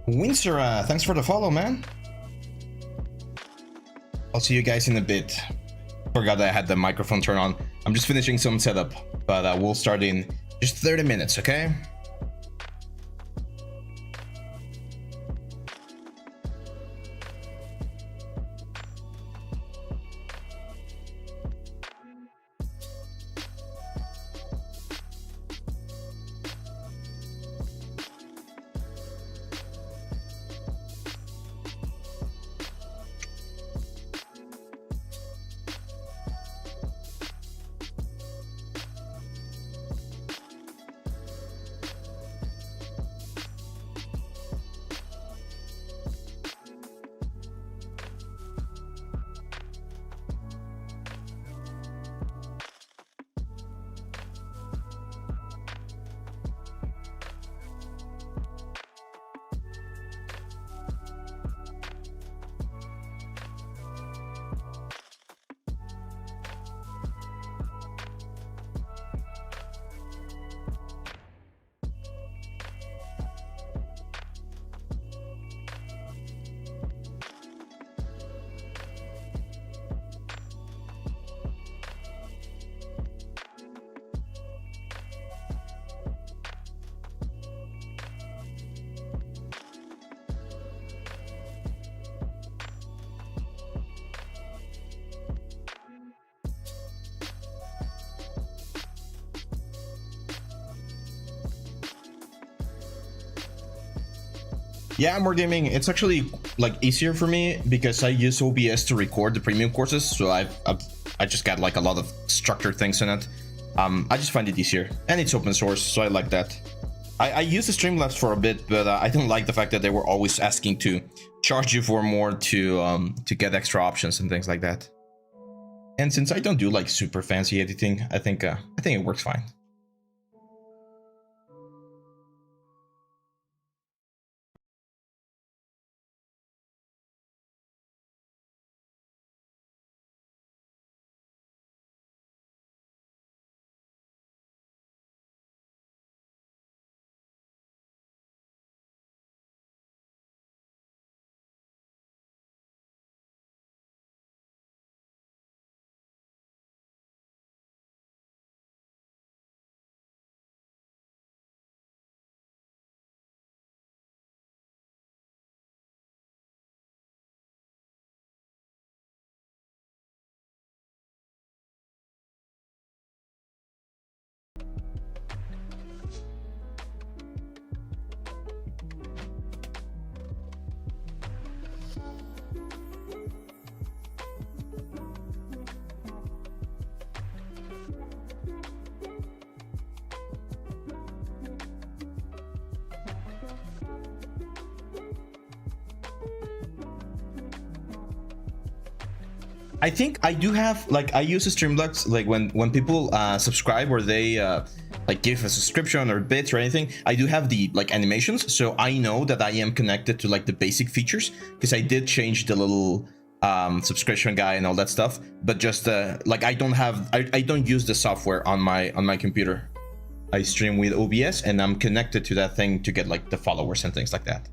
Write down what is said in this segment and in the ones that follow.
Winsora, thanks for the follow, man. I'll see you guys in a bit. Forgot I had the microphone turned on. I'm just finishing some setup, but we'll start in just 30 minutes, okay? Yeah, more gaming. It's actually like easier for me because I use OBS to record the premium courses, so I just got like a lot of structured things in it. I just find it easier, and it's open source, so I like that. I used the Streamlabs for a bit, but I didn't like the fact that they were always asking to charge you for more to get extra options and things like that. And since I don't do like super fancy editing, I think it works fine. I think I do have, like, I use Streamlabs, like when people subscribe or they like give a subscription or bits or anything, I do have the like animations, so I know that I am connected to like the basic features, because I did change the little subscription guy and all that stuff, but just like I don't use the software on my computer. I stream with OBS and I'm connected to that thing to get like the followers and things like that.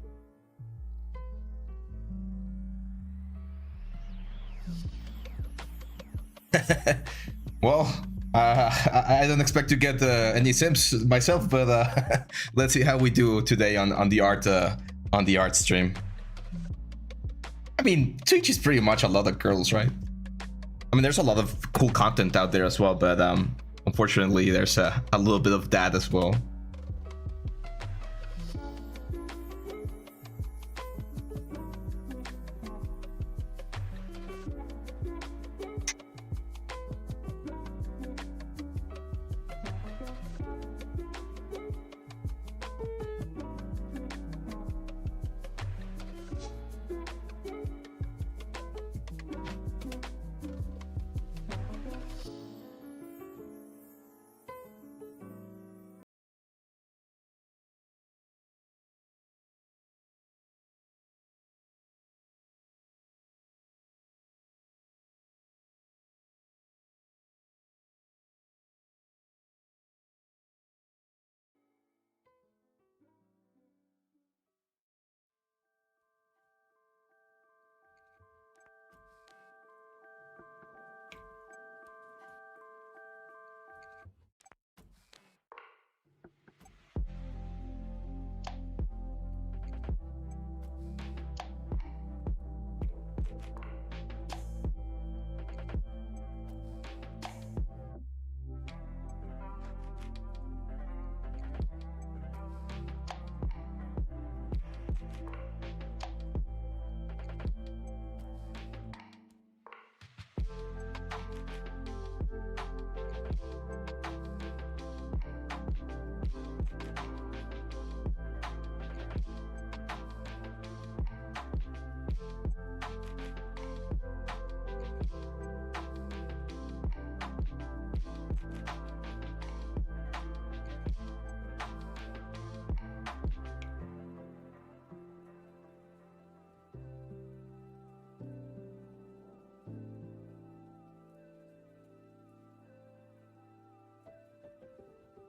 Well, I don't expect to get any sims myself, but let's see how we do today on the art stream. I mean, Twitch is pretty much a lot of girls, right? I mean, there's a lot of cool content out there as well, but unfortunately, there's a little bit of that as well.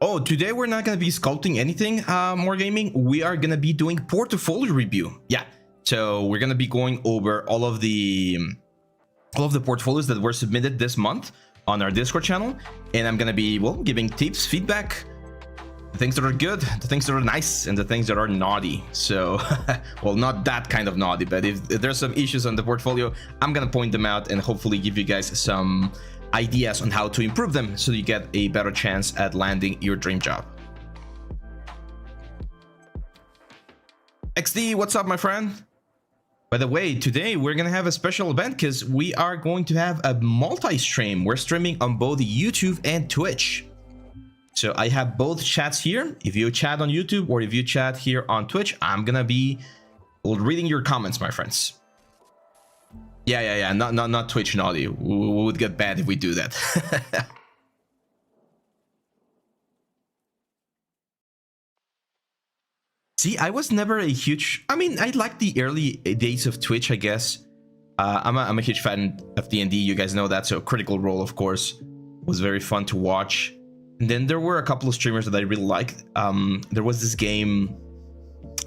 Oh, today we're not gonna be sculpting anything, more gaming. We are gonna be doing portfolio review. Yeah, so we're gonna be going over all of the portfolios that were submitted this month on our Discord channel, and I'm gonna be, well, giving tips, feedback, the things that are good, the things that are nice, and the things that are naughty. So, well, not that kind of naughty, but if there's some issues on the portfolio, I'm gonna point them out and hopefully give you guys some ideas on how to improve them so you get a better chance at landing your dream job. XD, what's up, my friend? By the way, today we're gonna have a special event because we are going to have a multi-stream. We're streaming on both YouTube and Twitch. So I have both chats here. If you chat on YouTube or if you chat here on Twitch, I'm gonna be reading your comments, my friends. Yeah. Not Twitch naughty. We would get bad if we do that. See, I was never a huge... I mean, I like the early days of Twitch, I guess. I'm a huge fan of D&D. You guys know that. So Critical Role, of course, was very fun to watch. And then there were a couple of streamers that I really liked. There was this game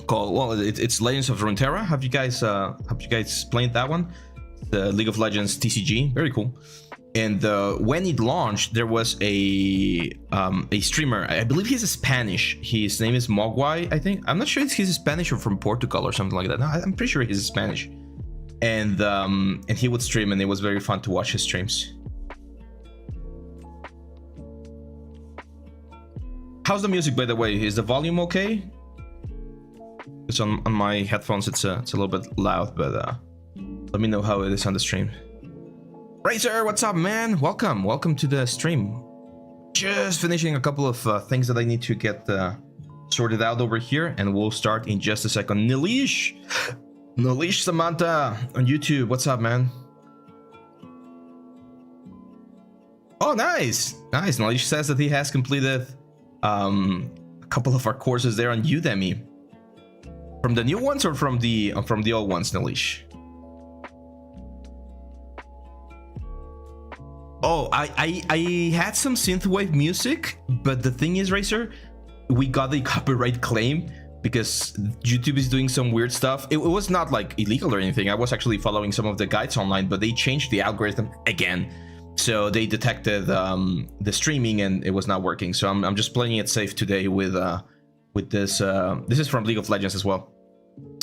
called... Well, it's Legends of Runeterra. Have you guys played that one? The League of Legends TCG, very cool. And when it launched, there was a streamer. I believe he's a Spanish. His name is Mogwai, I think. I'm not sure if he's Spanish or from Portugal or something like that. No, I'm pretty sure he's Spanish. And he would stream, and it was very fun to watch his streams. How's the music, by the way? Is the volume okay? It's on my headphones. It's a little bit loud, but let me know how it is on the stream. Razor, what's up, man? Welcome to the stream. Just finishing a couple of things that I need to get sorted out over here, and we'll start in just a second. Nilish Samantha on YouTube, what's up, man? Oh, nice. Nilish says that he has completed a couple of our courses there on Udemy. From the new ones or from the old ones, Nilish? Oh, I had some synthwave music, but the thing is, Racer, we got the copyright claim because YouTube is doing some weird stuff. It was not like illegal or anything. I was actually following some of the guides online, but they changed the algorithm again. So they detected the streaming and it was not working. So I'm just playing it safe today with this. This is from League of Legends as well.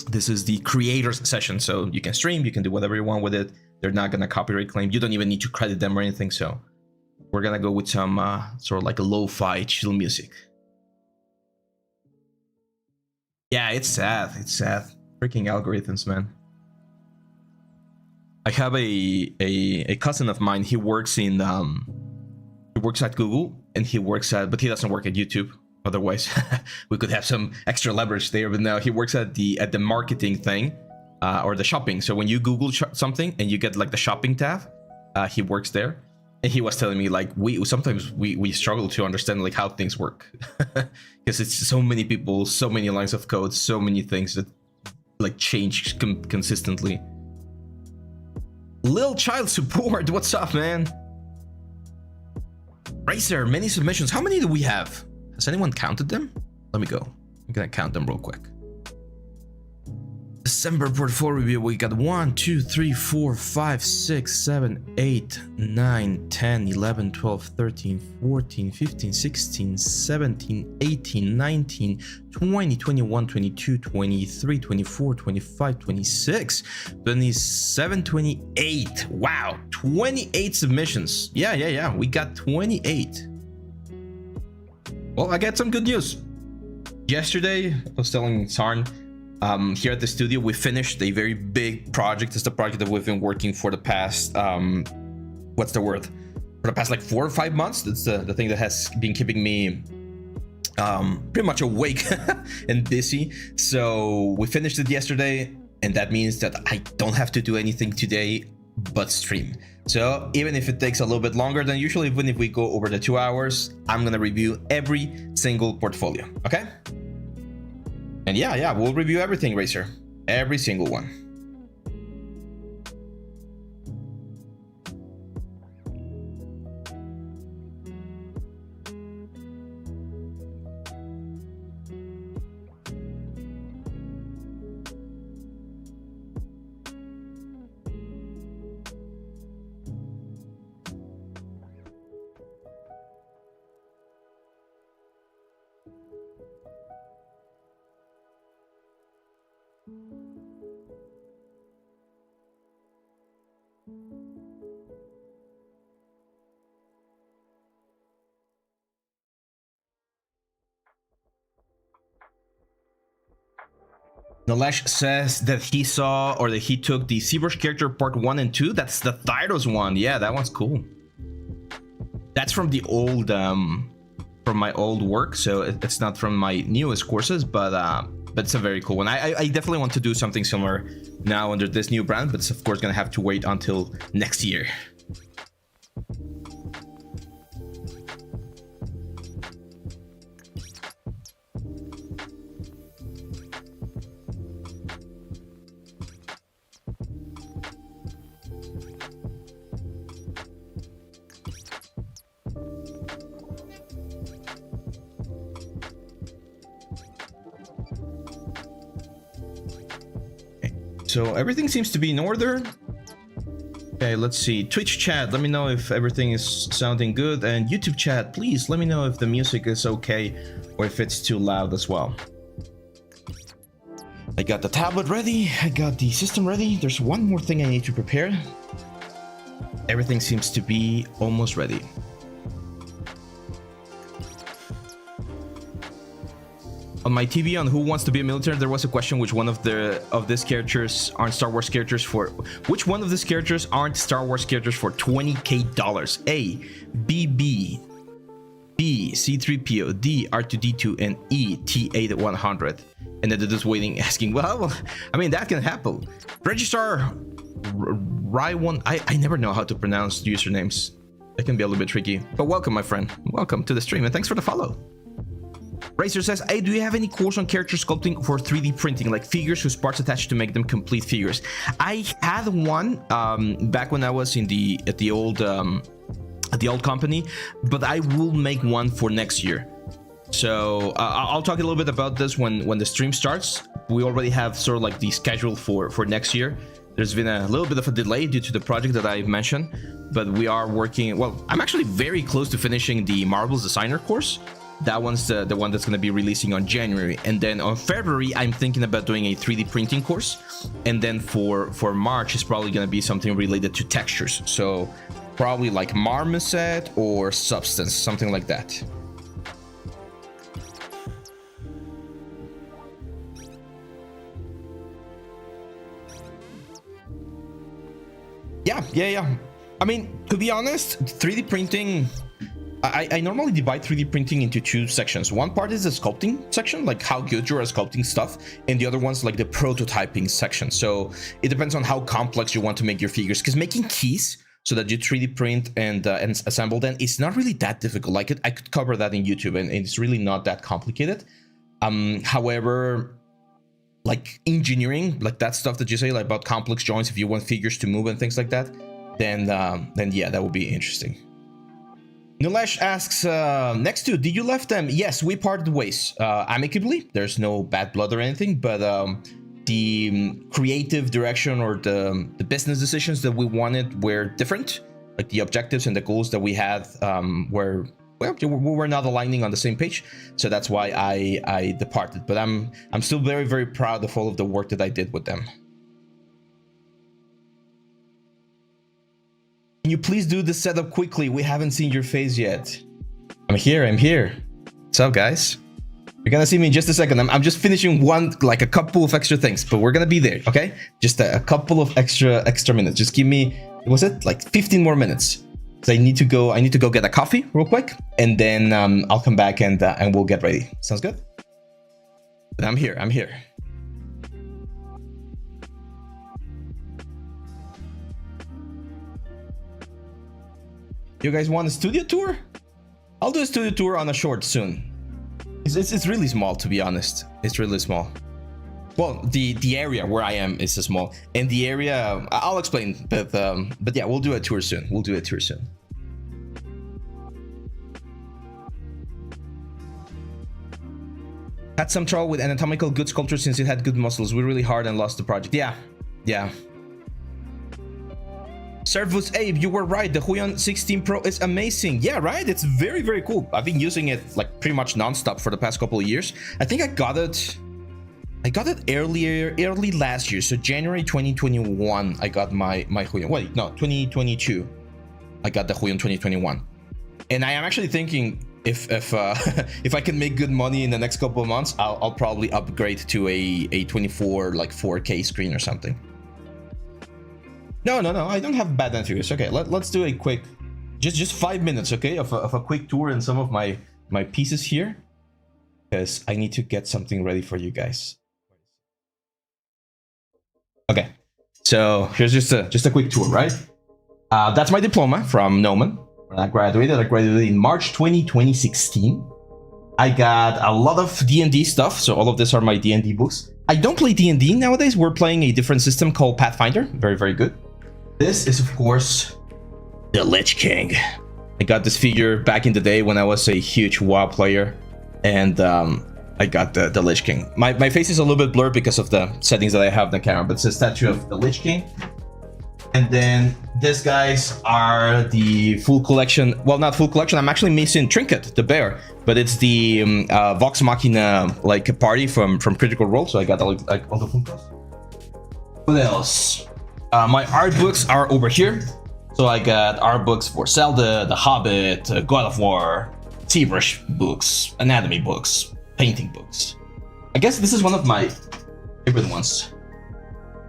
This is the creators session, so you can stream, you can do whatever you want with it. They're not gonna copyright claim. You don't even need to credit them or anything. So we're gonna go with some sort of like a lo-fi chill music. Yeah, it's sad. Freaking algorithms, man. I have a cousin of mine. He works in he works at Google, and but he doesn't work at YouTube. Otherwise, we could have some extra leverage there. But no, he works at the marketing thing. Or the shopping. So when you Google something and you get like the shopping tab, he works there, and he was telling me like sometimes we struggle to understand like how things work because it's so many people, so many lines of code, so many things that like change consistently. Lil Child Support, what's up, man? Racer, many submissions. How many do we have? Has anyone counted them? Let me go. I'm gonna count them real quick. December portfolio review, we got 1, 2, 3, 4, 5, 6, 7, 8, 9, 10, 11, 12, 13, 14, 15, 16, 17, 18, 19, 20, 21, 22, 23, 24, 25, 26, 27, 28. Wow, 28 submissions. Yeah. We got 28. Well, I got some good news. Yesterday, I was telling Sarn, here at the studio, we finished a very big project. It's the project that we've been working for the past, what's the word? For the past like 4 or 5 months. That's the thing that has been keeping me pretty much awake and busy. So we finished it yesterday, and that means that I don't have to do anything today but stream. So even if it takes a little bit longer than usual, even if we go over the 2 hours, I'm gonna review every single portfolio, okay? And yeah, we'll review everything, Racer. Every single one. Nilesh says that he saw or that he took the ZBRUSH character part 1 and 2. That's the Thyros one. Yeah, that one's cool. That's from the old, from my old work, so it's not from my newest courses, but it's a very cool one. I definitely want to do something similar now under this new brand, but it's of course gonna have to wait until next year. So everything seems to be in order. Okay, let's see. Twitch chat, let me know if everything is sounding good. And YouTube chat, please let me know if the music is okay or if it's too loud as well. I got the tablet ready. I got the system ready. There's one more thing I need to prepare. Everything seems to be almost ready. On my TV on Who Wants to Be a Military, there was a question which one of these characters aren't Star Wars characters for which one of these characters aren't Star Wars characters for $20K? A, BB, B, C3PO, D, R2D2, and E, T8-100. And then they're just waiting, asking, well, I mean, that can happen. Registrar Ry1, I never know how to pronounce usernames. It can be a little bit tricky. But welcome, my friend. Welcome to the stream, and thanks for the follow. Racer says, hey, do you have any course on character sculpting for 3D printing, like figures whose parts attached to make them complete figures? I had one back when I was at the old company, but I will make one for next year. So I'll talk a little bit about this when the stream starts. We already have sort of like the schedule for next year. There's been a little bit of a delay due to the project that I mentioned, but we are working. Well, I'm actually very close to finishing the Marvel's Designer course. That one's the one that's going to be releasing on January, and then on February I'm thinking about doing a 3D printing course, and then for March it's probably going to be something related to textures, so probably like marmoset or substance, something like that. Yeah. I mean, to be honest, 3D printing, I normally divide 3D printing into two sections. One part is the sculpting section, like how good you are at sculpting stuff, and the other one's like the prototyping section. So it depends on how complex you want to make your figures, because making keys so that you 3D print and assemble them, it's not really that difficult. I could cover that in YouTube, and it's really not that complicated. However, like engineering, like that stuff that you say, like about complex joints, if you want figures to move and things like that, then yeah, that would be interesting. Nilesh asks, next to, did you left them? Yes, we parted ways amicably. There's no bad blood or anything, but the creative direction or the business decisions that we wanted were different. Like the objectives and the goals that we had were, well, we were not aligning on the same page. So that's why I departed. But I'm still very, very proud of all of the work that I did with them. Can you please do the setup quickly? We haven't seen your face yet. I'm here. What's up, guys? You're gonna see me in just a second. I'm just finishing a couple of extra things, but we're gonna be there, okay? Just a couple of extra minutes. Just give me, was it like 15 more minutes? So I need to go get a coffee real quick, and then I'll come back and we'll get ready. Sounds good? But I'm here. You guys want a studio tour? I'll do a studio tour on a short soon. It's really small, to be honest. It's really small. Well, the area where I am is small, and the area I'll explain. But yeah, we'll do a tour soon. Had some trouble with anatomical good sculpture since it had good muscles. We're really hard and lost the project. Yeah. Servus Abe, you were right. The Huion 16 Pro is amazing. Yeah, right? It's very, very cool. I've been using it like pretty much non-stop for the past couple of years. I think I got it early last year. So January 2021, I got my Huion. Wait, no, 2022. I got the Huion 2021. And I am actually thinking if if I can make good money in the next couple of months, I'll probably upgrade to a 24 like 4K screen or something. No, I don't have bad end figures. Okay, let's do a quick, just 5 minutes, okay, of a quick tour in some of my pieces here, because I need to get something ready for you guys. Okay, so here's just a quick tour, right? That's my diploma from Noman. When I graduated in March 2016. I got a lot of D&D stuff, so all of these are my D&D books. I don't play D&D nowadays. We're playing a different system called Pathfinder. Very, very good. This is, of course, the Lich King. I got this figure back in the day when I was a huge WoW player, and I got the Lich King. My face is a little bit blurred because of the settings that I have on the camera, but it's a statue of the Lich King. And then these guys are the full collection. Well, not full collection. I'm actually missing Trinket, the bear, but it's the Vox Machina like a party from Critical Role. So I got like all the Funkos. What else? My art books are over here. So I got art books for Zelda, The Hobbit, God of War, ZBRUSH books, anatomy books, painting books. I guess this is one of my favorite ones.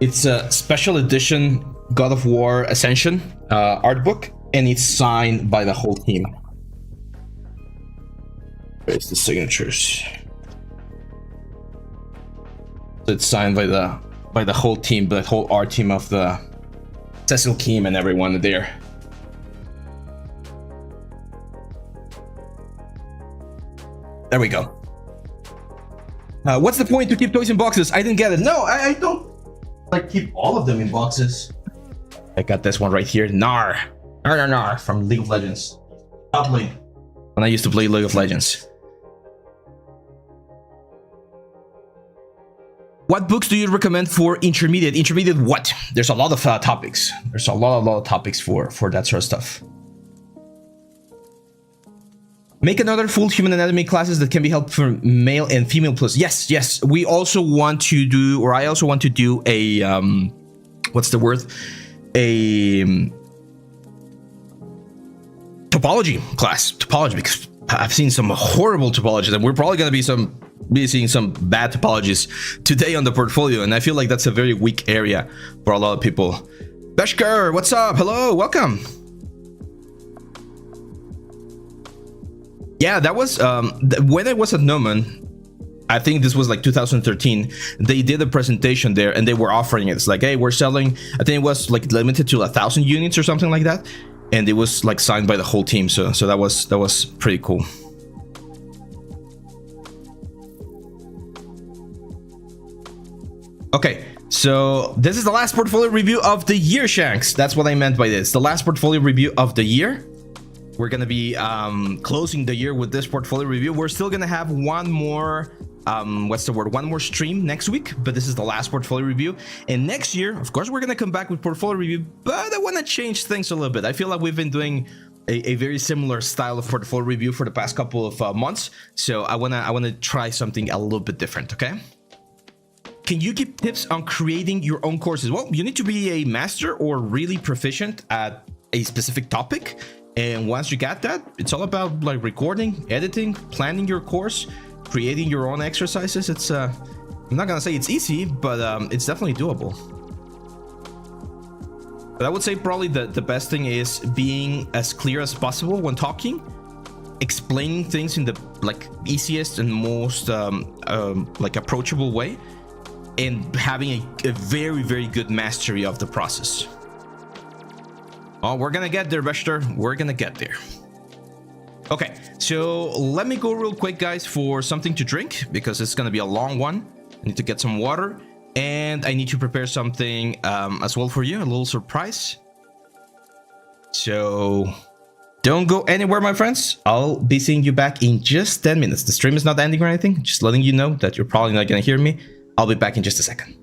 It's a special edition God of War Ascension art book, and it's signed by the whole team. Where's the signatures? So it's signed by the whole team, the whole art team of the Cecil Keem and everyone there. There we go. What's the point to keep toys in boxes? I didn't get it. No, I don't like keep all of them in boxes. I got this one right here. Nar from League of Legends. Probably when I used to play League of Legends. What books do you recommend for intermediate? Intermediate what? There's a lot of topics. There's a lot of topics for that sort of stuff. Make another full human anatomy classes that can be helped for male and female plus. Yes. We also want to do, or I also want to do a what's the word? A topology class. Topology, because I've seen some horrible topologies, and we're probably going to be seeing some bad topologies today on the portfolio, and I feel like that's a very weak area for a lot of people. Beshker, what's up? Hello, welcome. Yeah, that was when I was at Noman. I think this was like 2013. They did a presentation there, and they were offering it. It's like, hey, we're selling. I think it was like limited to 1,000 units or something like that, and it was like signed by the whole team. So that was pretty cool. Okay, so this is the last portfolio review of the year, Shanks. That's what I meant by this. The last portfolio review of the year. We're gonna be closing the year with this portfolio review. We're still gonna have one more one more stream next week, but this is the last portfolio review. And next year, of course, we're gonna come back with portfolio review, but I want to change things a little bit. I feel like we've been doing a very similar style of portfolio review for the past couple of months, so I wanna try something a little bit different. Okay. Can you give tips on creating your own courses? Well, you need to be a master or really proficient at a specific topic. And once you got that, it's all about like recording, editing, planning your course, creating your own exercises. It's I'm not gonna say it's easy, but it's definitely doable. But I would say probably the best thing is being as clear as possible when talking, explaining things in the like easiest and most like approachable way, and having a very, very good mastery of the process. Oh, we're gonna get there, Vester. We're gonna get there. Okay, so let me go real quick, guys, for something to drink, because it's gonna be a long one. I need to get some water, and I need to prepare something as well for you, a little surprise. So don't go anywhere, my friends. I'll be seeing you back in just 10 minutes. The stream is not ending or anything, just letting you know that you're probably not gonna hear me. I'll be back in just a second.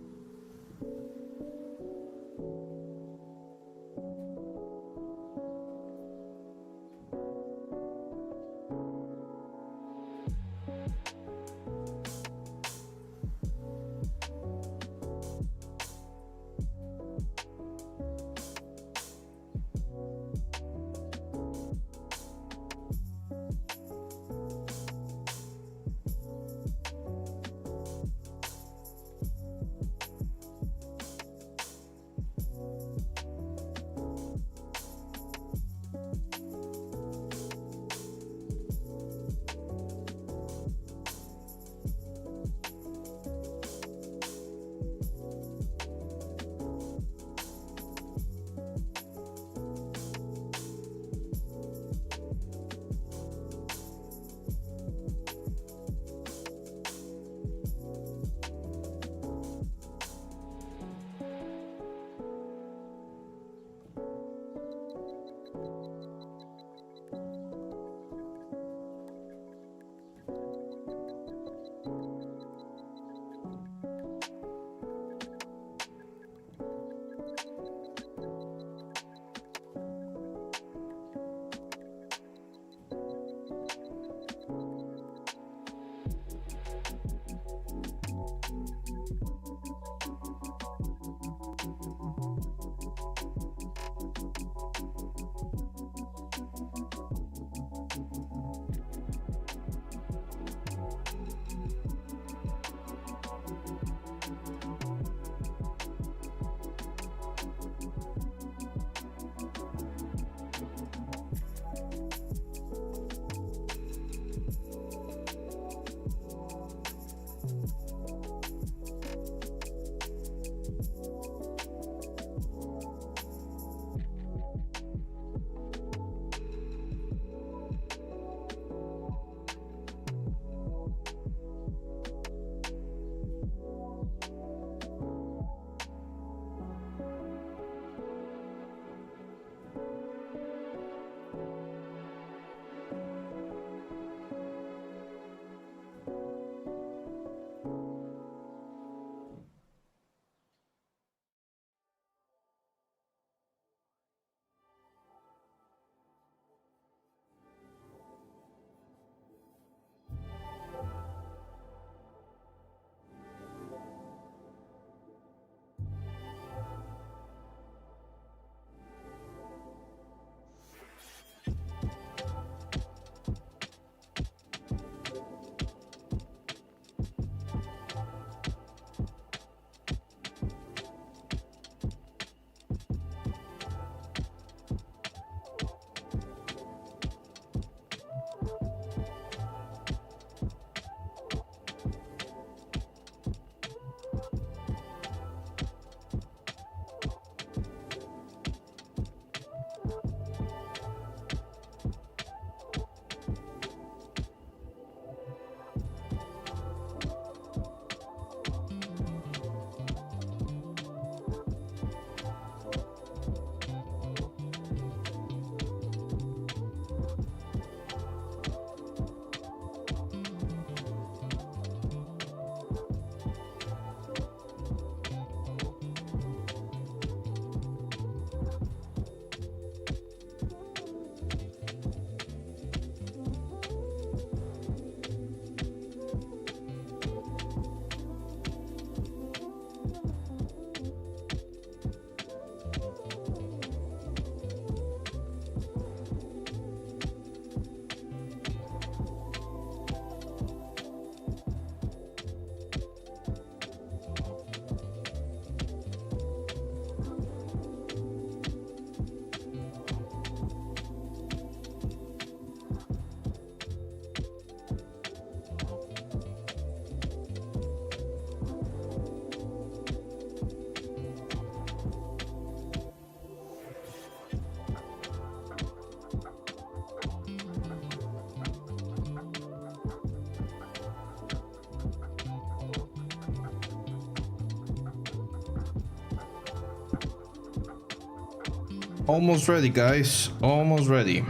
Almost ready, guys. Almost ready.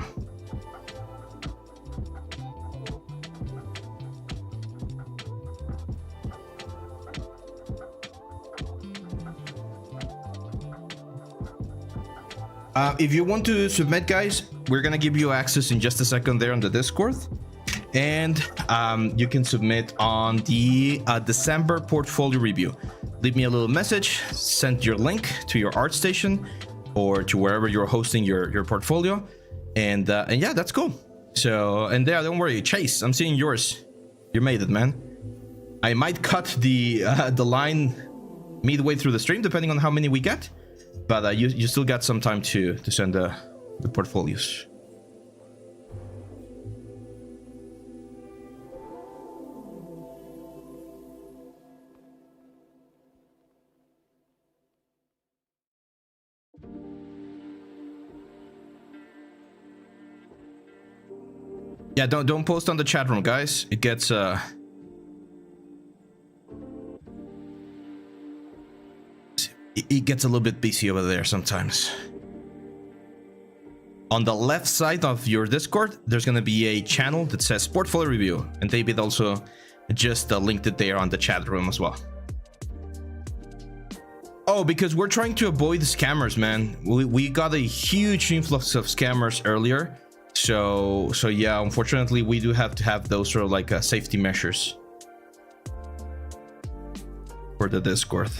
If you want to submit, guys, we're gonna give you access in just a second there on the Discord, and you can submit on the December portfolio review. Leave me a little message, send your link to your ArtStation or to wherever you're hosting your portfolio, and yeah, that's cool. So, and there, don't worry, Chase, I'm seeing yours. You made it, man. I might cut the line midway through the stream, depending on how many we get. But you still got some time to send the portfolios. Yeah, don't post on the chat room, guys. It gets it gets a little bit busy over there sometimes. On the left side of your Discord, there's gonna be a channel that says portfolio review, and David also just linked it there on the chat room as well. Oh, because we're trying to avoid scammers, man. We got a huge influx of scammers earlier, so yeah, unfortunately we do have to have those sort of like safety measures for the Discord.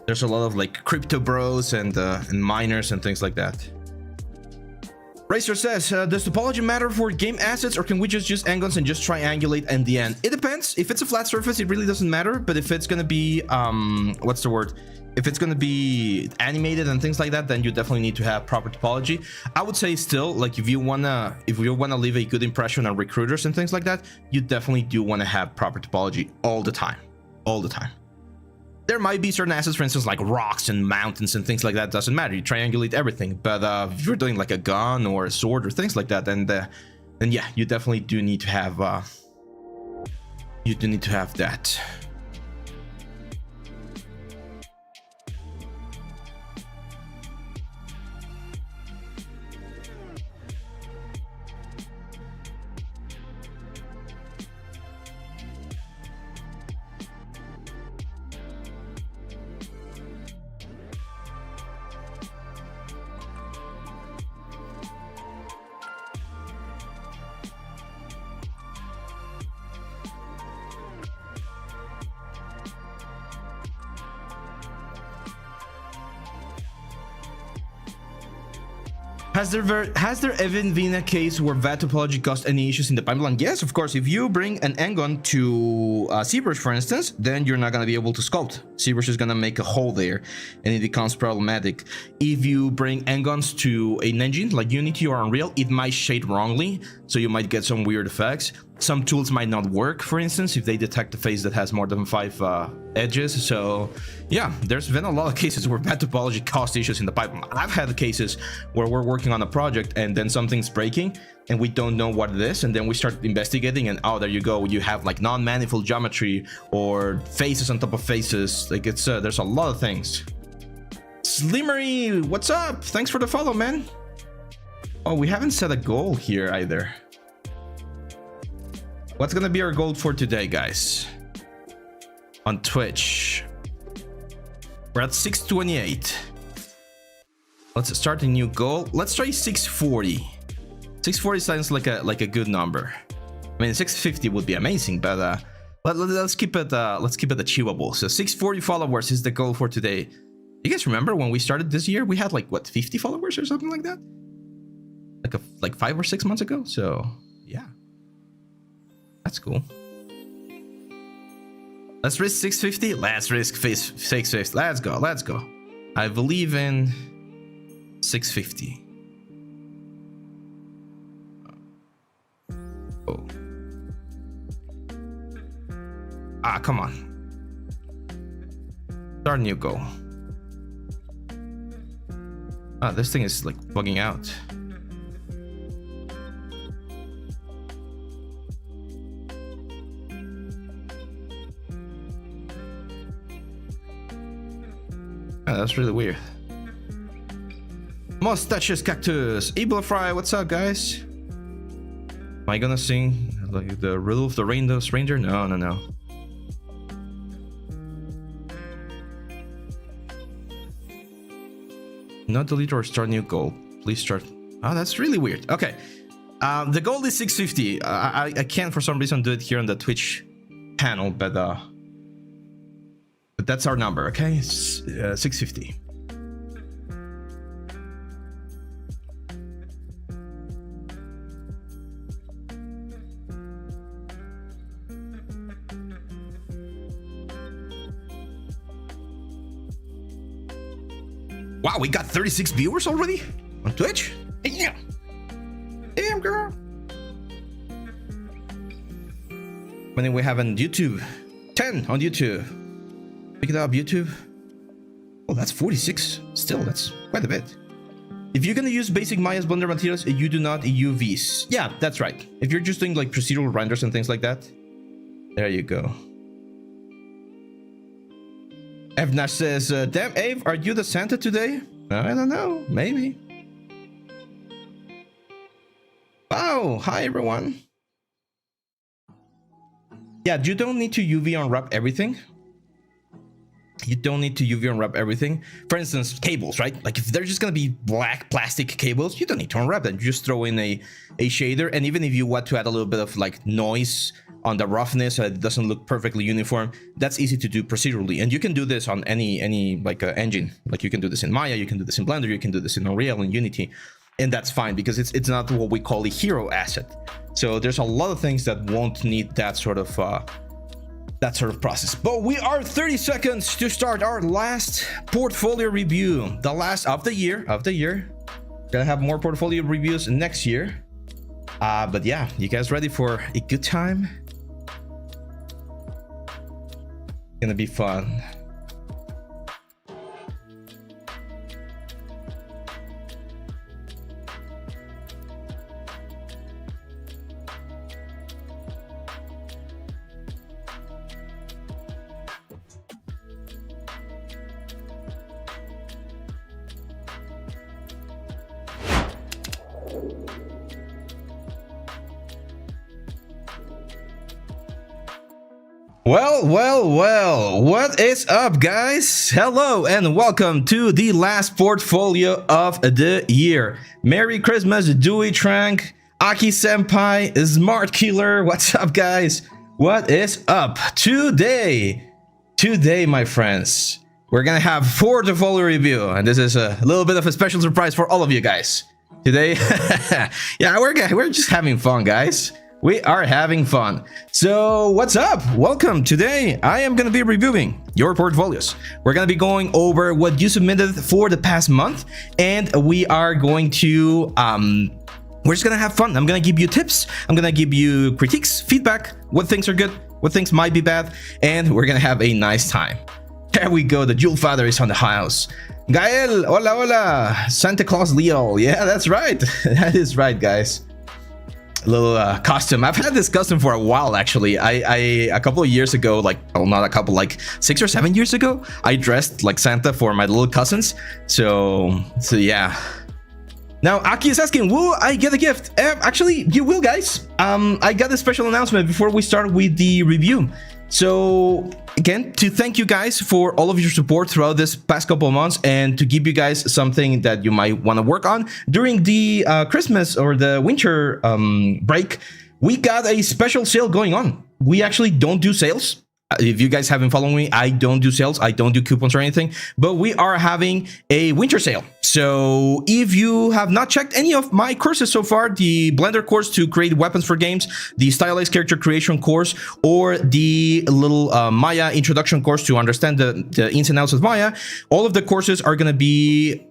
There's a lot of like crypto bros and miners and things like that. Racer says, does topology matter for game assets, or can we just use n-gons and just triangulate in the end? It depends. If it's a flat surface, it really doesn't matter. But if it's gonna be what's the word? If it's gonna be animated and things like that, then you definitely need to have proper topology. I would say still, like if you wanna leave a good impression on recruiters and things like that, you definitely do wanna have proper topology all the time. All the time. There might be certain assets, for instance, like rocks and mountains and things like that. Doesn't matter. You triangulate everything. But if you're doing like a gun or a sword or things like that, then yeah, you definitely do need to have that. Has there ever been a case where VAT topology caused any issues in the pipeline? Yes, of course. If you bring an n-gon to ZBRUSH, for instance, then you're not going to be able to sculpt. ZBRUSH is going to make a hole there, and it becomes problematic. If you bring n-gons to an engine like Unity or Unreal, it might shade wrongly, so you might get some weird effects. Some tools might not work, for instance, if they detect a face that has more than 5 edges. So yeah, there's been a lot of cases where bad topology caused issues in the pipeline. I've had cases where we're working on a project and then something's breaking and we don't know what it is, and then we start investigating and oh, there you go, you have like non-manifold geometry or faces on top of faces. Like it's there's a lot of things. Slimmery, what's up? Thanks for the follow, man. Oh, we haven't set a goal here either. What's gonna be our goal for today, guys? On Twitch, we're at 628. Let's start a new goal. Let's try 640. 640 sounds like a good number. I mean, 650 would be amazing, but let's keep it achievable. So 640 followers is the goal for today. You guys remember when we started this year? We had like what, 50 followers or something like that? Like 5 or 6 months ago. So yeah. That's cool. Let's risk 650. Let's risk 650. Let's go. Let's go. I believe in 650. Oh. Ah, come on. Start a new goal. Ah, this thing is like bugging out. Oh, that's really weird. Mustaches Cactus. Ebola Fry, what's up, guys? Am I gonna sing like the Rudolph the Red-Nosed Reindeer? No, no, no. Not delete or start new goal. Please start. Oh, that's really weird. Okay. The goal is 650. I can't for some reason do it here on the Twitch panel, but that's our number, okay? It's, 650. Wow, we got 36 viewers already on Twitch? Damn. Damn, girl. How many we have on YouTube? 10 on YouTube. Pick it up, YouTube. Oh, that's 46. Still, that's quite a bit. If you're gonna use basic Maya's Blender materials, you do not UVs. Yeah, that's right. If you're just doing like procedural renders and things like that, there you go. Evnash says, damn, Ave, are you the Santa today? I don't know, maybe. Wow, hi everyone. Yeah, you don't need to UV unwrap everything. You don't need to UV unwrap everything. For instance, cables, right? Like if they're just gonna be black plastic cables, you don't need to unwrap them. You just throw in a shader, and even if you want to add a little bit of like noise on the roughness so it doesn't look perfectly uniform, that's easy to do procedurally. And you can do this on any like engine. Like you can do this in Maya, you can do this in Blender, you can do this in Unreal and Unity, and that's fine because it's not what we call a hero asset. So there's a lot of things that won't need that sort of process. But we are 30 seconds to start our last portfolio review, the last of the year. Gonna have more portfolio reviews next year. But yeah, you guys ready for a good time? Gonna be fun. Well, what is up, guys? Hello and welcome to the last portfolio of the year. Merry Christmas, Dewey Trank, Aki Senpai, Smart Killer. What's up, guys? What is up? Today, my friends, we're gonna have portfolio review, and this is a little bit of a special surprise for all of you guys. Today, yeah, we're just having fun, guys. We are having fun. So what's up? Welcome. Today I am going to be reviewing your portfolios. We're going to be going over what you submitted for the past month, and we are going to we're just going to have fun. I'm going to give you tips, I'm going to give you critiques, feedback, what things are good, what things might be bad, and we're going to have a nice time. There we go. The Jewel Father is on the house. Gael, hola, Santa Claus Leo. Yeah, that's right. That is right, guys. A little costume. I've had this costume for a while, actually. I a couple of years ago, like, oh, not a couple, like 6 or 7 years ago, I dressed like Santa for my little cousins. So yeah. Now Aki is asking, will I get a gift? Actually, you will, guys. I got a special announcement before we start with the review. So again, to thank you guys for all of your support throughout this past couple of months, and to give you guys something that you might want to work on during the Christmas or the winter break, we got a special sale going on. We actually don't do sales. If you guys haven't followed me, I don't do sales, I don't do coupons or anything, but we are having a winter sale. So if you have not checked any of my courses so far, the Blender course to create weapons for games, the Stylized character creation course, or the little Maya introduction course to understand the ins and outs of Maya, all of the courses are going to be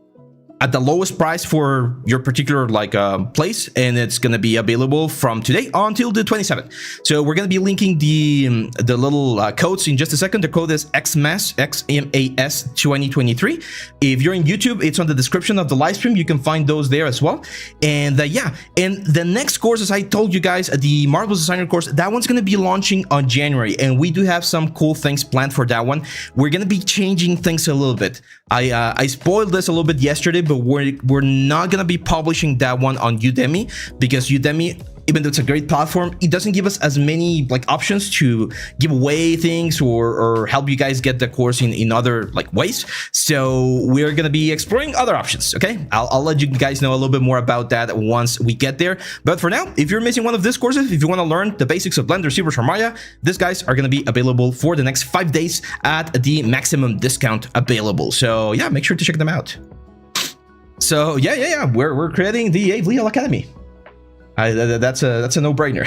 at the lowest price for your particular like place, and it's going to be available from today until the 27th. So we're going to be linking the little codes in just a second. The code is Xmas, XMAS 2023. If you're in YouTube, it's on the description of the live stream. You can find those there as well. And yeah, and the next course, as I told you guys, the Marvelous Designer course, that one's going to be launching on January, and we do have some cool things planned for that one. We're going to be changing things a little bit. I spoiled this a little bit yesterday, but we're not gonna be publishing that one on Udemy, because Udemy, even though it's a great platform, it doesn't give us as many like options to give away things or help you guys get the course in other like ways. So we're gonna be exploring other options. Okay, I'll let you guys know a little bit more about that once we get there. But for now, if you're missing one of these courses, if you want to learn the basics of Blender, ZBRUSH, or Maya, these guys are gonna be available for the next 5 days at the maximum discount available. So yeah, make sure to check them out. So yeah, we're creating the Aveliel Academy. That's a no-brainer.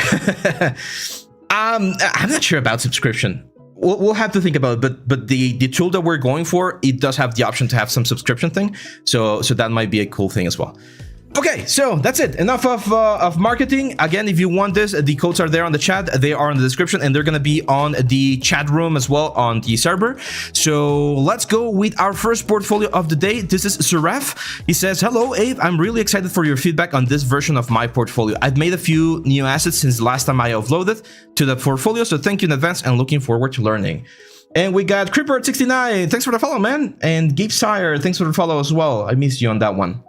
I'm not sure about subscription. We'll have to think about it, but the tool that we're going for, it does have the option to have some subscription thing, so that might be a cool thing as well. Okay, so that's it. Enough of marketing. Again, if you want this, the codes are there on the chat. They are in the description, and they're gonna be on the chat room as well on the server. So let's go with our first portfolio of the day. This is Suref. He says, "Hello, Abe. I'm really excited for your feedback on this version of my portfolio. I've made a few new assets since the last time I uploaded to the portfolio, so thank you in advance and looking forward to learning." And we got Creeper69. Thanks for the follow, man. And Gabe Sire, thanks for the follow as well. I missed you on that one.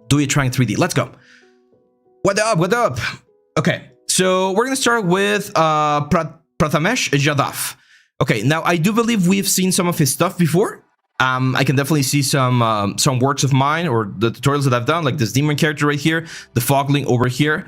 Do it trying 3D. Let's go. What up? What up? Okay, so we're gonna start with Prathamesh Jadaf. Okay, now I do believe we've seen some of his stuff before. I can definitely see some works of mine or the tutorials that I've done, like this demon character right here, the fogling over here.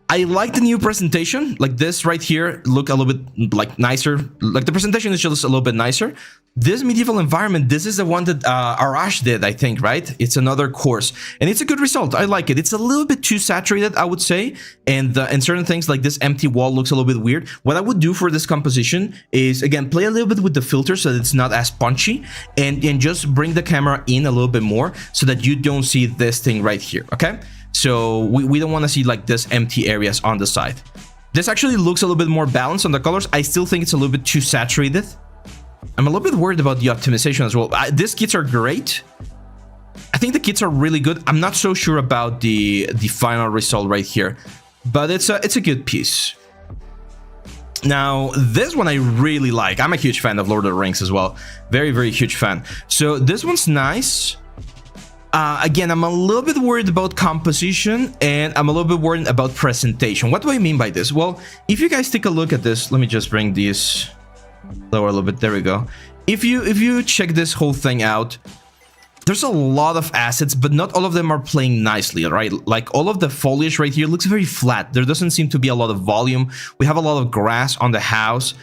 I like the new presentation, like this right here, look a little bit like nicer. Like the presentation is just a little bit nicer. This medieval environment, this is the one that Arash did, I think, right? It's another course, and it's a good result. I like it. It's a little bit too saturated, I would say, and certain things like this empty wall looks a little bit weird. What I would do for this composition is, again, play a little bit with the filter so that it's not as punchy, and just bring the camera in a little bit more so that you don't see this thing right here, okay? So we don't want to see like this empty areas on the side. This actually looks a little bit more balanced on the colors. I still think it's a little bit too saturated. I'm a little bit worried about the optimization as well. These kits are great. I think the kits are really good. I'm not so sure about the final result right here, but it's a good piece. Now, this one I really like. I'm a huge fan of Lord of the Rings as well. Very, very huge fan. So this one's nice. Again, I'm a little bit worried about composition, and I'm a little bit worried about presentation. What do I mean by this? Well, if you guys take a look at this, let me just bring this lower a little bit. There we go. If you check this whole thing out, there's a lot of assets, but not all of them are playing nicely, right? Like all of the foliage right here looks very flat. There doesn't seem to be a lot of volume. We have a lot of grass on the house.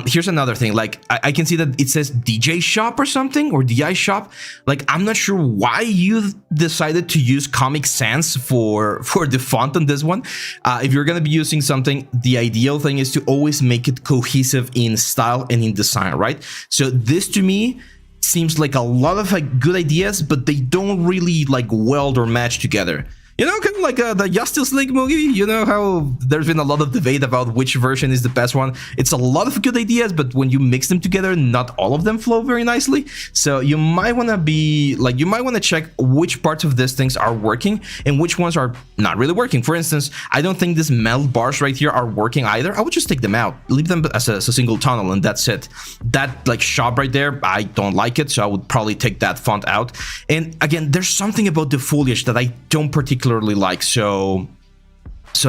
Here's another thing. Like I can see that it says DJ shop or something, or DI shop. Like I'm not sure why you decided to use Comic Sans for the font on this one. If you're gonna be using something, the ideal thing is to always make it cohesive in style and in design, right? So this to me seems like a lot of like good ideas, but they don't really like weld or match together. You know, kind of like the Justice League movie. You know how there's been a lot of debate about which version is the best one. It's a lot of good ideas, but when you mix them together, not all of them flow very nicely. So you might want to be like, you might want to check which parts of these things are working and which ones are not really working. For instance, I don't think these metal bars right here are working either. I would just take them out, leave them as a single tunnel, and that's it. That like shop right there, I don't like it, so I would probably take that font out. And again, there's something about the foliage that I don't particularly like, so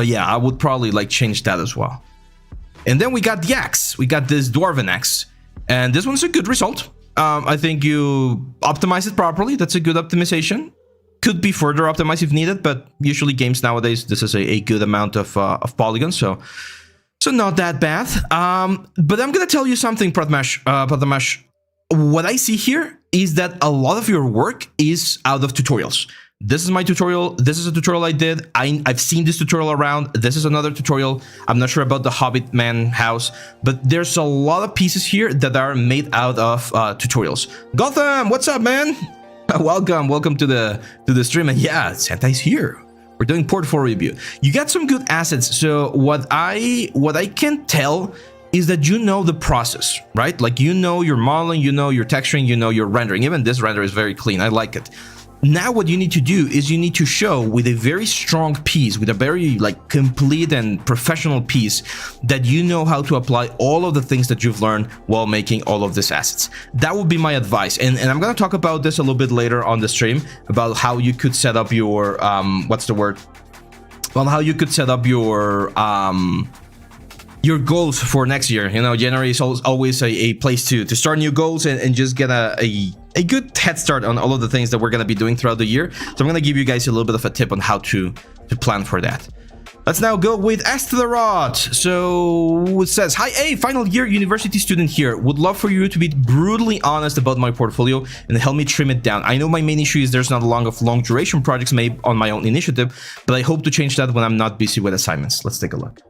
yeah, I would probably like change that as well. And then we got the axe. We got this dwarven axe, and this one's a good result. I think you optimize it properly. That's a good optimization. Could be further optimized if needed, but usually games nowadays, this is a good amount of polygons, so not that bad. But I'm gonna tell you something, Prathamesh. What I see here is that a lot of your work is out of tutorials. This is my tutorial. This is a tutorial I did. I've seen this tutorial around. This is another tutorial. I'm not sure about the Hobbit Man house, but there's a lot of pieces here that are made out of tutorials. Gotham, what's up, man? Welcome to the stream. And yeah, Santai's here. We're doing portfolio review. You got some good assets. So what I can tell is that you know the process, right? Like you know your modeling, you know your texturing, you know your rendering. Even this render is very clean. I like it. Now what you need to do is you need to show with a very strong piece, with a very like complete and professional piece, that you know how to apply all of the things that you've learned while making all of these assets. That would be my advice. And I'm going to talk about this a little bit later on the stream, about how you could set up your, what's the word? Well, how you could set up your goals for next year. You know, January is always a place to start new goals and just get a good head start on all of the things that we're going to be doing throughout the year. So I'm going to give you guys a little bit of a tip on how to plan for that. Let's now go with S to the Rod. So it says, hi, A, final year university student here. Would love for you to be brutally honest about my portfolio and help me trim it down. I know my main issue is there's not a lot of long duration projects made on my own initiative, but I hope to change that when I'm not busy with assignments. Let's take a look.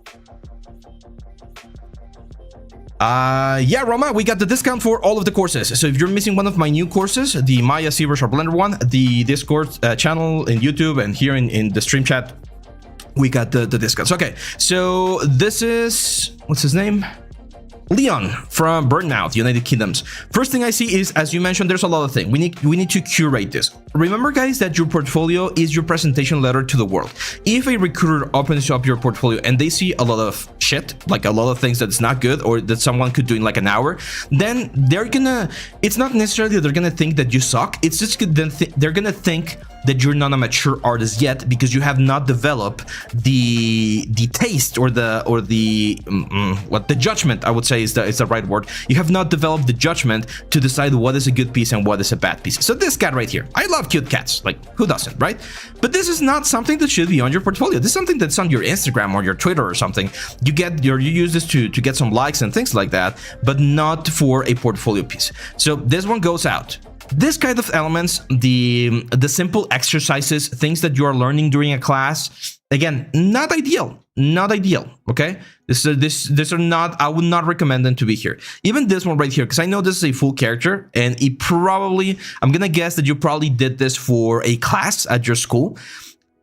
Yeah, Roma, we got the discount for all of the courses. So if you're missing one of my new courses, the Maya, ZBRUSH, or Blender one, the Discord channel in YouTube and here in the stream chat, we got the discounts. Okay, so this is, what's his name? Leon from Burnout, United Kingdoms. First thing I see is, as you mentioned, there's a lot of things. We need to curate this. Remember, guys, that your portfolio is your presentation letter to the world. If a recruiter opens up your portfolio and they see a lot of shit, like a lot of things that's not good or that someone could do in like an hour, then they're gonna, it's not necessarily they're gonna think that you suck. It's just they're gonna think that you're not a mature artist yet because you have not developed the taste or the judgment, I would say is the right word. You have not developed the judgment to decide what is a good piece and what is a bad piece. So this cat right here, I love cute cats, like who doesn't, right? But this is not something that should be on your portfolio. This is something that's on your Instagram or your Twitter or something. You use this to get some likes and things like that, but not for a portfolio piece. So this one goes out. This kind of elements, the simple exercises, things that you are learning during a class, again, not ideal, okay? These are not, I would not recommend them to be here. Even this one right here, because I know this is a full character, and it probably, I'm gonna guess that you probably did this for a class at your school.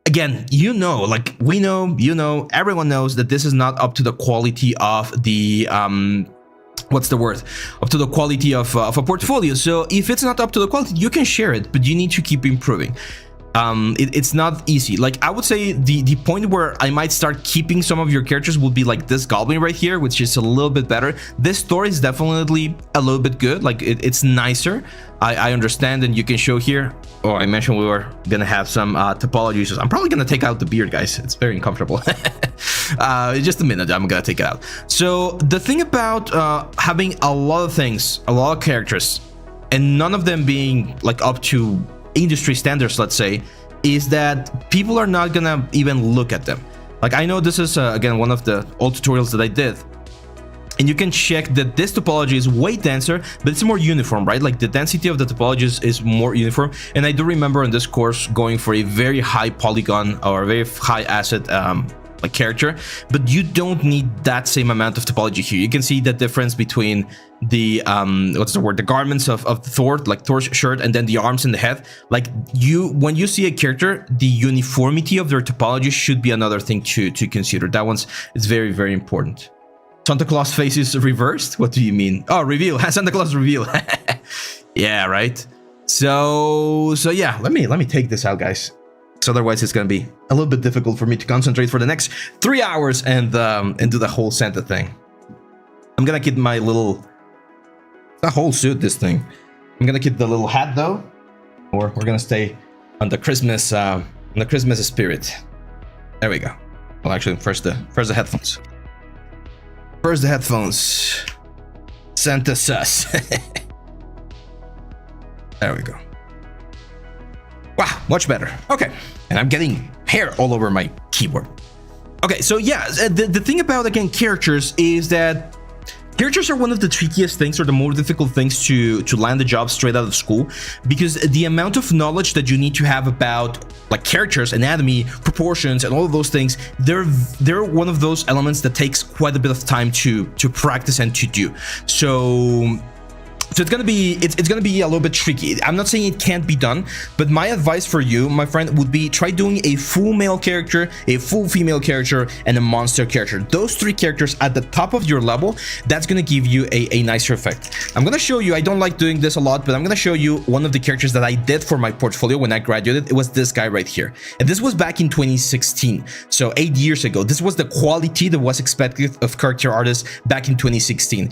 Again, you know, like we know, you know, everyone knows that this is not up to the quality of the, what's the word, up to the quality of a portfolio. So if it's not up to the quality, you can share it, but you need to keep improving. It's not easy. Like I would say the point where I might start keeping some of your characters would be like this goblin right here, which is a little bit better. This story is definitely a little bit good. Like it's nicer. I understand, and you can show here. Oh, I mentioned we were gonna have some topology issues. I'm probably gonna take out the beard, guys. It's very uncomfortable. Just a minute, I'm gonna take it out. So the thing about having a lot of things, a lot of characters, and none of them being like up to industry standards, let's say, is that people are not gonna even look at them. Like I know this is again one of the old tutorials that I did, and you can check that this topology is way denser, but it's more uniform, right? Like the density of the topologies is more uniform. And I do remember in this course going for a very high polygon or a very high asset like character, but you don't need that same amount of topology here. You can see the difference between the what's the word, the garments of Thor, like Thor's shirt, and then the arms and the head. Like when you see a character, the uniformity of their topology should be another thing to consider. That one's is very, very important. Santa Claus face is reversed? What do you mean? Oh, reveal. Santa Claus reveal. Yeah, right. So yeah, let me take this out, guys. So otherwise it's gonna be a little bit difficult for me to concentrate for the next 3 hours and do the whole Santa thing. I'm gonna keep my little, the whole suit, this thing. I'm gonna keep the little hat though, or we're gonna stay on the Christmas spirit. There we go. Well, actually, first the headphones. First the headphones. Santa sus. There we go. Wow, much better. Okay, and I'm getting hair all over my keyboard. Okay, so yeah, the thing about, again, characters is that characters are one of the trickiest things or the more difficult things to land a job straight out of school, because the amount of knowledge that you need to have about like characters, anatomy, proportions, and all of those things, they're one of those elements that takes quite a bit of time to practice and to do. So So it's gonna be a little bit tricky. I'm not saying it can't be done, but my advice for you, my friend, would be try doing a full male character, a full female character, and a monster character. Those 3 characters at the top of your level, that's gonna give you a nicer effect. I'm gonna show you, I don't like doing this a lot, but I'm gonna show you one of the characters that I did for my portfolio when I graduated. It was this guy right here. And this was back in 2016. So 8 years ago. This was the quality that was expected of character artists back in 2016.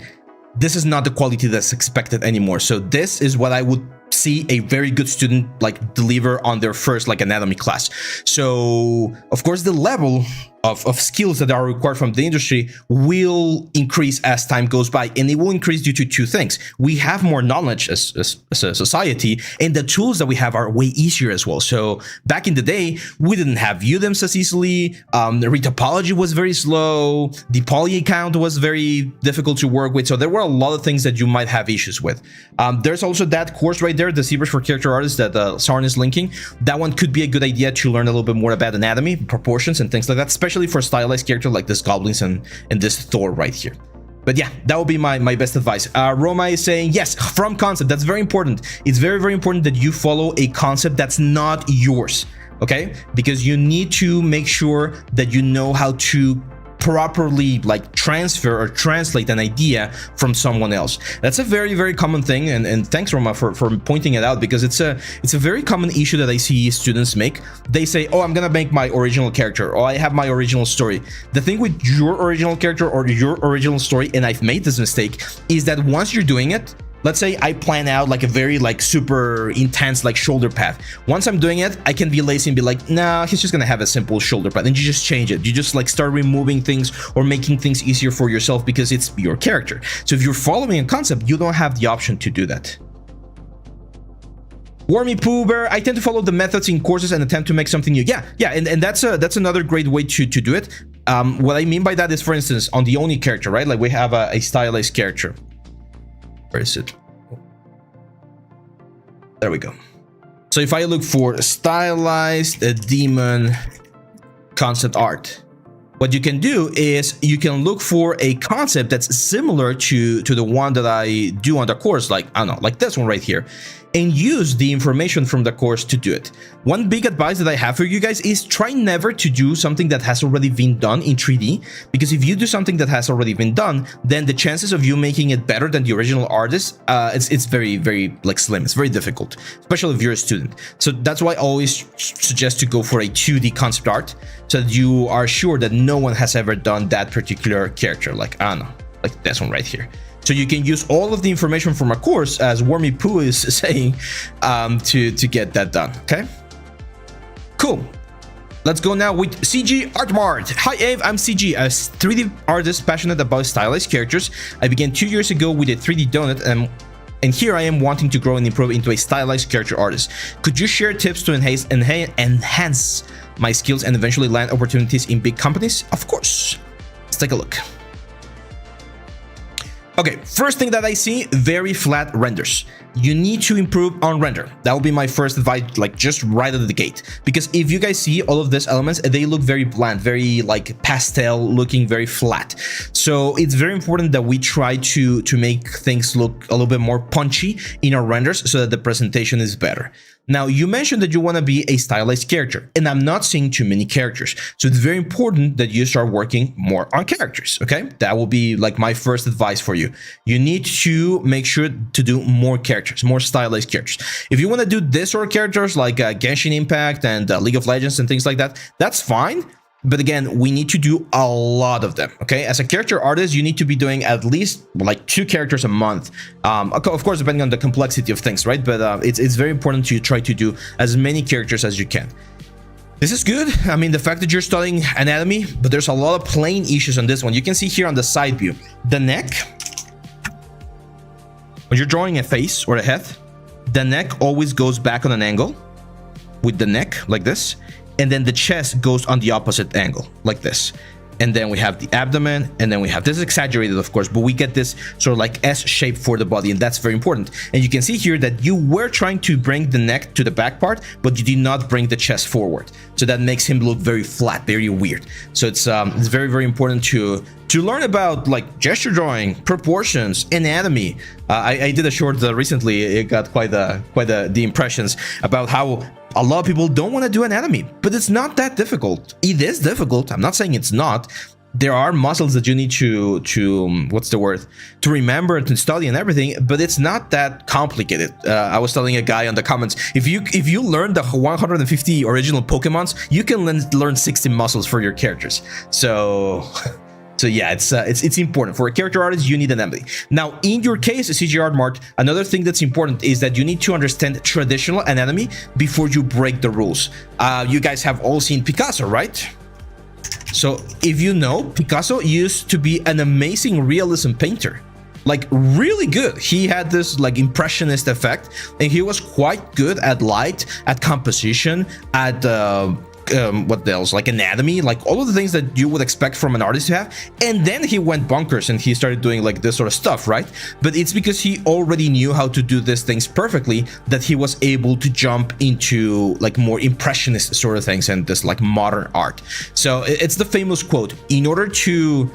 This is not the quality that's expected anymore. So this is what I would see a very good student like deliver on their first like anatomy class. So of course the level of skills that are required from the industry will increase as time goes by, and it will increase due to 2 things. We have more knowledge as a society, and the tools that we have are way easier as well. So back in the day, we didn't have UDEMs as easily, the retopology was very slow, the poly count was very difficult to work with, so there were a lot of things that you might have issues with. There's also that course right there, the ZBRUSH for character artists that Sarn is linking. That one could be a good idea to learn a little bit more about anatomy, proportions, and things like that, especially for stylized character like this goblins and this Thor right here. But yeah, that would be my best advice. Roma is saying, yes, from concept. That's very important. It's very, very important that you follow a concept that's not yours, okay? Because you need to make sure that you know how to properly like transfer or translate an idea from someone else. That's a very, very common thing, and thanks Roma for pointing it out, because it's a very common issue that I see students make. They say, oh, I'm gonna make my original character, or I have my original story. The thing with your original character or your original story, and I've made this mistake, is that once you're doing it, let's say I plan out like a very like super intense like shoulder path. Once I'm doing it, I can be lazy and be like, nah, he's just gonna have a simple shoulder path, and you just change it. You just like start removing things or making things easier for yourself because it's your character. So if you're following a concept, you don't have the option to do that. Wormy Poober, I tend to follow the methods in courses and attempt to make something new. Yeah, and that's another great way to do it. What I mean by that is, for instance, on the Oni character, right? Like we have a stylized character. Where is it? There we go. So if I look for stylized demon concept art, what you can do is you can look for a concept that's similar to the one that I do on the course, like, I don't know, like this one right here, and use the information from the course to do it. One big advice that I have for you guys is try never to do something that has already been done in 3D, because if you do something that has already been done, then the chances of you making it better than the original artist, it's very, very like slim. It's very difficult, especially if you're a student. So that's why I always suggest to go for a 2D concept art, so that you are sure that no one has ever done that particular character, like, I don't know, like this one right here. So you can use all of the information from a course, as Wormy Poo is saying, to get that done, okay? Cool. Let's go now with CG Art Mart. Hi Ave, I'm CG, a 3D artist passionate about stylized characters. I began 2 years ago with a 3D donut, and here I am wanting to grow and improve into a stylized character artist. Could you share tips to enhance my skills and eventually land opportunities in big companies? Of course. Let's take a look. Okay, first thing that I see, very flat renders. You need to improve on render. That will be my first advice, like just right out of the gate. Because if you guys see all of these elements, they look very bland, very like pastel looking, very flat. So it's very important that we try to make things look a little bit more punchy in our renders so that the presentation is better. Now, you mentioned that you want to be a stylized character, and I'm not seeing too many characters. So it's very important that you start working more on characters, okay? That will be like my first advice for you. You need to make sure to do more characters, more stylized characters. If you want to do this sort of characters like Genshin Impact and League of Legends and things like that, that's fine. But again, we need to do a lot of them, okay? As a character artist, you need to be doing at least like 2 characters a month. Of course, depending on the complexity of things, right? But it's very important to try to do as many characters as you can. This is good. I mean, the fact that you're studying anatomy, but there's a lot of plane issues on this one. You can see here on the side view, the neck, when you're drawing a face or a head, the neck always goes back on an angle with the neck like this. And then the chest goes on the opposite angle, like this. and then we have the abdomen, and then we have, this is exaggerated of course, but we get this sort of like S shape for the body, and that's very important. And you can see here that you were trying to bring the neck to the back part, but you did not bring the chest forward, so that makes him look very flat, very weird. So it's very, very important to learn about like gesture drawing, proportions, anatomy. I did a short recently. It got quite the impressions about how a lot of people don't want to do anatomy, but it's not that difficult. It is difficult. I'm not saying it's not. There are muscles that you need to what's the word, to remember, to study and everything, but it's not that complicated. I was telling a guy on the comments, if you learn the 150 original Pokemons, you can learn 60 muscles for your characters. So So yeah, it's important. For a character artist, you need anatomy. Now, in your case, CG Art Mart, another thing that's important is that you need to understand traditional anatomy before you break the rules. You guys have all seen Picasso, right? So if you know, Picasso used to be an amazing realism painter. Like really good. He had this like impressionist effect, and he was quite good at light, at composition, at what else, like anatomy, like all of the things that you would expect from an artist to have. And then he went bonkers and he started doing like this sort of stuff, right? But it's because he already knew how to do these things perfectly that he was able to jump into like more impressionist sort of things and this like modern art. So it's the famous quote, in order to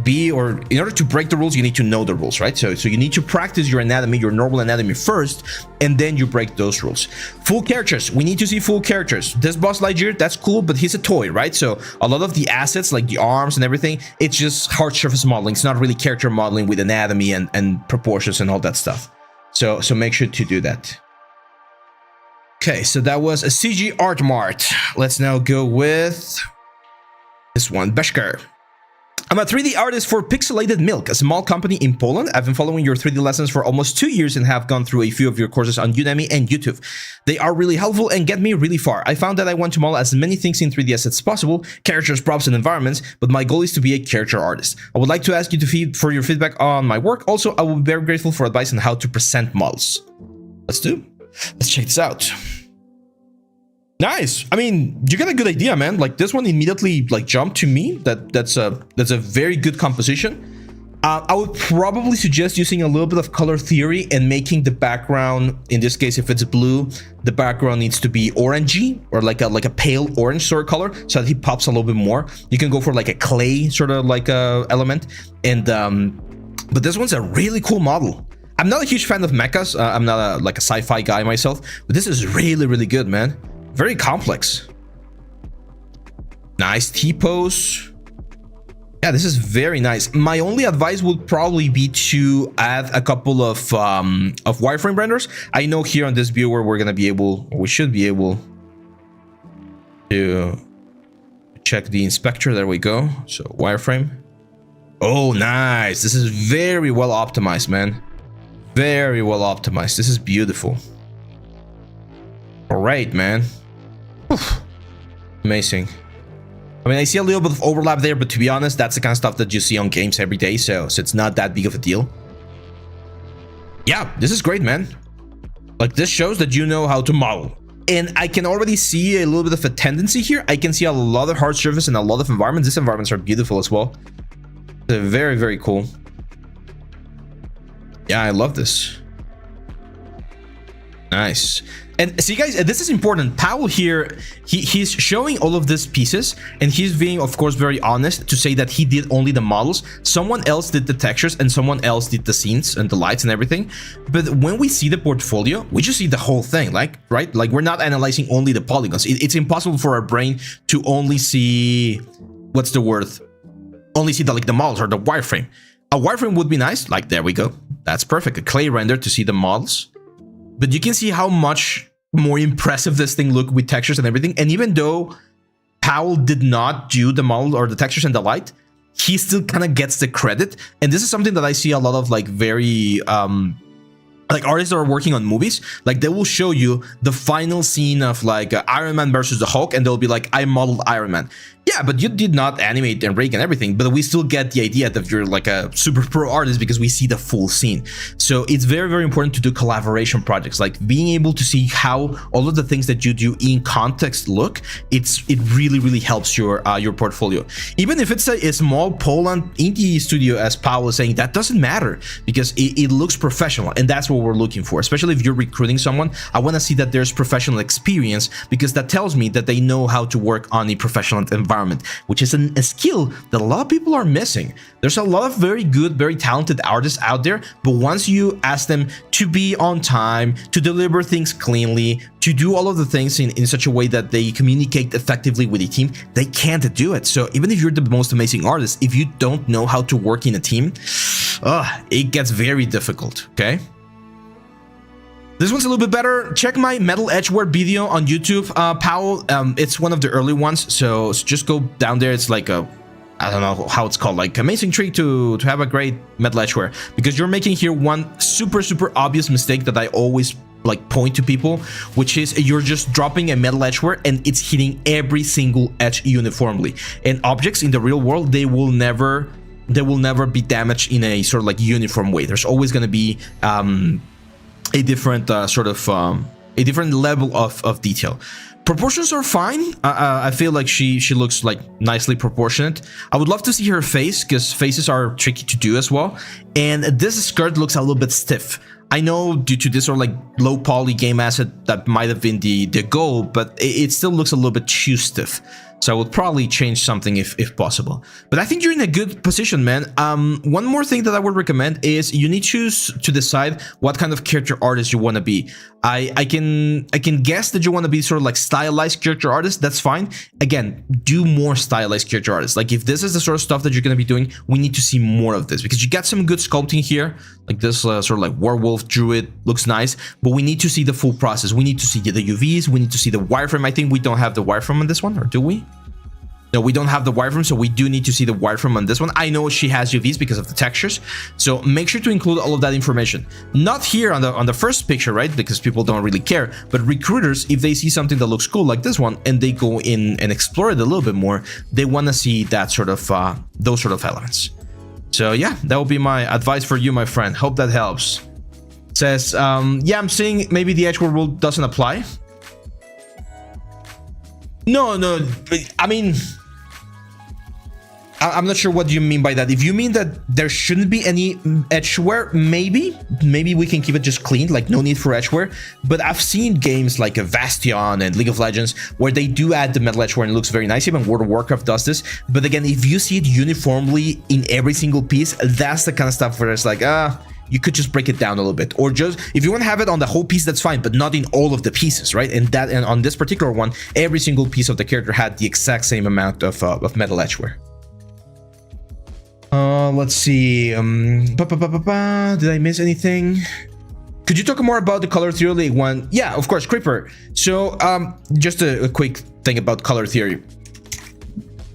break the rules, you need to know the rules, right? So you need to practice your anatomy, your normal anatomy first, and then you break those rules. Full characters, we need to see full characters. This Buzz Lightyear, that's cool, but he's a toy, right? So a lot of the assets, like the arms and everything, it's just hard surface modeling. It's not really character modeling with anatomy and proportions and all that stuff. So make sure to do that. Okay, so that was a CG Art Mart. Let's now go with this one, Beshker. I'm a 3D artist for Pixelated Milk, a small company in Poland. I've been following your 3D lessons for almost 2 years and have gone through a few of your courses on Udemy and YouTube. They are really helpful and get me really far. I found that I want to model as many things in 3D as possible, characters, props, and environments, but my goal is to be a character artist. I would like to ask you for your feedback on my work. Also, I will be very grateful for advice on how to present models. Let's check this out. Nice. I mean, you got a good idea, man. Like this one immediately like jumped to me. That's a very good composition. I would probably suggest using a little bit of color theory and making the background, in this case, if it's blue, the background needs to be orangey or like a pale orange sort of color, so that he pops a little bit more. You can go for like a clay sort of like element, and but this one's a really cool model. I'm not a huge fan of mechas. I'm not like a sci-fi guy myself, but this is really, really good, man. Very complex. Nice T-pose. Yeah, this is very nice. My only advice would probably be to add a couple of wireframe renders. I know here on this viewer we should be able to check the inspector. There we go. So wireframe. Oh, nice. This is very well optimized, man. Very well optimized. This is beautiful. All right, man. Oof. Amazing. I mean, I see a little bit of overlap there, but to be honest, that's the kind of stuff that you see on games every day, so it's not that big of a deal. Yeah, this is great, man. Like, this shows that you know how to model. And I can already see a little bit of a tendency here. I can see a lot of hard surface and a lot of environments. These environments are beautiful as well. They're very, very cool. Yeah, I love this. Nice. And see, guys, this is important. Powell here, he's showing all of these pieces, and he's being, of course, very honest to say that he did only the models. Someone else did the textures, and someone else did the scenes and the lights and everything. But when we see the portfolio, we just see the whole thing, like, right? Like, we're not analyzing only the polygons. It's impossible for our brain to only see, what's the word? Only see the models or the wireframe. A wireframe would be nice. Like, there we go. That's perfect. A clay render to see the models. But you can see how much more impressive this thing looked with textures and everything. And even though Powell did not do the model or the textures and the light, he still kind of gets the credit. And this is something that I see a lot of like very like artists that are working on movies. Like, they will show you the final scene of like Iron Man versus the Hulk, and they'll be like, I modeled Iron Man. Yeah, but you did not animate and rake and everything, but we still get the idea that you're like a super pro artist because we see the full scene. So it's very, very important to do collaboration projects, like being able to see how all of the things that you do in context look. It really, really helps your portfolio. Even if it's a small Poland indie studio, as Paul was saying, that doesn't matter because it looks professional, and that's what we're looking for. Especially if you're recruiting someone, I want to see that there's professional experience because that tells me that they know how to work on a professional environment, which is a skill that a lot of people are missing. There's a lot of very good, very talented artists out there, but once you ask them to be on time, to deliver things cleanly, to do all of the things in such a way that they communicate effectively with the team, they can't do it. So even if you're the most amazing artist, if you don't know how to work in a team, it gets very difficult, okay? This one's a little bit better. Check my metal edgeware video on YouTube, Powell. It's one of the early ones, so just go down there. It's like a, I don't know how it's called, like amazing trick to have a great metal edgeware, because you're making here one super obvious mistake that I always like point to people, which is you're just dropping a metal edgeware and it's hitting every single edge uniformly. And objects in the real world, they will never be damaged in a sort of like uniform way. There's always going to be a different a different level of detail. Proportions are fine. I feel like she looks like nicely proportionate. I would love to see her face because faces are tricky to do as well. And this skirt looks a little bit stiff. I know due to this sort of like low poly game asset that might have been the goal, but it still looks a little bit too stiff. So I would probably change something if possible. But I think you're in a good position, man. One more thing that I would recommend is you need to decide what kind of character artist you want to be. I can guess that you want to be sort of like stylized character artist. That's fine. Again, do more stylized character artists. Like if this is the sort of stuff that you're going to be doing, we need to see more of this because you got some good sculpting here. Like this sort of like werewolf druid looks nice, but we need to see the full process. We need to see the UVs. We need to see the wireframe. I think we don't have the wireframe on this one, or do we? No, we don't have the wireframe, so we do need to see the wireframe on this one. I know she has UVs because of the textures, so make sure to include all of that information. Not here on the first picture, right? Because people don't really care. But recruiters, if they see something that looks cool like this one, and they go in and explore it a little bit more, they want to see that sort of those sort of elements. So yeah, that will be my advice for you, my friend. Hope that helps. It says, yeah, I'm seeing maybe the edgeware rule doesn't apply. No, I mean, I'm not sure what you mean by that. If you mean that there shouldn't be any edgeware, maybe we can keep it just clean, like no need for edgeware. But I've seen games like Bastion and League of Legends where they do add the metal edgeware and it looks very nice. Even World of Warcraft does this. But again, if you see it uniformly in every single piece, that's the kind of stuff where it's like, you could just break it down a little bit, or just if you want to have it on the whole piece, that's fine, but not in all of the pieces, right? And on this particular one, every single piece of the character had the exact same amount of metal edgeware. Let's see. Did I miss anything? Could you talk more about the color theory one? Yeah, of course, Creeper. So, just a quick thing about color theory.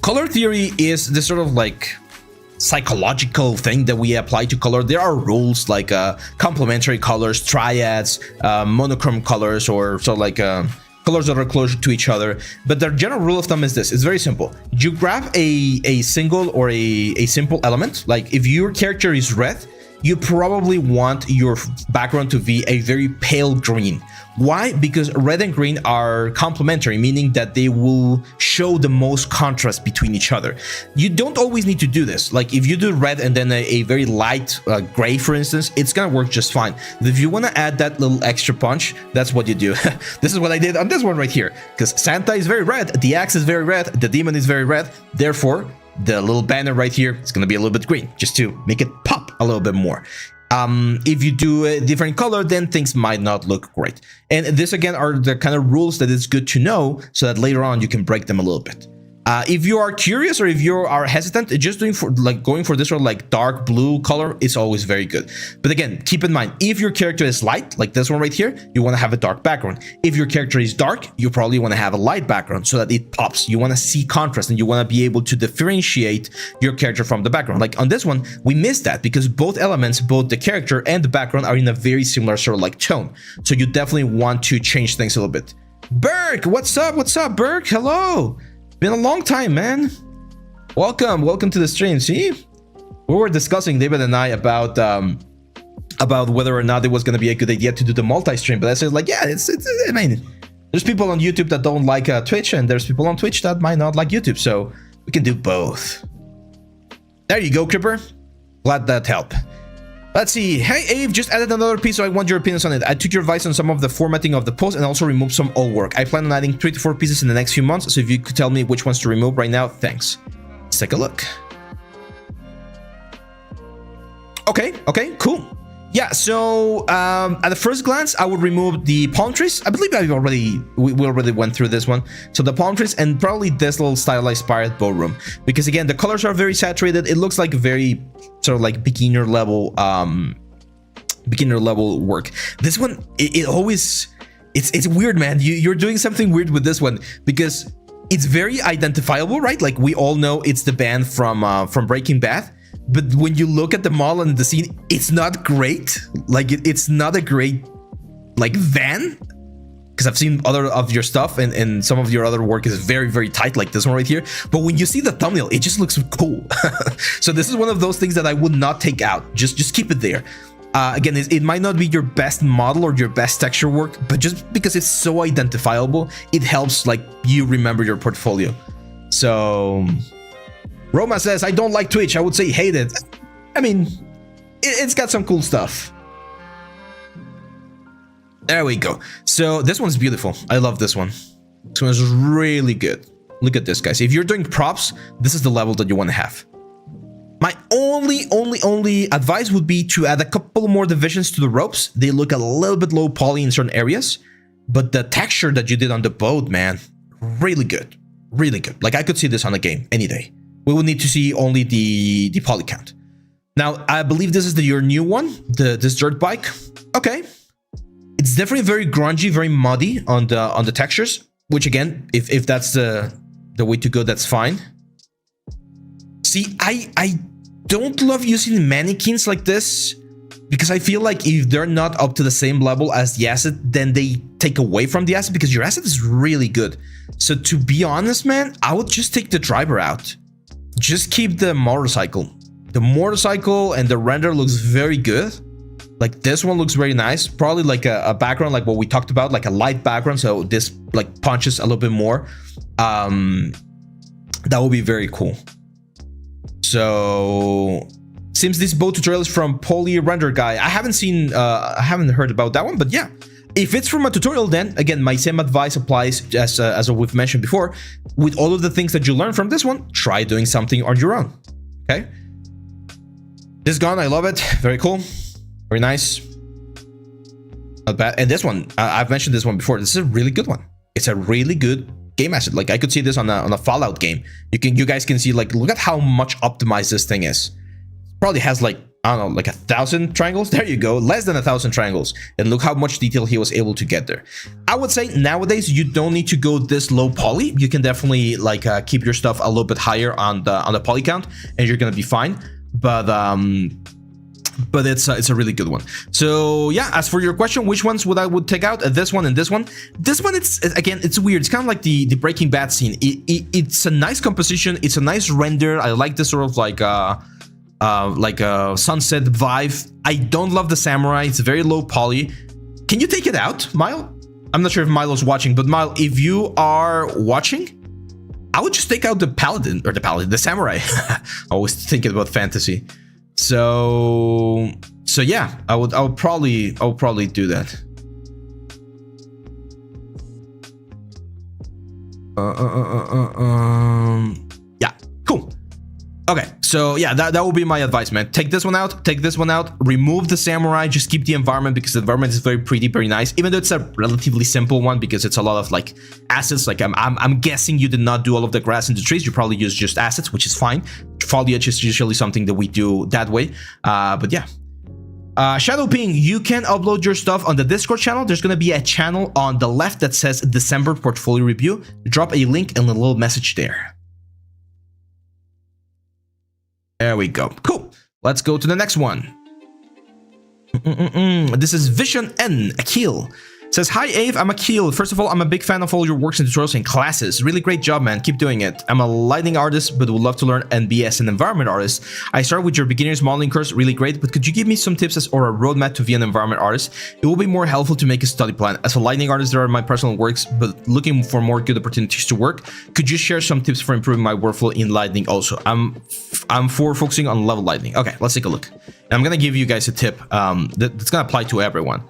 Color theory is this sort of like psychological thing that we apply to color. There are rules like complementary colors, triads, monochrome colors, or so like colors that are closer to each other. But the general rule of thumb is this. It's very simple. You grab a single or a simple element. Like if your character is red, you probably want your background to be a very pale green. Why? Because red and green are complementary, meaning that they will show the most contrast between each other. You don't always need to do this. Like if you do red and then a very light gray, for instance, it's gonna work just fine. But if you want to add that little extra punch, that's what you do. This is what I did on this one right here. Because Santa is very red, the axe is very red, the demon is very red. Therefore, the little banner right here is gonna be a little bit green, just to make it pop a little bit more. If you do a different color, then things might not look great. And this again are the kind of rules that it's good to know so that later on you can break them a little bit. If you are curious or if you are hesitant, just going for this sort of like dark blue color is always very good. But again, keep in mind, if your character is light, like this one right here, you want to have a dark background. If your character is dark, you probably want to have a light background so that it pops. You want to see contrast and you want to be able to differentiate your character from the background. Like on this one, we missed that because both elements, both the character and the background, are in a very similar sort of like tone. So you definitely want to change things a little bit. Burke, what's up? What's up, Burke? Hello. Been a long time, man. Welcome to the stream. See, we were discussing, David and I, about whether or not it was going to be a good idea to do the multi-stream. But I said, like, yeah, it's I mean, there's people on YouTube that don't like Twitch, and there's people on Twitch that might not like YouTube, so we can do both. There you go, Creeper. Glad that helped. Let's see. Hey, Ave, just added another piece, so I want your opinions on it. I took your advice on some of the formatting of the post and also removed some old work. I plan on adding 3 to 4 pieces in the next few months, so if you could tell me which ones to remove right now, thanks. Let's take a look. Okay, cool. Yeah, so at the first glance, I would remove the palm trees. I believe we already went through this one. So the palm trees and probably this little stylized inspired ballroom, because again, the colors are very saturated. It looks like very sort of like beginner level work. This one, it's weird, man. You're doing something weird with this one because it's very identifiable, right? Like we all know it's the band from Breaking Bad. But when you look at the model and the scene, it's not great. Like it's not a great like van, because I've seen other of your stuff and some of your other work is very, very tight, like this one right here. But when you see the thumbnail, it just looks cool. So this is one of those things that I would not take out. Just keep it there. Again, it might not be your best model or your best texture work, but just because it's so identifiable, it helps like you remember your portfolio. So Roma says, I don't like Twitch. I would say hate it. I mean, it's got some cool stuff. There we go. So this one's beautiful. I love this one. This one is really good. Look at this, guys. If you're doing props, this is the level that you want to have. My only advice would be to add a couple more divisions to the ropes. They look a little bit low poly in certain areas, but the texture that you did on the boat, man, really good. Really good. Like I could see this on a game any day. We will need to see only the poly count. Now, I believe this is your new one, this dirt bike. Okay. It's definitely very grungy, very muddy on the textures, which again, if that's the way to go, that's fine. See, I don't love using mannequins like this because I feel like if they're not up to the same level as the asset, then they take away from the asset because your asset is really good. So to be honest, man, I would just take the driver out. Just keep the motorcycle. The motorcycle and the render looks very good. Like this one looks very nice. Probably like a background like what we talked about, like a light background. So this like punches a little bit more. That would be very cool. So seems this boat tutorial is from Poly Render Guy. I haven't heard about that one, but yeah. If it's from a tutorial, then again, my same advice applies as we've mentioned before. With all of the things that you learn from this one, try doing something on your own. Okay. This gun, I love it. Very cool. Very nice. Not bad. And this one, I've mentioned this one before. This is a really good one. It's a really good game asset. Like I could see this on a Fallout game. You guys can see like look at how much optimized this thing is. Probably has like I don't know, like 1,000 triangles. There you go, less than 1,000 triangles, and look how much detail he was able to get there. I would say nowadays you don't need to go this low poly. You can definitely like keep your stuff a little bit higher on the poly count, and you're gonna be fine. But it's a really good one. So yeah, as for your question, which ones would I take out? This one and this one. This one, it's again, it's weird. It's kind of like the Breaking Bad scene. It's a nice composition. It's a nice render. I like this sort of like a sunset vibe. I don't love the samurai. It's very low poly. Can you take it out, Mile? I'm not sure if Milo's watching, but Mile, if you are watching, I would just take out the paladin or the samurai. Always thinking about fantasy. So yeah, I would probably do that. Yeah, cool. Okay, so yeah, that will be my advice, man. Take this one out, remove the samurai, just keep the environment because the environment is very pretty, very nice. Even though it's a relatively simple one because it's a lot of like assets. Like I'm guessing you did not do all of the grass and the trees. You probably use just assets, which is fine. Foliage is usually something that we do that way. But yeah. Shadow Ping, you can upload your stuff on the Discord channel. There's going to be a channel on the left that says December Portfolio Review. Drop a link and a little message there. There we go. Cool. Let's go to the next one. This is Vision N Akil. Says, hi Ave, I'm Akil. First of all, I'm a big fan of all your works and tutorials and classes. Really great job, man. Keep doing it. I'm a lighting artist, but would love to learn and be as an environment artist. I started with your beginner's modeling course, really great, but could you give me some tips as or a roadmap to be an environment artist? It will be more helpful to make a study plan. As a lighting artist, there are my personal works, but looking for more good opportunities to work. Could you share some tips for improving my workflow in lighting also? I'm for focusing on level lighting. Okay, let's take a look. And I'm gonna give you guys a tip that's gonna apply to everyone.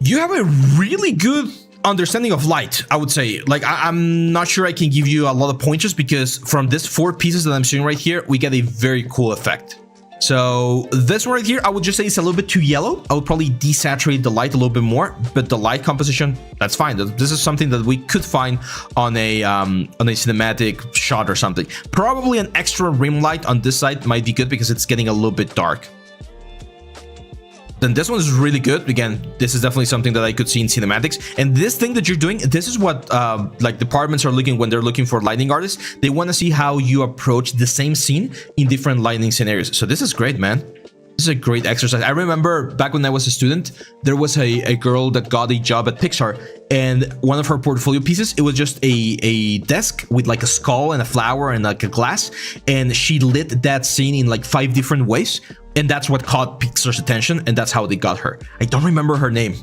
You have a really good understanding of light, I would say. Like, I'm not sure I can give you a lot of pointers because from these 4 pieces that I'm showing right here, we get a very cool effect. So this one right here, I would just say it's a little bit too yellow. I would probably desaturate the light a little bit more, but the light composition, that's fine. This is something that we could find on a cinematic shot or something. Probably an extra rim light on this side might be good because it's getting a little bit dark. Then this one is really good. Again, this is definitely something that I could see in cinematics. And this thing that you're doing, this is what like departments are looking when they're looking for lighting artists. They want to see how you approach the same scene in different lighting scenarios. So this is great, man. This is a great exercise. I remember back when I was a student, there was a girl that got a job at Pixar, and one of her portfolio pieces, it was just a desk with like a skull and a flower and like a glass, and she lit that scene in like 5 different ways. And that's what caught Pixar's attention, and that's how they got her. I don't remember her name,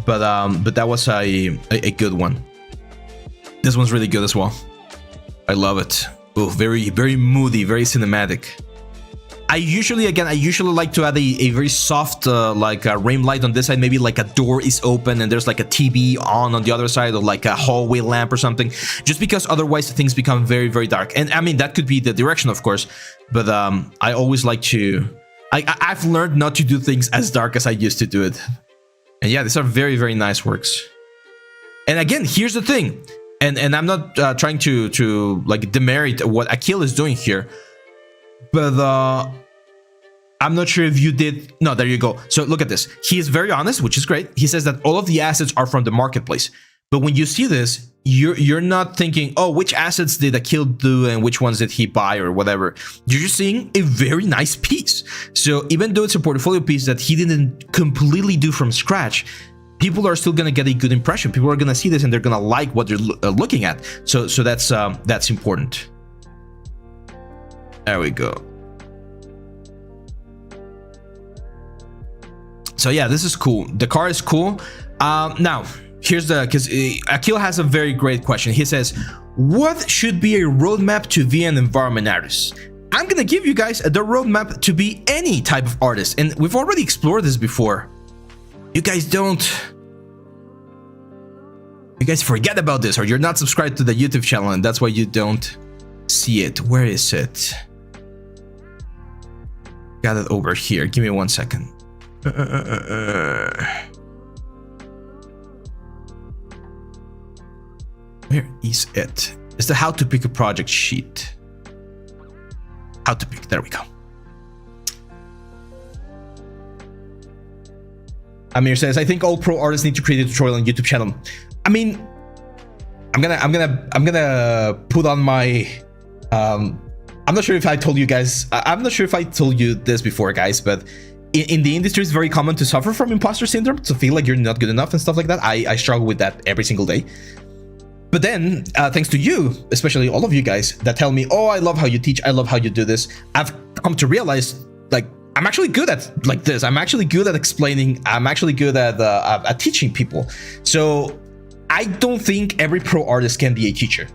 but that was a good one. This one's really good as well. I love it. Oh, very, very moody, very cinematic. I usually like to add a very soft like a rim light on this side. Maybe like a door is open and there's like a TV on the other side, or like a hallway lamp or something, just because otherwise things become very, very dark. And I mean, that could be the direction, of course, but I always like to... I've learned not to do things as dark as I used to do it. And yeah, these are very, very nice works. And again, here's the thing. And I'm not trying to like demerit what Akil is doing here. But I'm not sure if you did... No, there you go. So look at this. He is very honest, which is great. He says that all of the assets are from the marketplace. But when you see this, you're not thinking, oh, which assets did Akil do and which ones did he buy or whatever. You're just seeing a very nice piece. So even though it's a portfolio piece that he didn't completely do from scratch, people are still going to get a good impression. People are going to see this and they're going to like what they're looking at. So that's important. There we go. So yeah, this is cool. The car is cool. Now, here's because Akil has a very great question. He says, what should be a roadmap to be an environment artist? I'm gonna give you guys the roadmap to be any type of artist, and we've already explored this before. You guys forget about this, or you're not subscribed to the YouTube channel, and that's why you don't see it. Where is it? Got it over here. Give me 1 second. Where is it? It's the how to pick a project sheet. How to pick, there we go. Amir says, I think all pro artists need to create a tutorial on YouTube channel. I mean, I'm gonna put on my I'm not sure if I told you guys, I'm not sure if I told you this before, guys, but in the industry, it's very common to suffer from imposter syndrome, to feel like you're not good enough and stuff like that. I struggle with that every single day. But then, thanks to you, especially all of you guys that tell me, oh, I love how you teach, I love how you do this, I've come to realize, like, I'm actually good at like this. I'm actually good at explaining. I'm actually good at teaching people. So I don't think every pro artist can be a teacher,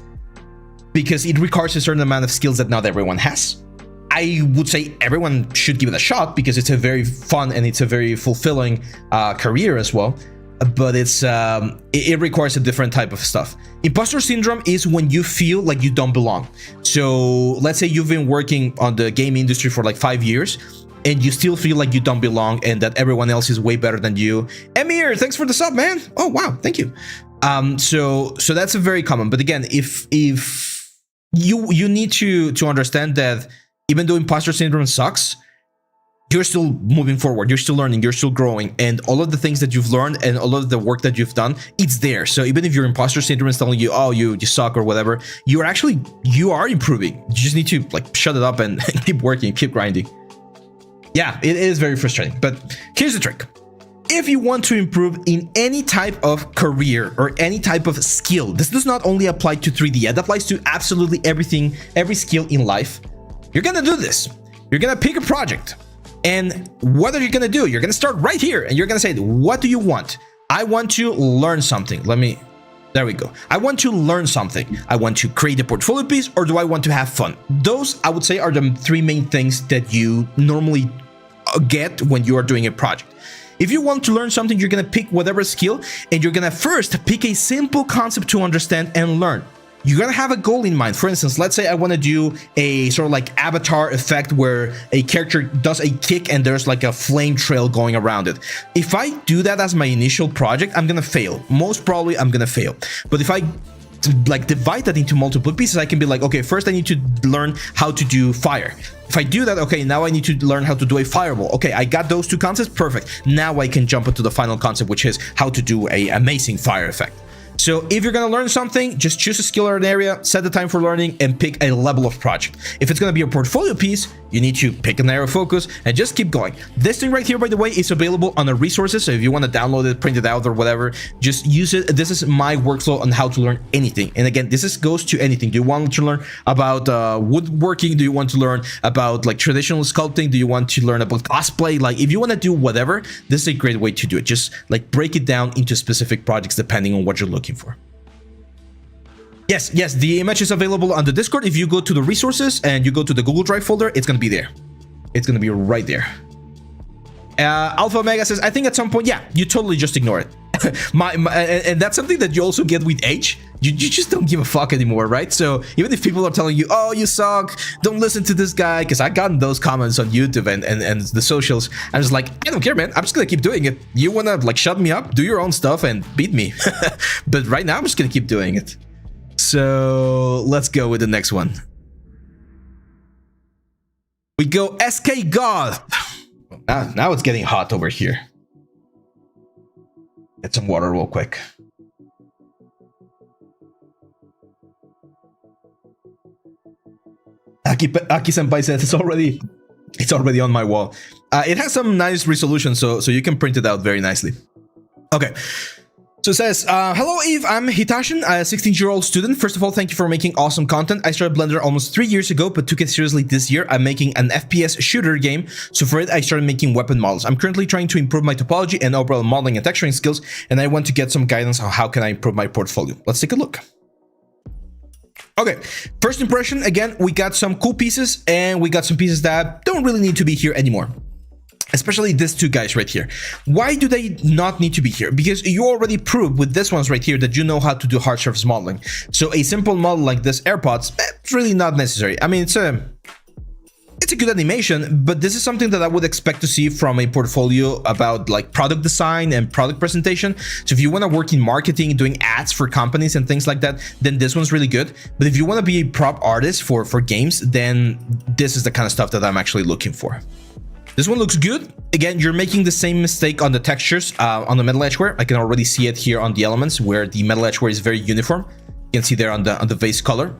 because it requires a certain amount of skills that not everyone has. I would say everyone should give it a shot because it's a very fun and it's a very fulfilling career as well. But it requires a different type of stuff. Imposter syndrome is when you feel like you don't belong. So let's say you've been working on the game industry for like 5 years and you still feel like you don't belong and that everyone else is way better than you. Emir, thanks for the sub, man. Oh, wow. Thank you. So that's a very common. But again, if you need to understand that even though imposter syndrome sucks, you're still moving forward, you're still learning, you're still growing, and all of the things that you've learned and all of the work that you've done, it's there. So even if your imposter syndrome is telling you, oh, you suck or whatever, you are improving. You just need to like shut it up and keep working, keep grinding. Yeah, it is very frustrating, but here's the trick. if you want to improve in any type of career or any type of skill, this does not only apply to 3D, it applies to absolutely everything, every skill in life. You're gonna do this. You're gonna pick a project. And what are you gonna do? You're gonna start right here and you're gonna say, what do you want? I want to learn something. There we go. I want to learn something. I want to create a portfolio piece, or do I want to have fun? Those, I would say, are the three main things that you normally get when you are doing a project. If you want to learn something, you're gonna pick whatever skill, and you're gonna first pick a simple concept to understand and learn. You're gonna have a goal in mind. For instance, let's say I want to do a sort of like avatar effect where a character does a kick and there's like a flame trail going around it. If I do that as my initial project, I'm gonna fail. Most probably I'm gonna fail. But if I like divide that into multiple pieces, I can be like, okay, first I need to learn how to do fire. If I do that, okay, now I need to learn how to do a fireball. Okay, I got those two concepts, perfect. Now I can jump into the final concept, which is how to do a amazing fire effect. So if you're gonna learn something, just choose a skill or an area, set the time for learning, and pick a level of project. If it's gonna be a portfolio piece, you need to pick an area of focus and just keep going. This thing right here, by the way, is available on the resources. So if you want to download it, print it out, or whatever, just use it. This is my workflow on how to learn anything. And again, this goes to anything. Do you want to learn about woodworking? Do you want to learn about like traditional sculpting? Do you want to learn about cosplay? Like if you want to do whatever, this is a great way to do it. Just like break it down into specific projects depending on what you're looking for. Yes, the image is available on the Discord. If you go to the resources and you go to the Google Drive folder, it's gonna be there. It's gonna be right there. Alpha Omega says, I think at some point, yeah, you totally just ignore it. And that's something that you also get with age. You just don't give a fuck anymore, right? So even if people are telling you, oh, you suck, don't listen to this guy, because I gotten those comments on YouTube and the socials. I'm just like, I don't care, man. I'm just gonna keep doing it. You wanna like shut me up, do your own stuff and beat me. But right now I'm just gonna keep doing it. So let's go with the next one. We go SK God. Now it's getting hot over here. Get some water real quick. Aki Senpai says it's already on my wall. It has some nice resolution, so you can print it out very nicely. Okay. So it says, hello Eve, I'm Hitashin, a 16-year-old student. First of all, thank you for making awesome content. I started Blender almost 3 years ago, but took it seriously this year. I'm making an FPS shooter game, so for it I started making weapon models. I'm currently trying to improve my topology and overall modeling and texturing skills, and I want to get some guidance on how can I improve my portfolio. Let's take a look. Okay, first impression, again, we got some cool pieces, and we got some pieces that don't really need to be here anymore. Especially these two guys right here. Why do they not need to be here? Because you already proved with this ones right here that you know how to do hard surface modeling. So a simple model like this AirPods, it's really not necessary. I mean, it's a good animation, but this is something that I would expect to see from a portfolio about like product design and product presentation. So if you want to work in marketing, doing ads for companies and things like that, then this one's really good. But if you want to be a prop artist for games, then this is the kind of stuff that I'm actually looking for. This one looks good. Again, you're making the same mistake on the textures, on the metal edgeware. I can already see it here on the elements where the metal edgeware is very uniform. You can see there on the vase color.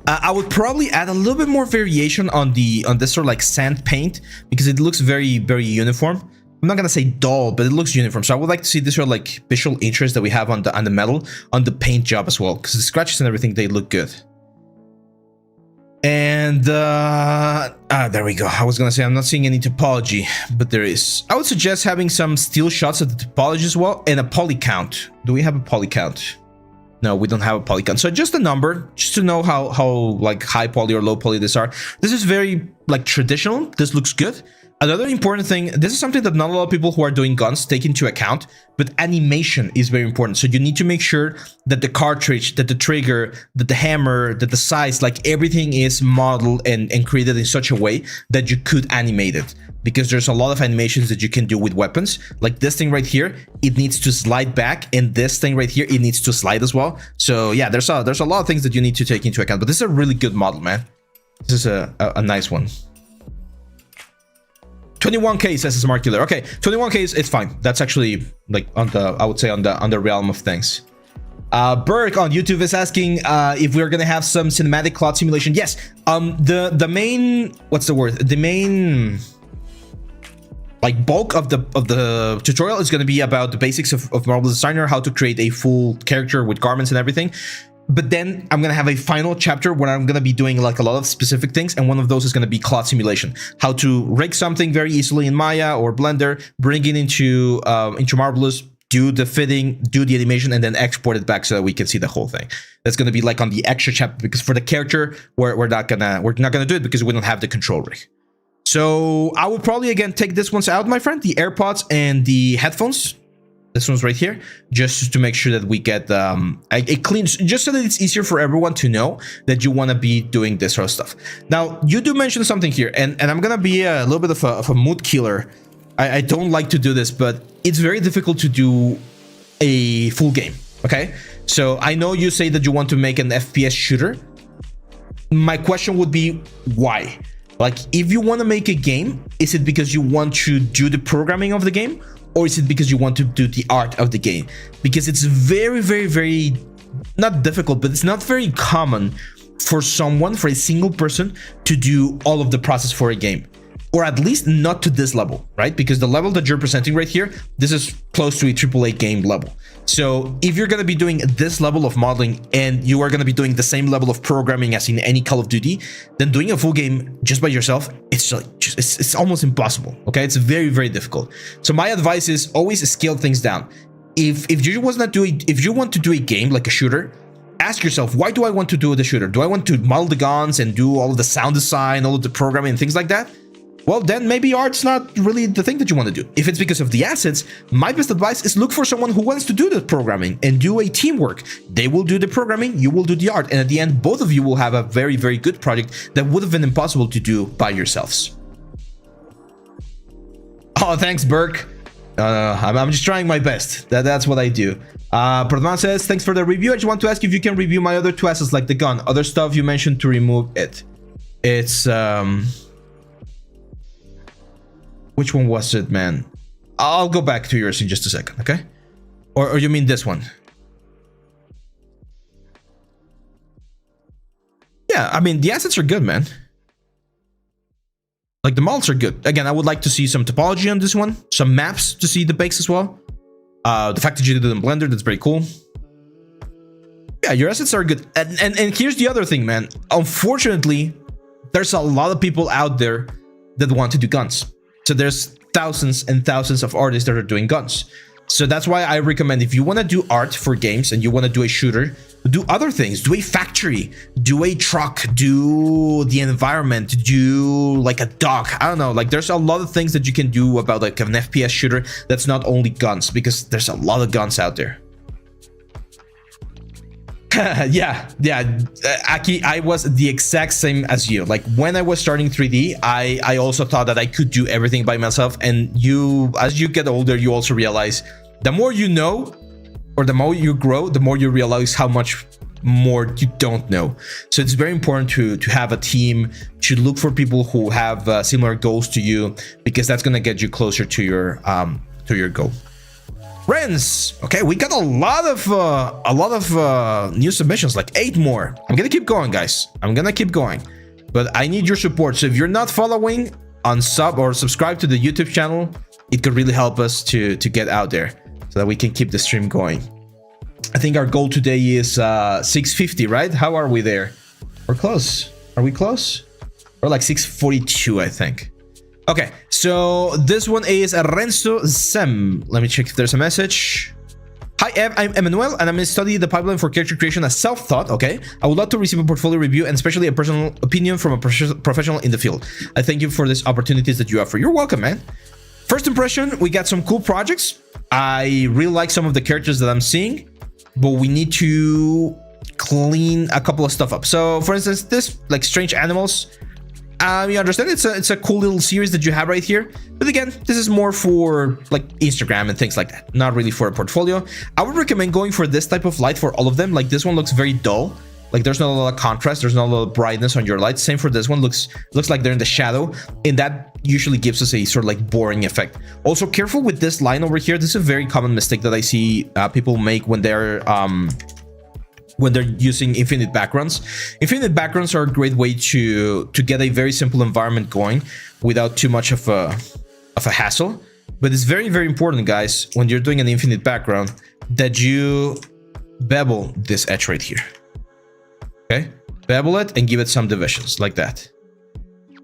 I would probably add a little bit more variation on this sort of like sand paint because it looks very, very uniform. I'm not gonna say dull, but it looks uniform. So I would like to see this sort of like visual interest that we have on the metal, on the paint job as well, because the scratches and everything, they look good. And there we go. I was gonna say I'm not seeing any topology, but there is. I would suggest having some still shots of the topology as well and a poly count. Do we have a poly count? No, we don't have a poly count. So just a number, just to know how like high poly or low poly these are. This is very like traditional. This looks good. Another important thing, this is something that not a lot of people who are doing guns take into account, but animation is very important. So you need to make sure that the cartridge, that the trigger, that the hammer, that the size, like everything is modeled and created in such a way that you could animate it. Because there's a lot of animations that you can do with weapons. Like this thing right here, it needs to slide back, and this thing right here, it needs to slide as well. So yeah, there's a lot of things that you need to take into account, but this is a really good model, man. This is a nice one. 21k says Smart Killer. Okay, 21k it's fine. That's actually like on the, I would say on the realm of things. Burke on YouTube is asking if we're gonna have some cinematic cloud simulation. Yes. The main, what's the word? The main like bulk of the tutorial is going to be about the basics of Marvel Designer, how to create a full character with garments and everything. But then I'm going to have a final chapter where I'm going to be doing like a lot of specific things. And one of those is going to be cloth simulation, how to rig something very easily in Maya or Blender, bring it into Marvelous, do the fitting, do the animation, and then export it back so that we can see the whole thing. That's going to be like on the extra chapter, because for the character, we're not gonna do it because we don't have the control rig. So I will probably again take this ones out, my friend, the AirPods and the headphones. This one's right here, just to make sure that we get a clean, just so that it's easier for everyone to know that you want to be doing this sort of stuff. Now, you do mention something here, and I'm gonna be a little bit of a mood killer. I don't like to do this, but it's very difficult to do a full game. Okay, so I know you say that you want to make an FPS shooter. My question would be why? Like, if you want to make a game, is it because you want to do the programming of the game? Or is it because you want to do the art of the game? Because it's very, very, very, not difficult, but it's not very common for someone, for a single person, to do all of the process for a game. Or at least not to this level, right? Because the level that you're presenting right here, this is close to a AAA game level. So if you're going to be doing this level of modeling and you are going to be doing the same level of programming as in any Call of Duty, then doing a full game just by yourself, it's almost impossible. Okay, it's very, very difficult. So my advice is always scale things down. If you want to do a game like a shooter, ask yourself, why do I want to do the shooter? Do I want to model the guns and do all of the sound design, all of the programming and things like that? Well, then maybe art's not really the thing that you want to do. If it's because of the assets, my best advice is look for someone who wants to do the programming and do a teamwork. They will do the programming, you will do the art, and at the end, both of you will have a very, very good project that would have been impossible to do by yourselves. Oh, thanks, Burke. I'm just trying my best. That's what I do. Pradman says, thanks for the review. I just want to ask if you can review my other two assets like the gun. Other stuff you mentioned to remove it. It's which one was it, man? I'll go back to yours in just a second, okay? Or you mean this one? Yeah, I mean, the assets are good, man. Like, the models are good. Again, I would like to see some topology on this one. Some maps to see the bakes as well. The fact that you did it in Blender, that's very cool. Yeah, your assets are good. And here's the other thing, man. Unfortunately, there's a lot of people out there that want to do guns. So there's thousands and thousands of artists that are doing guns. So that's why I recommend, if you want to do art for games and you want to do a shooter, do other things. Do a factory, do a truck, do the environment, do like a dock. I don't know, like there's a lot of things that you can do about like an FPS shooter that's not only guns, because there's a lot of guns out there. yeah, Aki, I was the exact same as you. Like when I was starting 3D, I also thought that I could do everything by myself. And you, as you get older, you also realize the more you know, or the more you grow, the more you realize how much more you don't know. So it's very important to have a team, to look for people who have similar goals to you, because that's gonna get you closer to your goal. Friends, okay, we got a lot of new submissions, like 8 more. I'm gonna keep going, guys. I'm gonna keep going, but I need your support. So if you're not following, unsub or subscribe to the YouTube channel, it could really help us to get out there so that we can keep the stream going. I think our goal today is 650, right? How are we there? We're close. Are we close? We're like 642, I think. Okay, so this one is Renzo Sem. Let me check if there's a message. Hi, Ev, I'm Emmanuel, and I'm going to study the pipeline for character creation as self-taught, okay? I would love to receive a portfolio review and especially a personal opinion from a professional in the field. I thank you for these opportunities that you offer. You're welcome, man. First impression, we got some cool projects. I really like some of the characters that I'm seeing, but we need to clean a couple of stuff up. So, for instance, this, like, Strange Animals, you understand it's a cool little series that you have right here, but again, this is more for like Instagram and things like that, not really for a portfolio. I would recommend going for this type of light for all of them. Like this one looks very dull, like there's not a lot of contrast, there's not a lot of brightness on your lights. Same for this one, looks like they're in the shadow, and that usually gives us a sort of like boring effect. Also, careful with this line over here. This is a very common mistake that I see people make when they're using infinite backgrounds. Infinite backgrounds are a great way to get a very simple environment going without too much of a hassle, but it's very, very important, guys, when you're doing an infinite background, that you bevel this edge right here. Okay, bevel it and give it some divisions like that,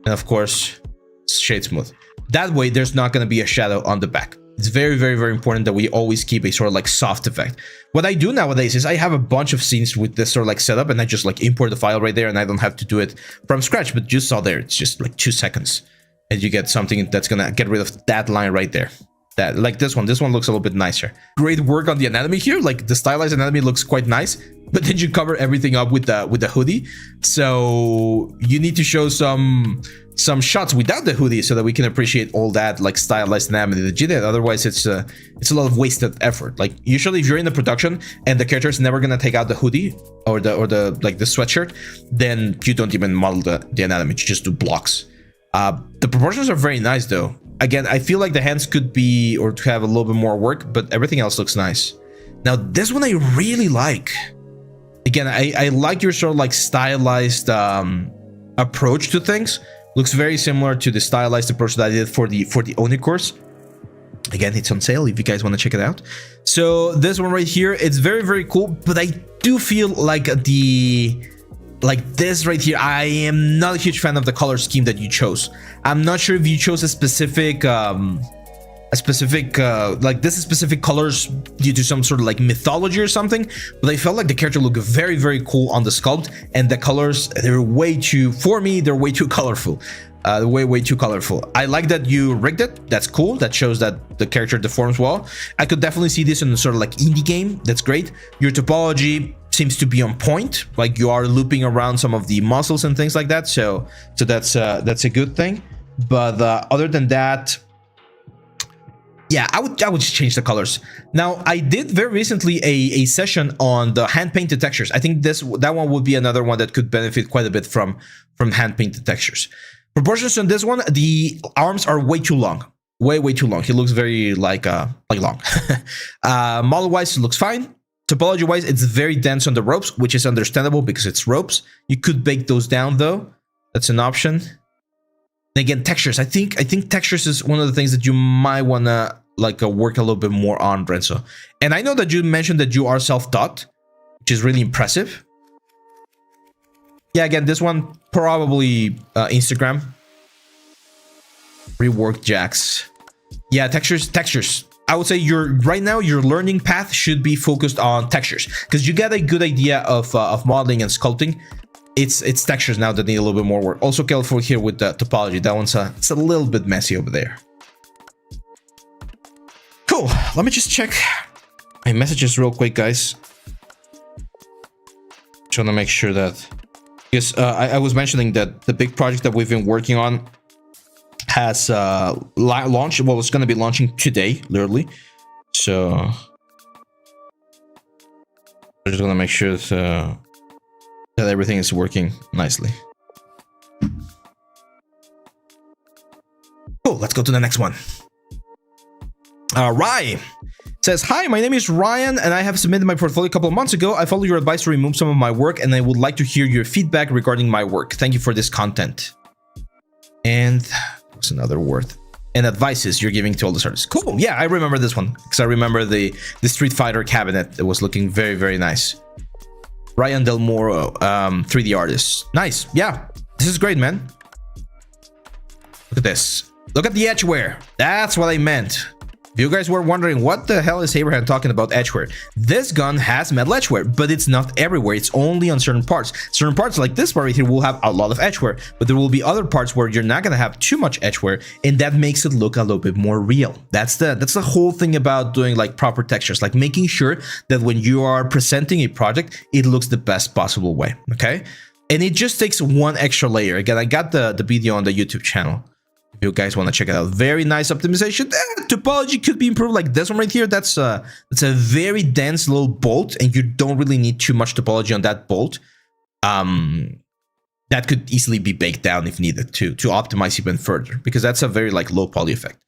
and of course shade smooth. That way there's not going to be a shadow on the back. It's very, very, very important that we always keep a sort of like soft effect. What I do nowadays is I have a bunch of scenes with this sort of like setup, and I just like import the file right there, and I don't have to do it from scratch. But you saw there, it's just like 2 seconds, and you get something that's gonna get rid of that line right there. That, like this one looks a little bit nicer. Great work on the anatomy here. Like the stylized anatomy looks quite nice, but then you cover everything up with the hoodie. So you need to show some shots without the hoodie so that we can appreciate all that like stylized anatomy that you did. Otherwise, it's a lot of wasted effort. Like usually, if you're in the production and the character is never gonna take out the hoodie or the like the sweatshirt, then you don't even model the anatomy. You just do blocks. The proportions are very nice though. Again, I feel like the hands could be or to have a little bit more work, but everything else looks nice. Now this one I really like. Again, I like your sort of like stylized approach to things. Looks very similar to the stylized approach that I did for the Oni course. Again, it's on sale if you guys want to check it out. So this one right here, it's very, very cool, but I do feel like this right here, I am not a huge fan of the color scheme that you chose. I'm not sure if you chose a specific like this is specific colors due to some sort of like mythology or something, but I felt like the character looked very, very cool on the sculpt, and the colors, they're way too, for me, they're way too colorful. Way too colorful. I like that you rigged it. That's cool. That shows that the character deforms well. I could definitely see this in a sort of like indie game. That's great. Your topology seems to be on point. Like you are looping around some of the muscles and things like that. So that's a good thing. But other than that, yeah, I would just change the colors. Now, I did very recently a session on the hand painted textures. I think that one would be another one that could benefit quite a bit from hand painted textures. Proportions on this one, the arms are way too long. Way too long. He looks very like long. Model wise, it looks fine. Topology wise, it's very dense on the ropes, which is understandable because it's ropes. You could bake those down though. That's an option. And again, textures. I think textures is one of the things that you might wanna like work a little bit more on, Renzo. And I know that you mentioned that you are self-taught, which is really impressive. Yeah, again, this one probably Instagram. Rework jacks. Yeah, textures. I would say right now your learning path should be focused on textures because you get a good idea of modeling and sculpting. It's textures now that need a little bit more work. Also careful here with the topology. That one's it's a little bit messy over there. Cool. Let me just check my messages real quick, guys. Trying to make sure that. Because I was mentioning that the big project that we've been working on has launched. Well, it's going to be launching today, literally. So I'm just going to make sure that everything is working nicely. Cool. Let's go to the next one. Ryan says, hi, my name is Ryan and I have submitted my portfolio a couple of months ago. I followed your advice to remove some of my work and I would like to hear your feedback regarding my work. Thank you for this content. And what's another word? And advices you're giving to all the artists. Cool. Yeah, I remember this one because I remember the Street Fighter cabinet that was looking very, very nice. Ryan Del Moro, 3D artist. Nice. Yeah, this is great, man. Look at this. Look at the edgeware. That's what I meant. If you guys were wondering what the hell is Abraham talking about edgeware, this gun has metal edgeware, but it's not everywhere. It's only on certain parts. Certain parts like this part right here will have a lot of edgeware, but there will be other parts where you're not gonna have too much edgeware, and that makes it look a little bit more real. That's the whole thing about doing like proper textures, like making sure that when you are presenting a project, it looks the best possible way. Okay, and it just takes one extra layer. Again, I got the video on the YouTube channel. If you guys want to check it out, very nice optimization. Topology could be improved, like this one right here. That's a very dense little bolt, and you don't really need too much topology on that bolt. That could easily be baked down if needed to optimize even further, because that's a very like low poly effect.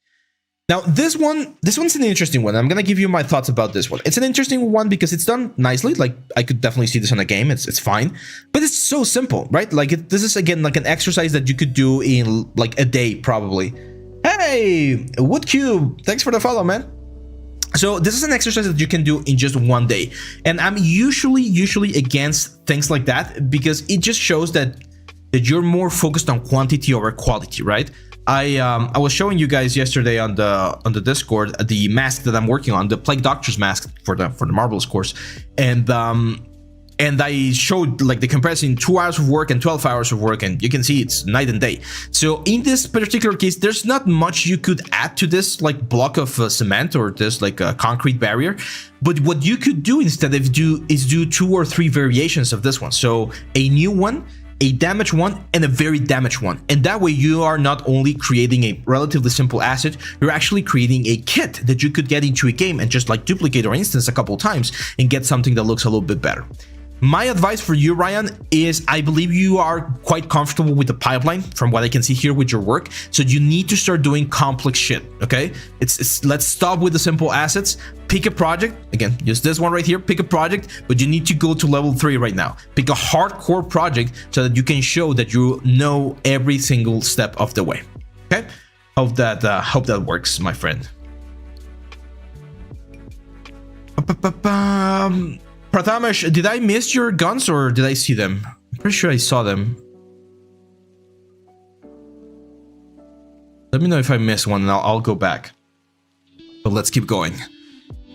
Now this one's an interesting one. I'm gonna give you my thoughts about this one. It's an interesting one because it's done nicely. Like I could definitely see this on a game. It's fine, but it's so simple, right? Like this is again like an exercise that you could do in like a day probably. Hey, Woodcube, thanks for the follow, man. So this is an exercise that you can do in just one day, and I'm usually against things like that because it just shows that you're more focused on quantity over quality, right? I was showing you guys yesterday on the Discord the mask that I'm working on, the Plague Doctor's mask for the Marvelous course, and I showed like the comparison 2 hours of work and 12 hours of work, and you can see it's night and day. So in this particular case, there's not much you could add to this like block of cement or this like a concrete barrier, but what you could do instead is do 2 or 3 variations of this one. So a new one, a damaged one, and a very damaged one, and that way you are not only creating a relatively simple asset, you're actually creating a kit that you could get into a game and just like duplicate or instance a couple times and get something that looks a little bit better. My advice for you, Ryan, is I believe you are quite comfortable with the pipeline from what I can see here with your work. So you need to start doing complex shit, okay? Let's stop with the simple assets. Pick a project. Again, use this one right here. Pick a project, but you need to go to level 3 right now. Pick a hardcore project so that you can show that you know every single step of the way, okay? Hope that works, my friend. Prathamesh, did I miss your guns or did I see them? I'm pretty sure I saw them. Let me know if I missed one and I'll go back. But let's keep going.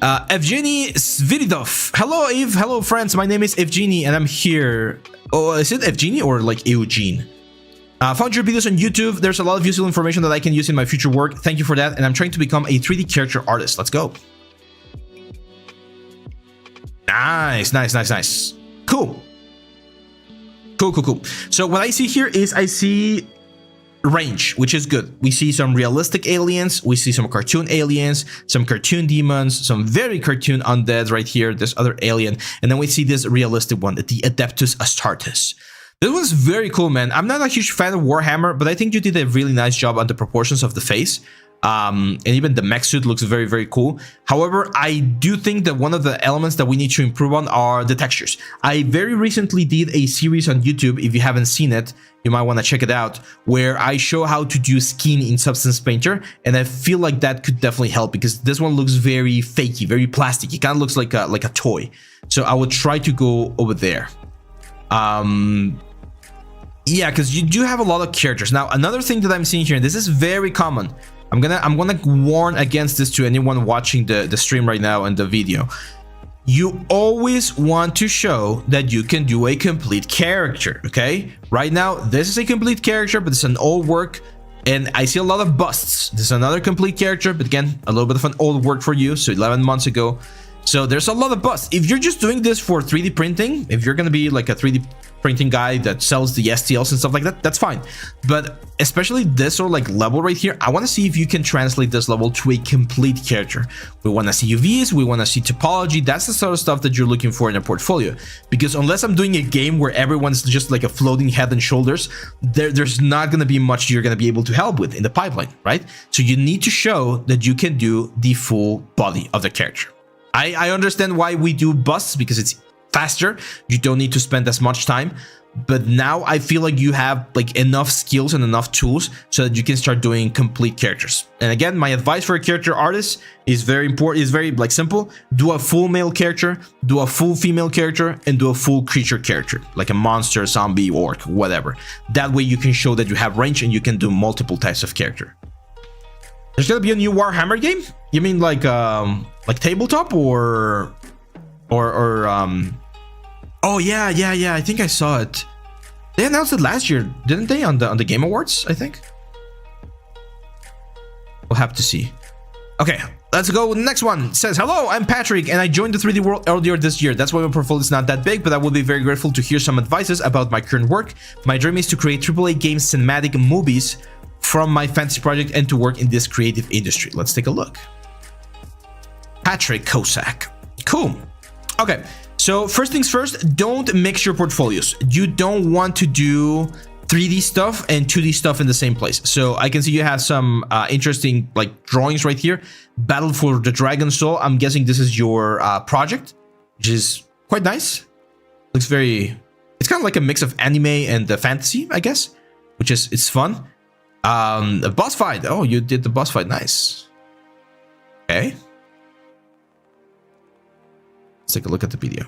Evgeny Sviridov. Hello, Eve. Hello, friends. My name is Evgeny and I'm here. Oh, is it Evgeny or like Eugene? Found your videos on YouTube. There's a lot of useful information that I can use in my future work. Thank you for that. And I'm trying to become a 3D character artist. Let's go. Nice. Cool. So what I see here is I see range, which is good. We see some realistic aliens, we see some cartoon aliens, some cartoon demons, some very cartoon undead right here, this other alien, and then we see this realistic one, the Adeptus Astartes. This one's very cool, man. I'm not a huge fan of Warhammer, but I think you did a really nice job on the proportions of the face. And even the mech suit looks very, very cool. However, I do think that one of the elements that we need to improve on are the textures. I very recently did a series on YouTube. If you haven't seen it, you might want to check it out, where I show how to do skin in Substance Painter, and I feel like that could definitely help because this one looks very fakey, very plastic. It kind of looks like a toy. So I would try to go over there. Yeah, because you do have a lot of characters. Now, another thing that I'm seeing here, and this is very common. I'm gonna warn against this to anyone watching the stream right now and the video. You always want to show that you can do a complete character, okay? Right now, this is a complete character, but it's an old work, and I see a lot of busts. This is another complete character, but again, a little bit of an old work for you, so 11 months ago. So there's a lot of busts. If you're just doing this for 3D printing, if you're gonna be like a 3D printing guy that sells the STLs and stuff like that, that's fine. But especially this or like level right here, I want to see if you can translate this level to a complete character. We want to see UVs, we want to see topology. That's the sort of stuff that you're looking for in a portfolio. Because unless I'm doing a game where everyone's just like a floating head and shoulders, there's not going to be much you're going to be able to help with in the pipeline, right? So you need to show that you can do the full body of the character. I understand why we do busts, because it's faster, you don't need to spend as much time, but now I feel like you have like enough skills and enough tools so that you can start doing complete characters. And again, my advice for a character artist is very important, is very like simple. Do a full male character, do a full female character, and do a full creature character, like a monster, zombie, orc, whatever. That way you can show that you have range and you can do multiple types of character. There's gonna be a new Warhammer game? You mean like tabletop or oh yeah, I think I saw it. They announced it last year, didn't they, on the Game Awards, I think? We'll have to see. Okay, let's go with the next one. It says, hello, I'm Patrick, and I joined the 3D world earlier this year. That's why my portfolio is not that big, but I would be very grateful to hear some advices about my current work. My dream is to create AAA games, cinematic movies from my fantasy project and to work in this creative industry. Let's take a look. Patrick Kosak. Cool. Okay, so first things first, don't mix your portfolios. You don't want to do 3D stuff and 2D stuff in the same place. So I can see you have some interesting like drawings right here. Battle for the Dragon Soul. I'm guessing this is your project, which is quite nice. Looks very, it's kind of like a mix of anime and fantasy, I guess, which is, it's fun. A boss fight. Oh, you did the boss fight. Nice. Okay. Let's take a look at the video.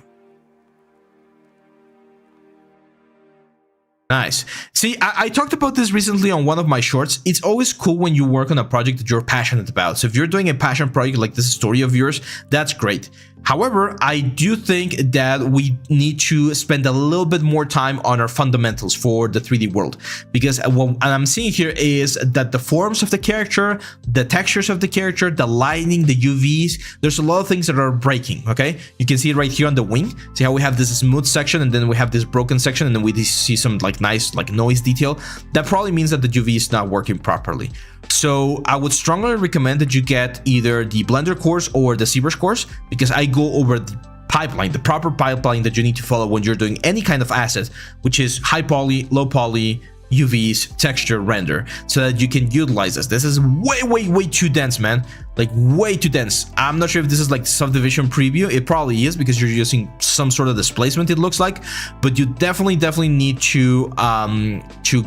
Nice. See, I talked about this recently on one of my shorts. It's always cool when you work on a project that you're passionate about. So if you're doing a passion project like this story of yours, that's great. However, I do think that we need to spend a little bit more time on our fundamentals for the 3D world, because what I'm seeing here is that the forms of the character, the textures of the character, the lighting, the UVs, there's a lot of things that are breaking, okay? You can see it right here on the wing. See how we have this smooth section and then we have this broken section and then we see some like nice like noise detail. That probably means that the UV is not working properly. So I would strongly recommend that you get either the Blender course or the ZBRUSH course, because I go over the pipeline, the proper pipeline that you need to follow when you're doing any kind of asset, which is high poly, low poly, UVs, texture, render, so that you can utilize this. This is way too dense, man. Like way too dense. I'm not sure if this is like subdivision preview. It probably is, because you're using some sort of displacement, it looks like. But you definitely need to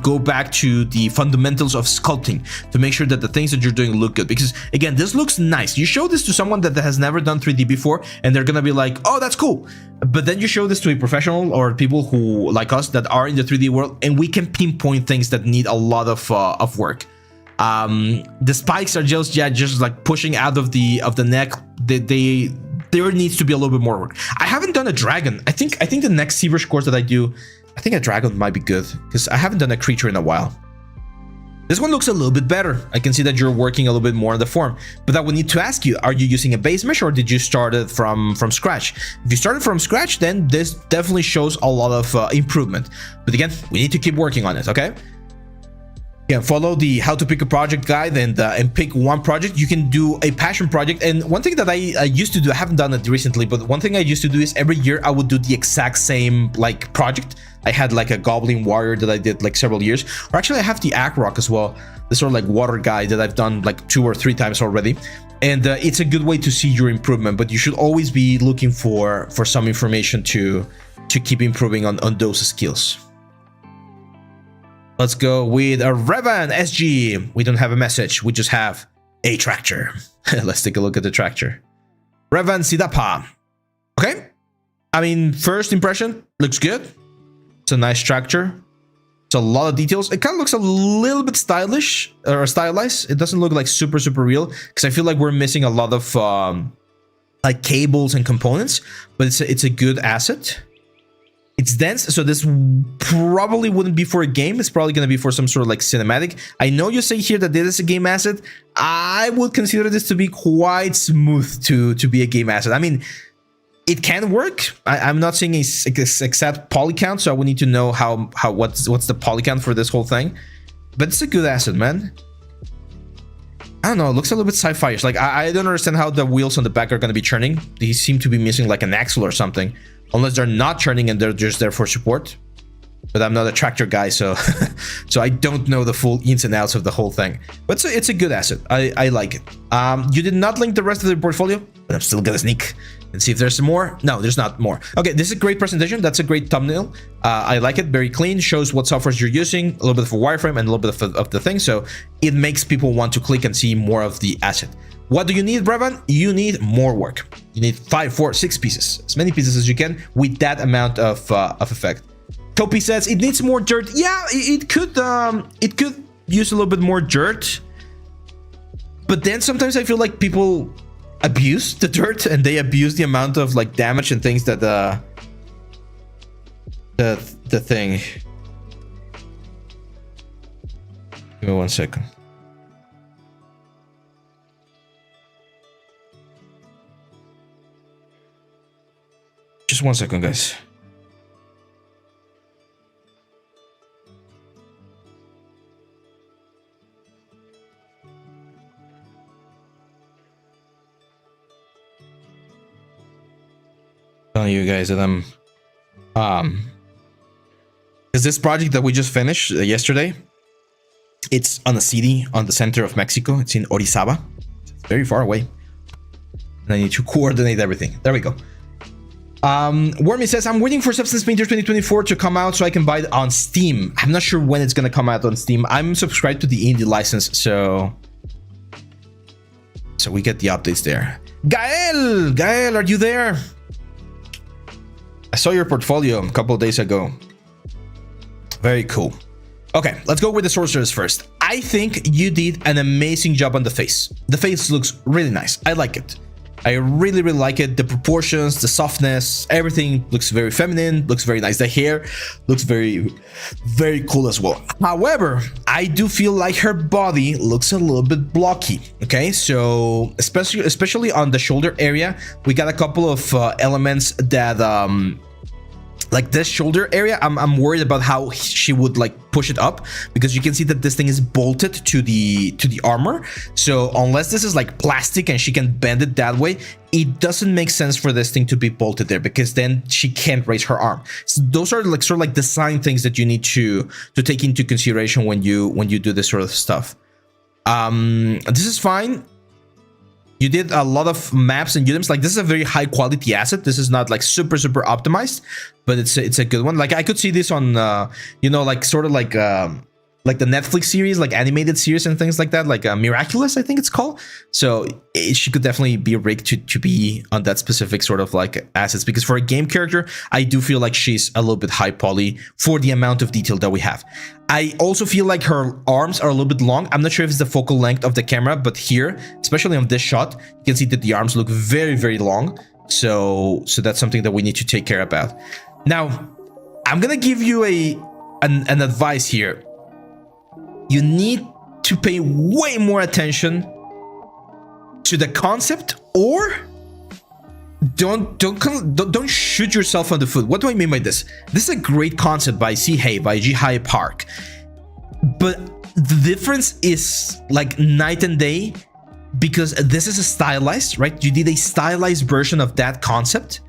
go back to the fundamentals of sculpting to make sure that the things that you're doing look good. Because again, this looks nice. You show this to someone that has never done 3D before, and they're gonna be like, "Oh, that's cool." But then you show this to a professional or people who like us that are in the 3D world, and we can pinpoint things that need a lot of work. The spikes are just like pushing out of the neck. There needs to be a little bit more work. I haven't done a dragon. I think the next ZBRUSH course that I do, I think a dragon might be good, because I haven't done a creature in a while. This one looks a little bit better. I can see that you're working a little bit more on the form, but I would need to ask you, are you using a base mesh or did you start it from scratch? If you started from scratch, then this definitely shows a lot of improvement. But again, we need to keep working on it, okay? Yeah, follow the how to pick a project guide and pick one project. You can do a passion project. And one thing that I used to do, I haven't done it recently, but one thing I used to do is every year I would do the exact same like project. I had like a goblin warrior that I did like several years, or actually I have the Rock as well, the sort of like water guy that I've done like 2 or 3 times already. And it's a good way to see your improvement, but you should always be looking for some information to keep improving on those skills. Let's go with a Revan SG. We don't have a message. We just have a tractor. Let's take a look at the tractor. Revan Sidapa. Okay. I mean, first impression, looks good. It's a nice tractor. It's a lot of details. It kind of looks a little bit stylish or stylized. It doesn't look like super real, because I feel like we're missing a lot of like cables and components, but it's a good asset. It's dense, so this probably wouldn't be for a game. It's probably going to be for some sort of like cinematic. I know you say here that this is a game asset. I would consider this to be quite smooth to be a game asset. I mean, it can work. I'm not seeing a exact poly count, so I would need to know what's the poly count for this whole thing. But it's a good asset, man. I don't know, it looks a little bit sci-fi-ish. Like, I don't understand how the wheels on the back are going to be turning. They seem to be missing like an axle or something. Unless they're not turning and they're just there for support. But I'm not a tractor guy, so so I don't know the full ins and outs of the whole thing. But it's a good asset. I like it. You did not link the rest of the portfolio, but I'm still gonna sneak and see if there's some more. No, there's not more. Okay, this is a great presentation. That's a great thumbnail. I like it. Very clean. Shows what softwares you're using, a little bit of a wireframe and a little bit of the thing. So it makes people want to click and see more of the asset. What do you need, Revan? You need more work. You need 5, 4, 6 pieces, as many pieces as you can with that amount of effect. Topi says it needs more dirt. Yeah, it could use a little bit more dirt. But then sometimes I feel like people abuse the dirt and they abuse the amount of like damage and things that the thing. Give me 1 second. Just 1 second, guys. Telling you guys that I'm because this project that we just finished yesterday, it's on a city on the center of Mexico. It's in Orizaba. It's very far away. And I need to coordinate everything. There we go. Wormy says, I'm waiting for Substance Painter 2024 to come out so I can buy it on Steam. I'm not sure when it's gonna come out on Steam. I'm subscribed to the indie license, so we get the updates there. Gael, are you there? I saw your portfolio a couple of days ago. Very cool. Okay, let's go with the sorcerers first. I think you did an amazing job on the face. The face looks really nice. I like it. I really like it. The proportions, the softness, everything looks very feminine, looks very nice. The hair looks very cool as well. However, I do feel like her body looks a little bit blocky. Okay, so especially on the shoulder area, we got a couple of elements that like this shoulder area, I'm worried about how she would like push it up, because you can see that this thing is bolted to the armor. So unless this is like plastic and she can bend it that way, it doesn't make sense for this thing to be bolted there, because then she can't raise her arm. So those are like sort of like design things that you need to take into consideration when you do this sort of stuff. This is fine. You did a lot of maps and items. Like, this is a very high quality asset. This is not like super optimized, but it's a good one. Like, I could see this on you know, like sort of like the Netflix series, like animated series and things like that, like Miraculous, I think it's called. So she could definitely be rigged to be on that specific sort of like assets, because for a game character, I do feel like she's a little bit high poly for the amount of detail that we have. I also feel like her arms are a little bit long. I'm not sure if it's the focal length of the camera, but here, especially on this shot, you can see that the arms look very long. So that's something that we need to take care about. Now, I'm gonna give you an advice here. You need to pay way more attention to the concept, or don't shoot yourself on the foot. What do I mean by this? This is a great concept by C. by Jihai Park, but the difference is like night and day, because this is a stylized, right? You did a stylized version of that concept,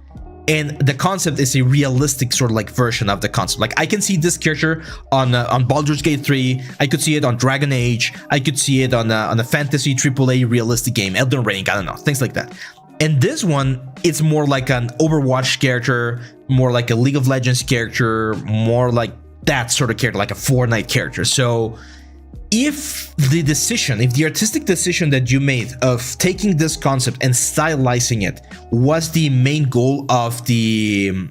and the concept is a realistic sort of like version of the concept. Like, I can see this character on Baldur's Gate 3. I could see it on Dragon Age. I could see it on a fantasy AAA realistic game, Elden Ring. I don't know, things like that. And this one, it's more like an Overwatch character, more like a League of Legends character, more like that sort of character, like a Fortnite character. So if the artistic decision that you made of taking this concept and stylizing it was the main goal of the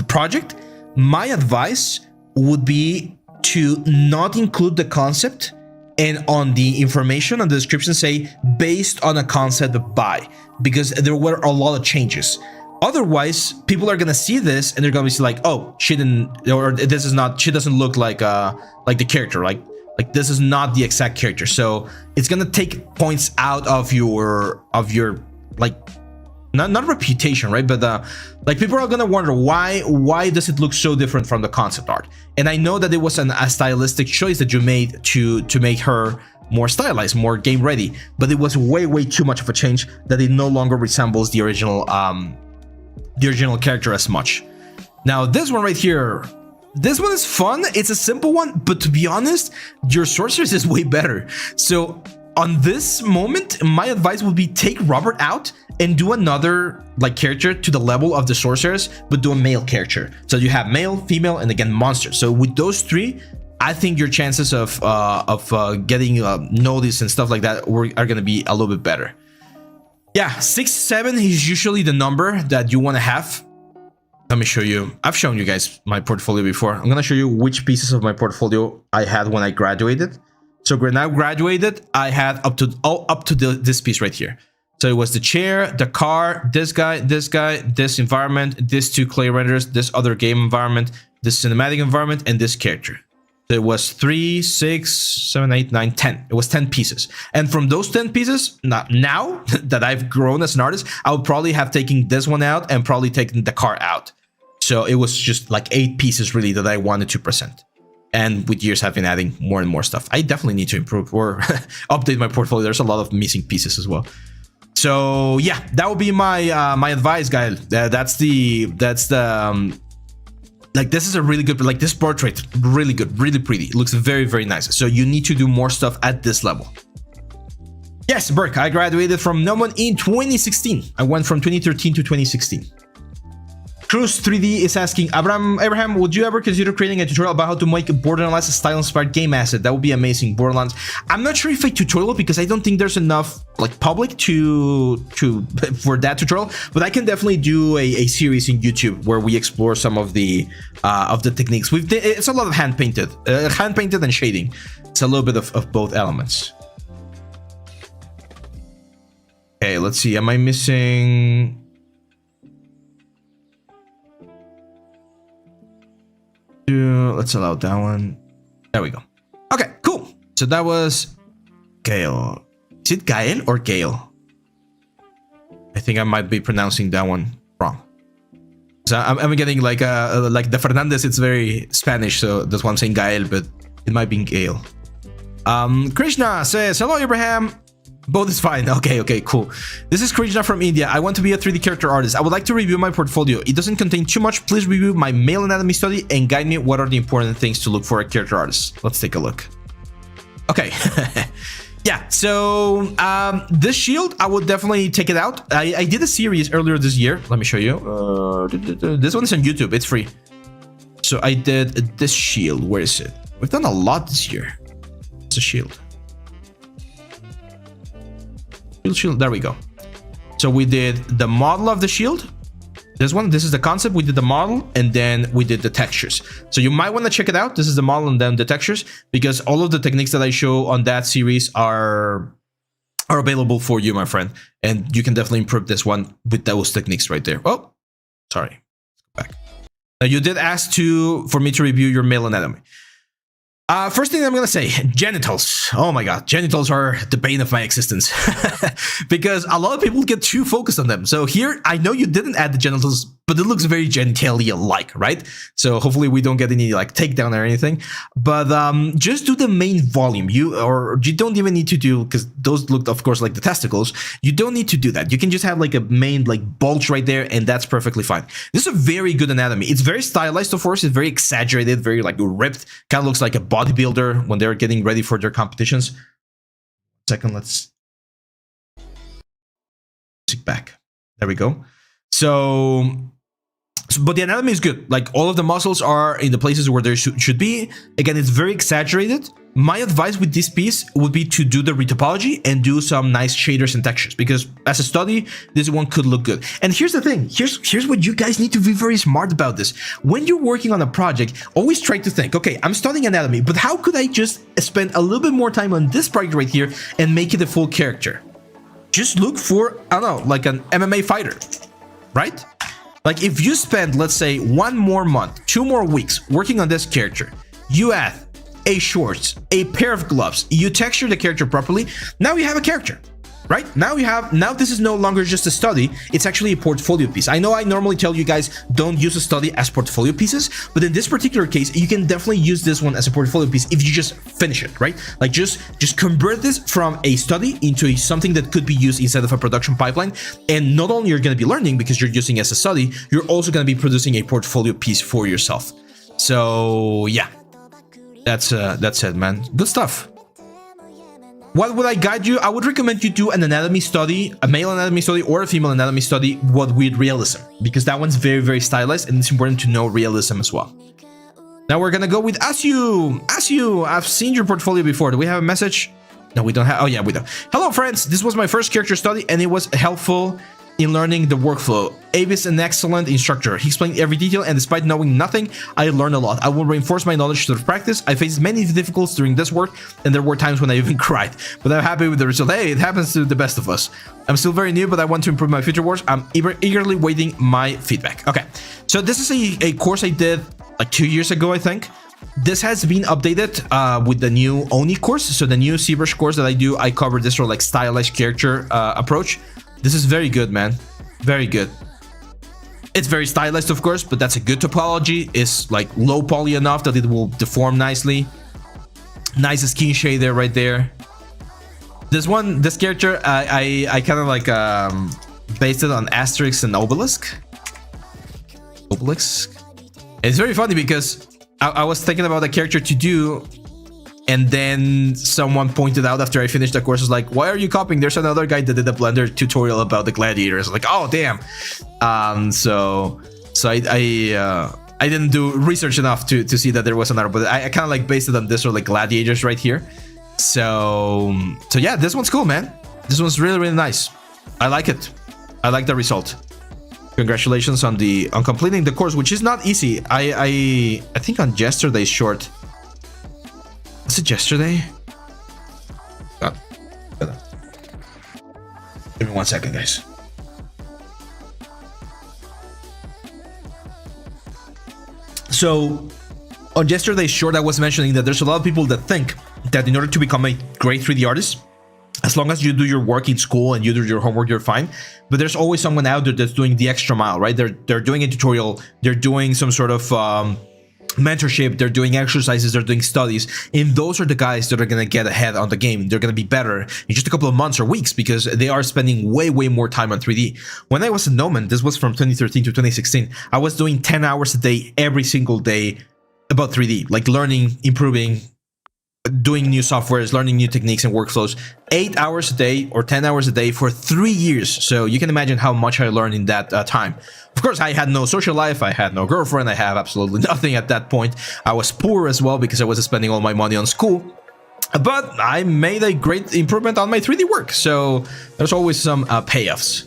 project, my advice would be to not include the concept, and on the information on the description say based on a concept by, because there were a lot of changes. Otherwise, people are gonna see this and they're gonna be like, oh, she didn't, or this is not, she doesn't look like the character, like this is not the exact character. So it's gonna take points out of your like not reputation, right? But like, people are gonna wonder why does it look so different from the concept art? And I know that it was a stylistic choice that you made to make her more stylized, more game ready, but it was way too much of a change that it no longer resembles the original character as much. Now this one right here, this one is fun. It's a simple one, but to be honest, your sorceress is way better. So on this moment, my advice would be take Robert out and do another like character to the level of the sorceress, but do a male character. So you have male, female, and again monster. So with those three, I think your chances of getting noticed and stuff like that are going to be a little bit better. Yeah, 6, 7 is usually the number that you want to have. Let me show you. I've shown you guys my portfolio before. I'm going to show you which pieces of my portfolio I had when I graduated. So when I graduated, I had up to this piece right here. So it was the chair, the car, this guy, this environment, these two clay renders, this other game environment, this cinematic environment, and this character. So it was 3, 6, 7, 8, 9, 10. It was 10 pieces. And from those 10 pieces, now that I've grown as an artist, I would probably have taken this one out and probably taken the car out. So it was just like 8 pieces really that I wanted to present. And with years, I've been adding more and more stuff. I definitely need to improve or update my portfolio. There's a lot of missing pieces as well. So yeah, that would be my my advice, guys. That's the like, this is a really good, like, this portrait, really good, really pretty. It looks very nice. So you need to do more stuff at this level. Yes, Burke, I graduated from Nomon in 2016. I went from 2013 to 2016. Cruz 3D is asking, Abraham, would you ever consider creating a tutorial about how to make Borderlands a style-inspired game asset? That would be amazing. Borderlands. I'm not sure if a tutorial, because I don't think there's enough like public to for that tutorial. But I can definitely do a series in YouTube where we explore some of the techniques. It's a lot of hand painted and shading. It's a little bit of both elements. Okay, let's see. Am I missing? Let's allow that one. There we go. Okay, cool. So that was Gael. Is it Gael or Gael? I think I might be pronouncing that one wrong. So I'm getting like the Fernandez. It's very Spanish, so that's why I'm saying Gael, but it might be Gael. Krishna says, hello, Abraham. Both is fine. Okay, cool. This is Krishna from India. I want to be a 3D character artist. I would like to review my portfolio. It doesn't contain too much. Please review my male anatomy study and guide me what are the important things to look for a character artist. Let's take a look. Okay. Yeah, so this shield, I would definitely take it out. I did a series earlier this year. Let me show you. This one is on YouTube. It's free. So I did this shield. Where is it? We've done a lot this year. It's a shield. Shield, there we go. So we did the model of the shield. This is the concept. We did the model and then we did the textures. So you might want to check it out. This is the model and then the textures, because all of the techniques that I show on that series are available for you, my friend. And you can definitely improve this one with those techniques right there. Oh, sorry. Let's go back. Now you did ask for me to review your male anatomy. First thing I'm gonna say, genitals. Oh my god, genitals are the bane of my existence because a lot of people get too focused on them. So here, I know you didn't add the genitals, but it looks very genitalia-like, right? So hopefully we don't get any like takedown or anything. But just do the main volume. You don't even need to do, because those look, of course, like the testicles. You don't need to do that. You can just have like a main like bulge right there, and that's perfectly fine. This is a very good anatomy. It's very stylized, of course. It's very exaggerated, very like ripped. Kind of looks like a bodybuilder when they're getting ready for their competitions. Second, let's stick back. There we go. But the anatomy is good. Like all of the muscles are in the places where they should be. Again, it's very exaggerated. My advice with this piece would be to do the retopology and do some nice shaders and textures, because as a study, this one could look good. And here's the thing. Here's what you guys need to be very smart about this. When you're working on a project, always try to think, okay, I'm studying anatomy, but how could I just spend a little bit more time on this project right here and make it a full character? Just look for, I don't know, like an MMA fighter, right? Like if you spend, let's say, 1 more month, 2 more weeks working on this character, you add a shorts, a pair of gloves, you texture the character properly, now you have a character, right? Now this is no longer just a study, it's actually a portfolio piece. I know I normally tell you guys don't use a study as portfolio pieces, but in this particular case, you can definitely use this one as a portfolio piece if you just finish it, right? Like just convert this from a study into something that could be used instead of a production pipeline. And not only you're going to be learning because you're using it as a study, you're also going to be producing a portfolio piece for yourself. So yeah, that's it, man. Good stuff. What would I guide you? I would recommend you do an anatomy study, a male anatomy study or a female anatomy study, what with realism, because that one's very, very stylized and it's important to know realism as well. Now we're gonna go with Asyu. Asyu, I've seen your portfolio before. Do we have a message? No, we don't have. Oh yeah, we do. Hello, friends. This was my first character study and it was helpful in learning the workflow. Abe is an excellent instructor. He explained every detail, and despite knowing nothing, I learned a lot. I will reinforce my knowledge through practice. I faced many difficulties during this work, and there were times when I even cried. But I'm happy with the result. Hey, it happens to the best of us. I'm still very new, but I want to improve my future works. I'm eagerly waiting my feedback. Okay, so this is a course I did like 2 years ago, I think. This has been updated with the new Oni course. So the new ZBRUSH course that I do, I cover this sort of like stylized character approach. This is very good, man. Very good. It's very stylized, of course, but that's a good topology. It's like low poly enough that it will deform nicely. Nice skin shade there, right there. This character, I kind of like based it on Asterix and Obelisk. It's very funny because I was thinking about a character to do, and then someone pointed out after I finished the course, was like, why are you copying? There's another guy that did a Blender tutorial about the gladiators. Like, oh damn. So So I didn't do research enough to see that there was another, but I kind of like based it on this or like gladiators right here. So yeah, this one's cool, man. This one's really, really nice. I like it. I like the result. Congratulations on completing the course, which is not easy. I think on yesterday's short. Was it yesterday? God. Give me 1 second, guys. So on yesterday's short, I was mentioning that there's a lot of people that think that in order to become a great 3D artist, as long as you do your work in school and you do your homework, you're fine. But there's always someone out there that's doing the extra mile, right? They're doing a tutorial, they're doing some sort of mentorship, they're doing exercises, they're doing studies, and those are the guys that are going to get ahead on the game. They're going to be better in just a couple of months or weeks because they are spending way more time on 3D. When I was in Noman, this was from 2013 to 2016, I was doing 10 hours a day every single day about 3D, like learning, improving, doing new softwares, learning new techniques and workflows. 8 hours a day or 10 hours a day for 3 years. So you can imagine how much I learned in that time. Of course, I had no social life, I had no girlfriend, I have absolutely nothing at that point. I was poor as well because I was spending all my money on school. But I made a great improvement on my 3D work. So there's always some payoffs.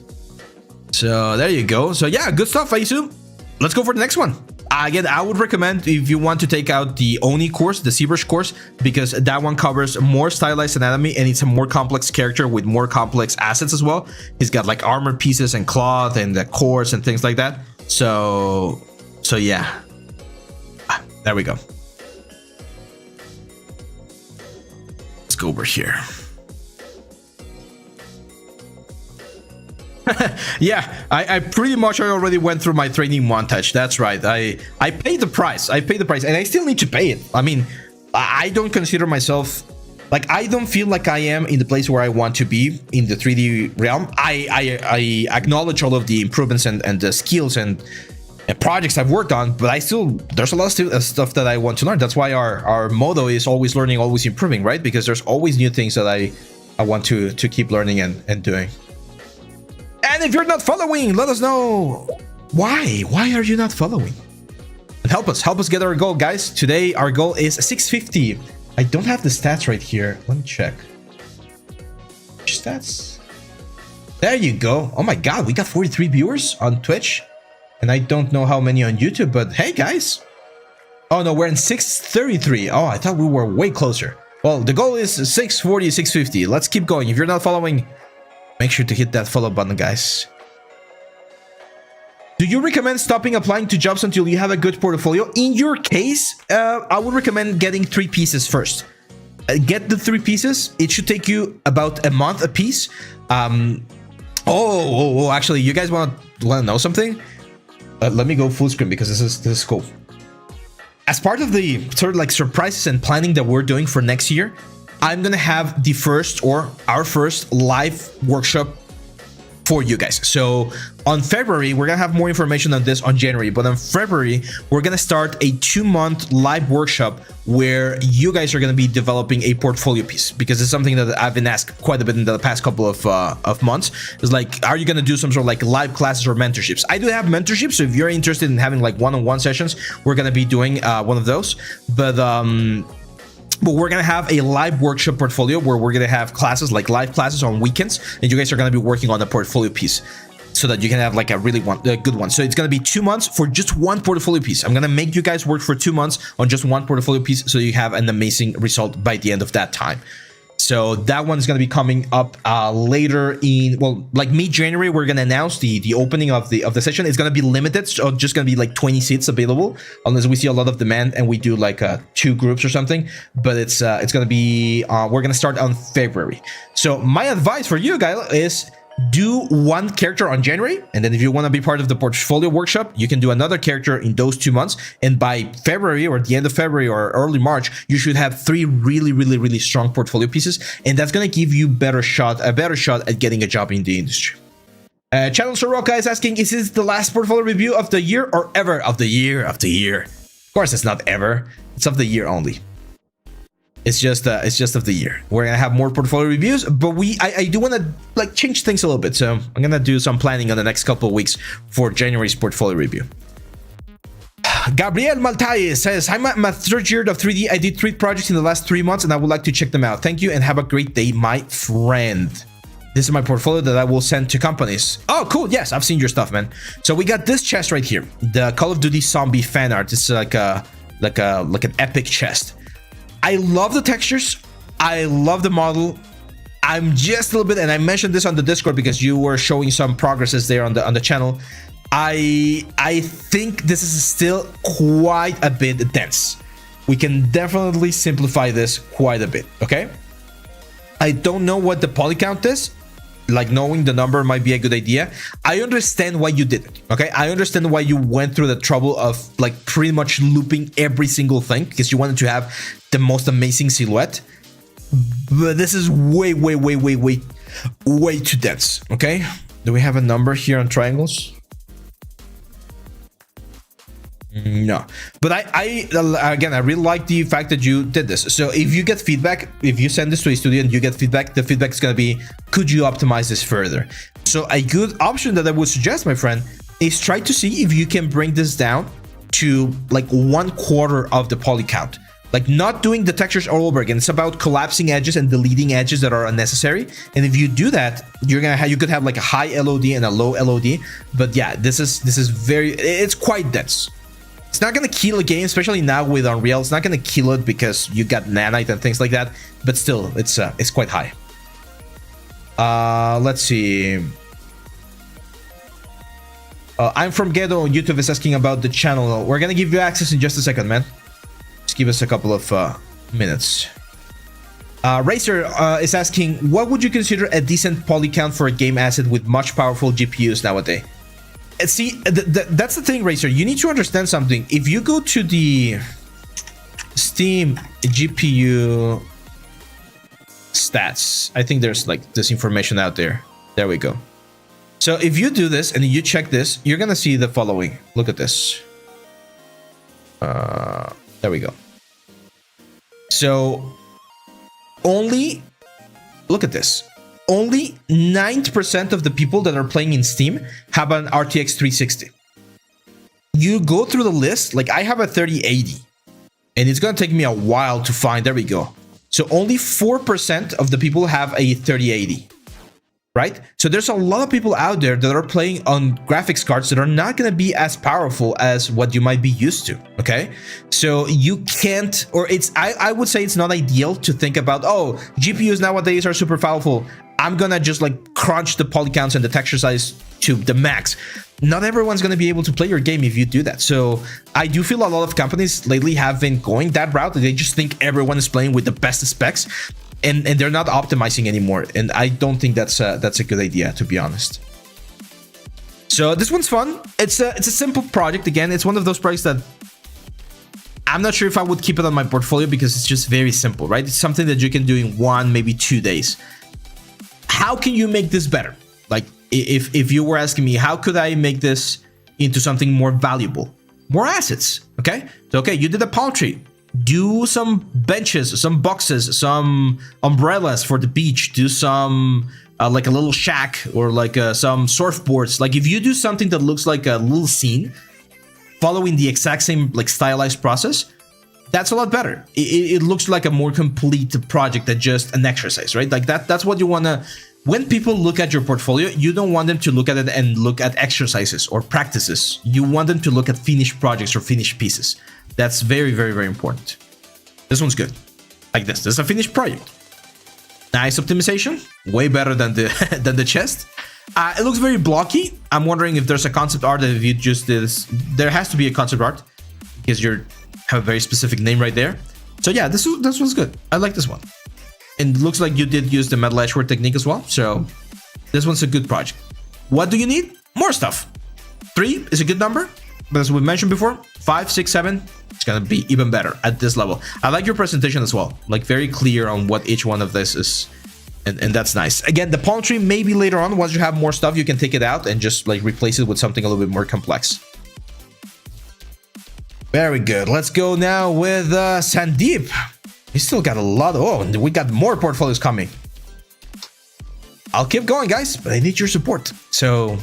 So there you go. So yeah, good stuff, I assume. Let's go for the next one. Again, I would recommend if you want to take out the Oni course, the ZBRUSH course, because that one covers more stylized anatomy and it's a more complex character with more complex assets as well. He's got like armor pieces and cloth and the cores and things like that. So yeah, there we go. Let's go over here. Yeah, I pretty much already went through my training montage. That's right. I paid the price. I paid the price, and I still need to pay it. I mean, I don't consider myself like, I don't feel like I am in the place where I want to be in the 3D realm. I acknowledge all of the improvements and the skills and projects I've worked on, but there's a lot of stuff that I want to learn. That's why our motto is always learning, always improving, right? Because there's always new things that I want to keep learning and doing. And if you're not following, let us know why. Why are you not following? And help us get our goal, guys. Today our goal is 650. I don't have the stats right here. Let me check. Stats. There you go. Oh my god, we got 43 viewers on Twitch. And I don't know how many on YouTube, but hey guys. Oh no, we're in 633. Oh, I thought we were way closer. Well, the goal is 640, 650. Let's keep going. If you're not following, make sure to hit that follow button, guys. Do you recommend stopping applying to jobs until you have a good portfolio? In your case, I would recommend getting 3 pieces first. Get the 3 pieces. It should take you about a month a piece. Actually, you guys want to know something? Let me go full screen because this is cool. As part of the sort of like surprises and planning that we're doing for next year, I'm gonna have our first live workshop for you guys. So on February, we're gonna have more information on this on January, but on February, we're gonna start a 2-month live workshop where you guys are gonna be developing a portfolio piece, because it's something that I've been asked quite a bit in the past couple of months. It's like, are you gonna do some sort of like live classes or mentorships? I do have mentorships, so if you're interested in having like one-on-one sessions, we're gonna be doing one of those. But we're going to have a live workshop portfolio where we're going to have classes, like live classes on weekends, and you guys are going to be working on the portfolio piece so that you can have like a good one. So it's going to be 2 months for just one portfolio piece. I'm going to make you guys work for 2 months on just one portfolio piece so you have an amazing result by the end of that time. So that one's going to be coming up later in, well, like mid-January. We're going to announce the opening of the session. It's going to be limited, so just going to be like 20 seats available, unless we see a lot of demand and we do like 2 groups or something. But it's going to be, we're going to start on February. So my advice for you guys is do one character on January, and then if you want to be part of the portfolio workshop, you can do another character in those 2 months, and by February or the end of February or early March, you should have 3 really strong portfolio pieces, and that's going to give you a better shot at getting a job in the industry. Channel Soroka is asking, is this the last portfolio review of the year or ever? Of the year. Of course it's not ever, it's of the year only. It's just of the year. We're gonna have more portfolio reviews, but I do want to like change things a little bit. So I'm gonna do some planning on the next couple of weeks for January's portfolio review. Gabriel Maltaye says, I'm at my third year of 3D. I did 3 projects in the last 3 months and I would like to check them out. Thank you and have a great day, my friend. This is my portfolio that I will send to companies. Oh, cool. Yes, I've seen your stuff, man. So we got this chest right here. The Call of Duty zombie fan art. It's like an epic chest. I love the textures. I love the model. I'm just a little bit, and I mentioned this on the Discord because you were showing some progresses there on the channel. I think this is still quite a bit dense. We can definitely simplify this quite a bit, okay? I don't know what the poly count is. Like, knowing the number might be a good idea. I understand why you did it, okay? I understand why you went through the trouble of like pretty much looping every single thing because you wanted to have the most amazing silhouette. But this is way too dense, okay? Do we have a number here on triangles? No, but I again, I really like the fact that you did this. So if you get feedback, if you send this to a studio and you get feedback, the feedback is going to be, could you optimize this further? So a good option that I would suggest, my friend, is try to see if you can bring this down to like 1/4 of the poly count. Like, not doing the textures all over again. It's about collapsing edges and deleting edges that are unnecessary. And if you do that, you could have like a high LOD and a low LOD. But yeah, this is it's quite dense. It's not going to kill a game, especially now with Unreal. It's not going to kill it because you got nanite and things like that. But still, it's quite high. Let's see. I'm from Ghetto. YouTube is asking about the channel. We're going to give you access in just a second, man. Just give us a couple of minutes. Racer is asking, what would you consider a decent poly count for a game asset with much powerful GPUs nowadays? See, that's the thing, Racer. You need to understand something. If you go to the Steam GPU stats, I think there's like this information out there. There we go. So if you do this and you check this, you're gonna see the following. Look at this. There we go. So look at this. Only 9% of the people that are playing in Steam have an RTX 360. You go through the list, like I have a 3080, and it's gonna take me a while to find. There we go. So only 4% of the people have a 3080. Right? So there's a lot of people out there that are playing on graphics cards that are not going to be as powerful as what you might be used to, okay? So you can't, or I would say it's not ideal to think about, oh, GPUs nowadays are super powerful. I'm going to just like crunch the poly counts and the texture size to the max. Not everyone's going to be able to play your game if you do that. So I do feel a lot of companies lately have been going that route. They just think everyone is playing with the best specs. And they're not optimizing anymore, and I don't think that's a good idea, to be honest. So this one's fun. It's a simple project. Again, it's one of those projects that I'm not sure if I would keep it on my portfolio because it's just very simple, right? It's something that you can do in 1, maybe 2 days. How can you make this better? Like if you were asking me, how could I make this into something more valuable? More assets, okay? So okay, you did a palm tree. Do some benches, some boxes, some umbrellas for the beach. Do some like a little shack or like some surfboards. Like if you do something that looks like a little scene, following the exact same like stylized process, that's a lot better. It looks like a more complete project than just an exercise, right? Like that's what you wanna. When people look at your portfolio, you don't want them to look at it and look at exercises or practices. You want them to look at finished projects or finished pieces. That's very, very, very important. This one's good. Like this. This is a finished project. Nice optimization. Way better than the than the chest. It looks very blocky. I'm wondering if there's a concept art that if you just did this. There has to be a concept art because you have a very specific name right there. So yeah, this one's good. I like this one. And it looks like you did use the metal edgework technique as well. So this one's a good project. What do you need? More stuff. 3 is a good number. But as we mentioned before, 5, 6, 7, it's gonna be even better at this level. I like your presentation as well, like very clear on what each one of this is, and that's nice. Again, the palm tree, maybe later on, once you have more stuff, you can take it out and just like replace it with something a little bit more complex. Very good. Let's go now with Sandeep. We still got a lot. Oh, and we got more portfolios coming. I'll keep going, guys, but I need your support. So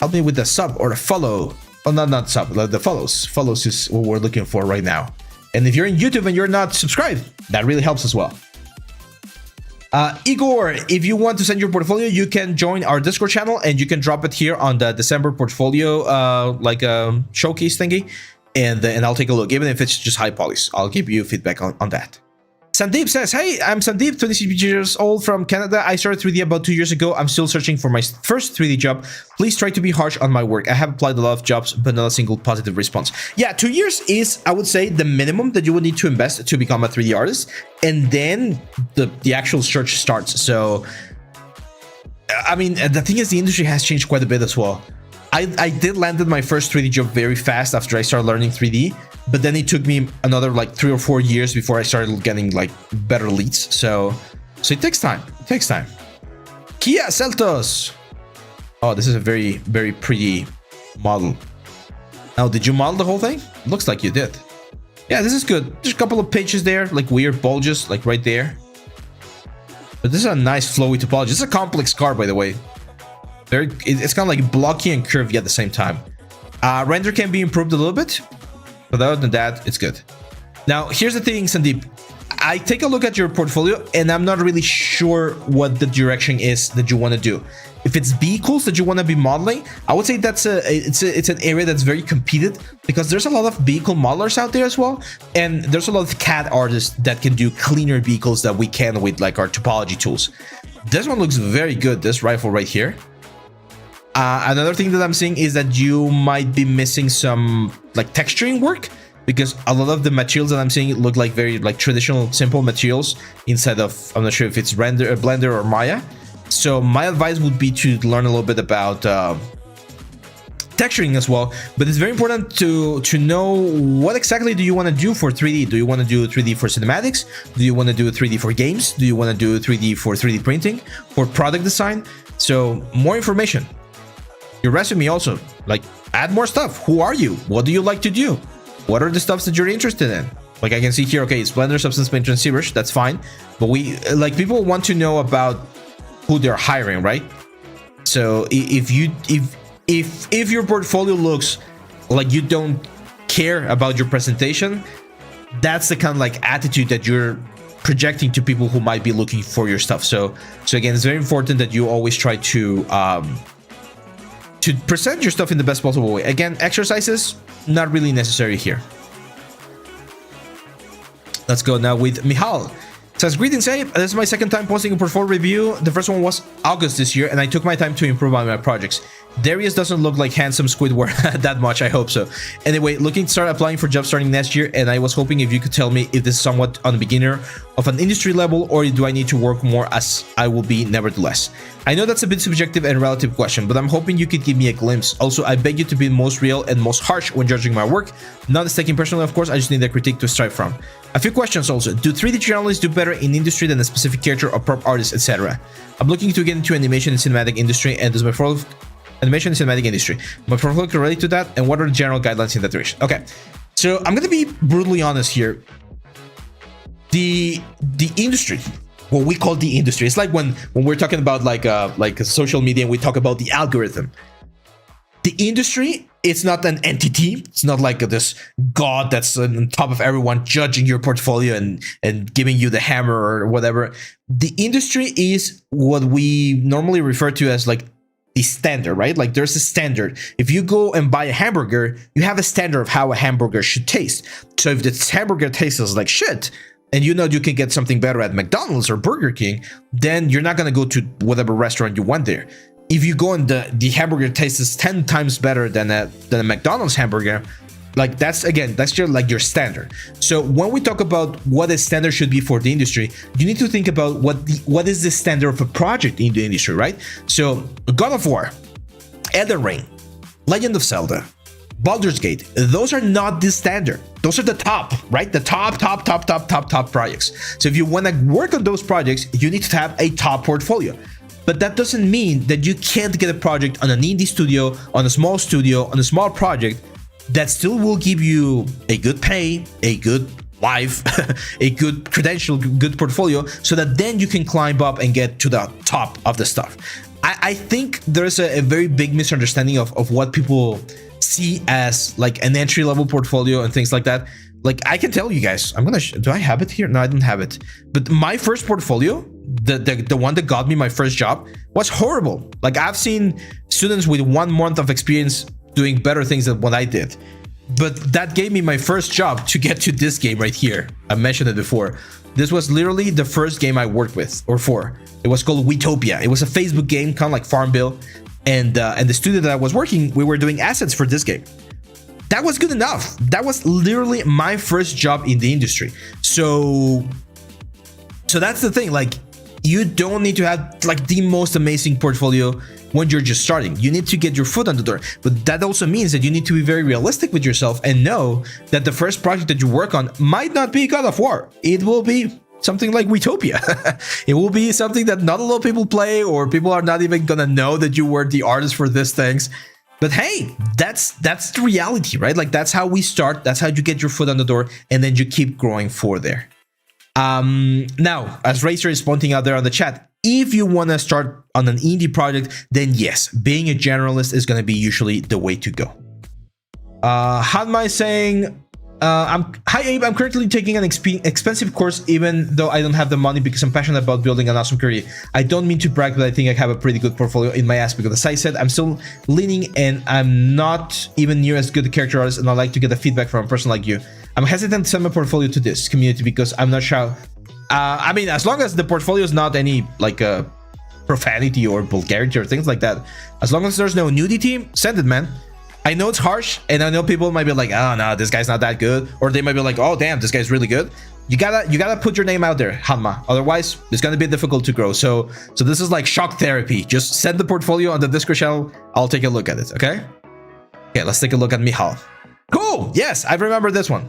help me with the sub or the follow Oh, not sub, the follows. Follows is what we're looking for right now. And if you're in YouTube and you're not subscribed, that really helps as well. Igor, if you want to send your portfolio, you can join our Discord channel and you can drop it here on the December portfolio showcase thingy, and I'll take a look, even if it's just high polys. I'll give you feedback on that. Sandeep says, hey, I'm Sandeep, 26 years old from Canada. I started 3D about 2 years ago. I'm still searching for my first 3D job. Please try to be harsh on my work. I have applied a lot of jobs, but not a single positive response. Yeah, 2 years is, I would say, the minimum that you would need to invest to become a 3D artist. And then the actual search starts. So, I mean, the thing is, the industry has changed quite a bit as well. I did landed my first 3D job very fast after I started learning 3D, but then it took me another like 3 or 4 years before I started getting like better leads. So it takes time. It takes time. Kia Seltos. Oh, this is a very, very pretty model. Now, did you model the whole thing? Looks like you did. Yeah, this is good. There's a couple of pages there, like weird bulges, like right there. But this is a nice flowy topology. This is a complex car, by the way. It's kind of like blocky and curvy at the same time. Render can be improved a little bit, but other than that, it's good. Now, here's the thing, Sandeep. I take a look at your portfolio, and I'm not really sure what the direction is that you want to do. If it's vehicles that you want to be modeling, I would say that's it's an area that's very competed, because there's a lot of vehicle modelers out there as well, and there's a lot of CAD artists that can do cleaner vehicles that we can with like our topology tools. This one looks very good. This rifle right here. Another thing that I'm seeing is that you might be missing some like texturing work, because a lot of the materials that I'm seeing look like very like traditional simple materials instead of, I'm not sure if it's Blender or Maya. So my advice would be to learn a little bit about texturing as well, but it's very important to know what exactly do you want to do for 3D. Do you want to do 3D for cinematics? Do you want to do 3D for games? Do you want to do 3D for 3D printing, for product design? So more information. Your resume also, like, add more stuff. Who are you? What do you like to do? What are the stuffs that you're interested in? Like I can see here, okay, it's Blender, Substance Painter, and ZBRUSH. That's fine, but we like people want to know about who they're hiring, right? So if your portfolio looks like you don't care about your presentation, that's the kind of like attitude that you're projecting to people who might be looking for your stuff. So again, it's very important that you always try to present your stuff in the best possible way. Again, exercises, not really necessary here. Let's go now with Mihal. It says, greetings, Abe. This is my second time posting a portfolio review. The first one was August this year, and I took my time to improve on my projects. Darius doesn't look like handsome Squidward that much, I hope so. Anyway, looking to start applying for jobs starting next year, and I was hoping if you could tell me if this is somewhat on the beginner of an industry level, or do I need to work more, as I will be nevertheless. I know that's a bit subjective and relative question, but I'm hoping you could give me a glimpse. Also, I beg you to be most real and most harsh when judging my work. Not as taking personally, of course, I just need a critique to strive from. A few questions also. Do 3D journalists do better in industry than a specific character or prop artist, etc.? I'm looking to get into animation and cinematic industry, and does my animation and cinematic industry. My portfolio can relate to that, and what are the general guidelines in that direction? Okay, so I'm gonna be brutally honest here. The industry, what we call the industry, it's like when we're talking about like a social media and we talk about the algorithm. The industry, it's not an entity. It's not like this god that's on top of everyone judging your portfolio and giving you the hammer or whatever. The industry is what we normally refer to as like the standard, right? Like there's a standard. If you go and buy a hamburger, you have a standard of how a hamburger should taste. So if this hamburger tastes like shit, and you know you can get something better at McDonald's or Burger King, then you're not gonna go to whatever restaurant you went there. If you go and the hamburger tastes 10 times better than a McDonald's hamburger, like that's your standard. So when we talk about what a standard should be for the industry, you need to think about what is the standard of a project in the industry, right? So God of War, Elden Ring, Legend of Zelda, Baldur's Gate, those are not the standard. Those are the top, right? The top projects. So if you want to work on those projects, you need to have a top portfolio. But that doesn't mean that you can't get a project on an indie studio, on a small project that still will give you a good pay, a good life, a good credential, good portfolio, so that then you can climb up and get to the top of the stuff. I think there's a very big misunderstanding of what people see as like an entry-level portfolio and things like that. Like, I can tell you guys, I'm gonna do I have it here? No, I don't have it. But my first portfolio, the one that got me my first job, was horrible. Like, I've seen students with 1 month of experience doing better things than what I did. But that gave me my first job to get to this game right here. I mentioned it before. This was literally the first game I worked with or for. It was called Wetopia. It was a Facebook game, kind of like Farmville. And the studio that I was working, we were doing assets for this game. That was good enough. That was literally my first job in the industry. So that's the thing. Like, you don't need to have like the most amazing portfolio when you're just starting. You need to get your foot on the door. But that also means that you need to be very realistic with yourself and know that the first project that you work on might not be God of War. It will be something like Wetopia. It will be something that not a lot of people play, or people are not even gonna know that you were the artist for these things. But hey, that's the reality, right? Like, that's how we start. That's how you get your foot on the door, and then you keep growing for there. Now, as Racer is pointing out there on the chat, if you want to start on an indie project, then yes, being a generalist is going to be usually the way to go. Hanma is saying, hi Abe, I'm currently taking an expensive course even though I don't have the money because I'm passionate about building an awesome career. I don't mean to brag, but I think I have a pretty good portfolio in my aspect. As I said, I'm still leaning and I'm not even near as good a character artist, and I like to get the feedback from a person like you. I'm hesitant to send my portfolio to this community because I'm not sure. I mean, as long as the portfolio is not any like profanity or vulgarity or things like that, as long as there's no nudity, send it, man. I know it's harsh, and I know people might be like, oh no, this guy's not that good, or they might be like, oh damn, this guy's really good. You gotta put your name out there, Hanma. Otherwise, it's gonna be difficult to grow. So this is like shock therapy. Just send the portfolio on the Discord channel. I'll take a look at it. Okay. Okay, let's take a look at Michal. Cool. Yes, I remember this one.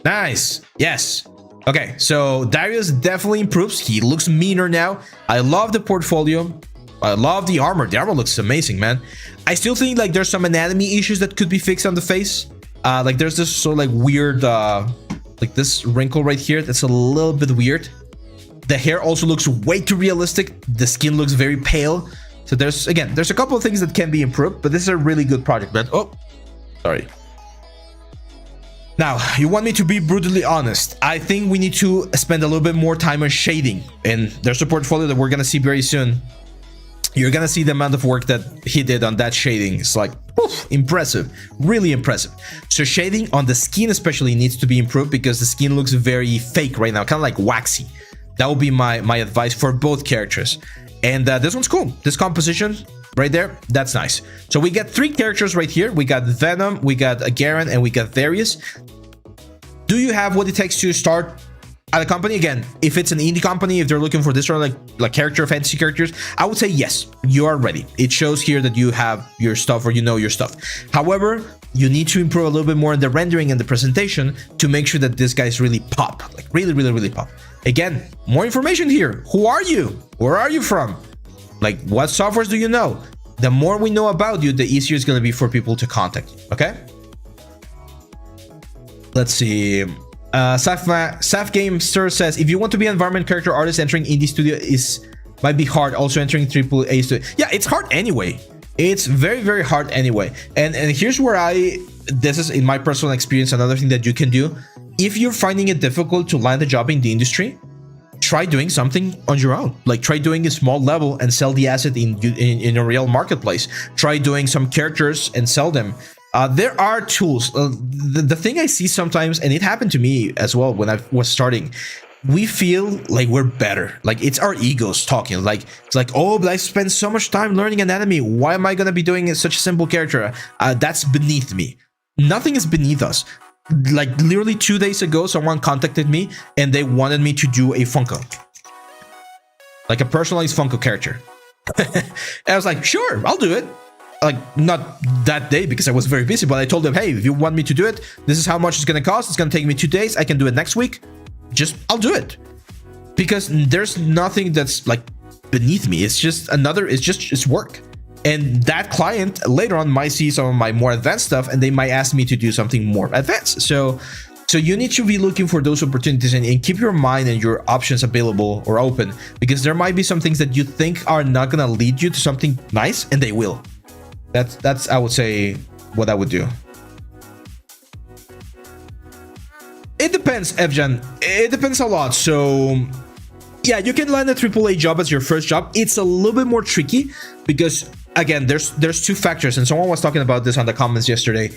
Nice. Yes. Okay, so Darius definitely improves. He looks meaner now. I love the portfolio. I love the armor. The armor looks amazing, man. I still think like there's some anatomy issues that could be fixed on the face. Like there's this sort of like weird, like this wrinkle right here. That's a little bit weird. The hair also looks way too realistic. The skin looks very pale. So there's a couple of things that can be improved, but this is a really good project, man. Oh, sorry. Now, you want me to be brutally honest. I think we need to spend a little bit more time on shading. And there's a portfolio that we're going to see very soon. You're going to see the amount of work that he did on that shading. It's like, oof, impressive. Really impressive. So shading on the skin especially needs to be improved because the skin looks very fake right now. Kind of like waxy. That would be my advice for both characters. And this one's cool. This composition right there, that's nice. So we got 3 characters right here. We got Venom, we got Garen, and we got Darius. Do you have what it takes to start at a company? Again, if it's an indie company, if they're looking for this sort of like character, fantasy characters, I would say yes, you are ready. It shows here that you have your stuff or you know your stuff. However, you need to improve a little bit more in the rendering and the presentation to make sure that this guy's really pop, like really pop. Again, more information here. Who are you? Where are you from? Like, what softwares do you know? The more we know about you, the easier it's going to be for people to contact you, okay? Let's see. Saf Gamester says, if you want to be an environment character artist, entering indie studio might be hard. Also entering AAA studio. Yeah, it's hard anyway. It's very hard anyway. And here's where this is in my personal experience, another thing that you can do. If you're finding it difficult to land a job in the industry, try doing something on your own. Like try doing a small level and sell the asset in a real marketplace. Try doing some characters and sell them. There are tools. The thing I see sometimes, and it happened to me as well when I was starting, we feel like we're better. Like it's our egos talking. Like it's like, oh, but I spent so much time learning anatomy. Why am I gonna be doing such a simple character? That's beneath me. Nothing is beneath us. Like literally 2 days ago, someone contacted me and they wanted me to do a Funko, like a personalized Funko character. And I was like, sure, I'll do it. Like not that day because I was very busy, but I told them, hey, if you want me to do it, this is how much it's gonna cost. It's gonna take me 2 days. I can do it next week. I'll do it, because there's nothing that's like beneath me. It's just it's work. And that client later on might see some of my more advanced stuff and they might ask me to do something more advanced. So you need to be looking for those opportunities and keep your mind and your options available or open, because there might be some things that you think are not gonna lead you to something nice, and they will. That's I would say what I would do. It depends, Evjan. It depends a lot. So yeah, you can land a AAA job as your first job. It's a little bit more tricky because, again, there's two factors, and someone was talking about this on the comments yesterday.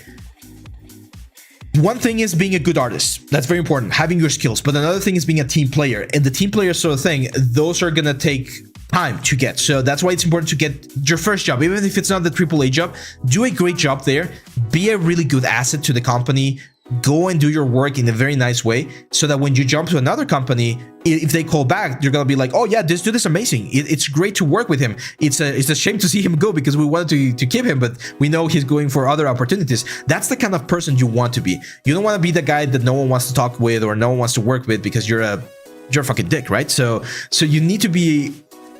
One thing is being a good artist. That's very important, having your skills. But another thing is being a team player. And the team player sort of thing, those are gonna take time to get. So that's why it's important to get your first job. Even if it's not the AAA job, do a great job there. Be a really good asset to the company. Go and do your work in a very nice way so that when you jump to another company, if they call back, you're gonna be like, oh yeah, this dude is amazing. It's great to work with him. It's a shame to see him go because we wanted to keep him, but we know he's going for other opportunities. That's the kind of person you want to be. You don't want to be the guy that no one wants to talk with or no one wants to work with because you're a fucking dick, right? So you need to be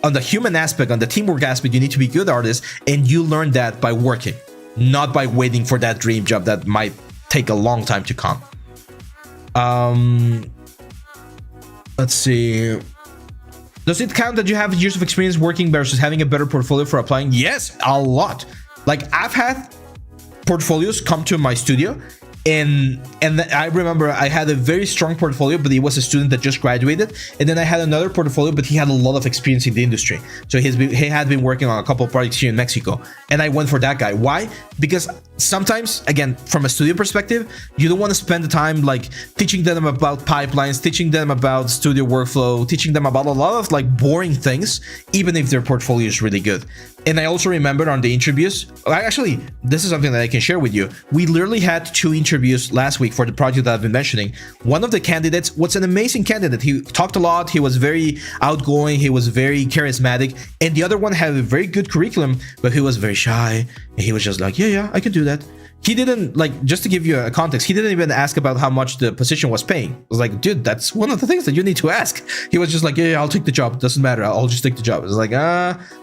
on the human aspect, on the teamwork aspect. You need to be good artists, and you learn that by working, not by waiting for that dream job that might take a long time to come. Let's see. Does it count that you have years of experience working versus having a better portfolio for applying? Yes, a lot. Like, I've had portfolios come to my studio, and I remember I had a very strong portfolio, but he was a student that just graduated. And then I had another portfolio, but he had a lot of experience in the industry. So he had been working on a couple of projects here in Mexico, and I went for that guy. Why? Because sometimes, again, from a studio perspective, you don't want to spend the time like teaching them about pipelines, teaching them about studio workflow, teaching them about a lot of like boring things, even if their portfolio is really good. And I also remember on the interviews, actually, this is something that I can share with you. We literally had 2 interviews last week for the project that I've been mentioning. One of the candidates was an amazing candidate. He talked a lot. He was very outgoing. He was very charismatic. And the other one had a very good curriculum, but he was very shy. And he was just like, yeah, I can do that. He didn't, like, just to give you a context, he didn't even ask about how much the position was paying. I was like, dude, that's one of the things that you need to ask. He was just like, yeah, I'll take the job. Doesn't matter. I'll just take the job. It's like,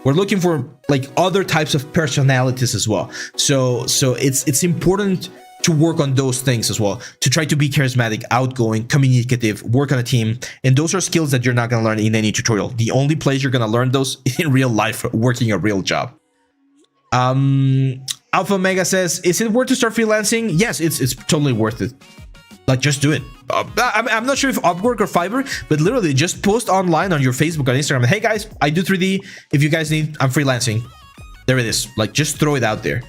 we're looking for like other types of personalities as well. So it's important to work on those things as well, to try to be charismatic, outgoing, communicative, work on a team. And those are skills that you're not going to learn in any tutorial. The only place you're going to learn those is in real life, working a real job. Alpha Mega says, is it worth to start freelancing? Yes, it's totally worth it. Like, just do it. I'm not sure if Upwork or Fiverr, but literally just post online on your Facebook or Instagram. Hey guys, I do 3D. If you guys need, I'm freelancing. There it is. Like, just throw it out there.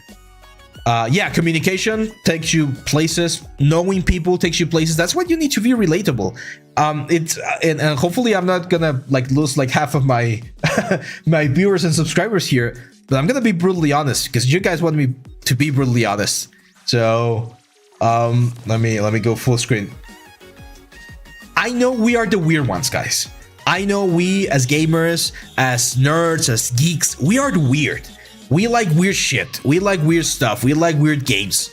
Yeah, communication takes you places. Knowing people takes you places. That's what you need to be relatable. And hopefully I'm not gonna like lose like half of my my viewers and subscribers here. But I'm gonna be brutally honest because you guys want me to be brutally honest. So let me go full screen. I know we are the weird ones, guys. I know we as gamers, as nerds, as geeks, we are the weird. We like weird shit. We like weird stuff. We like weird games.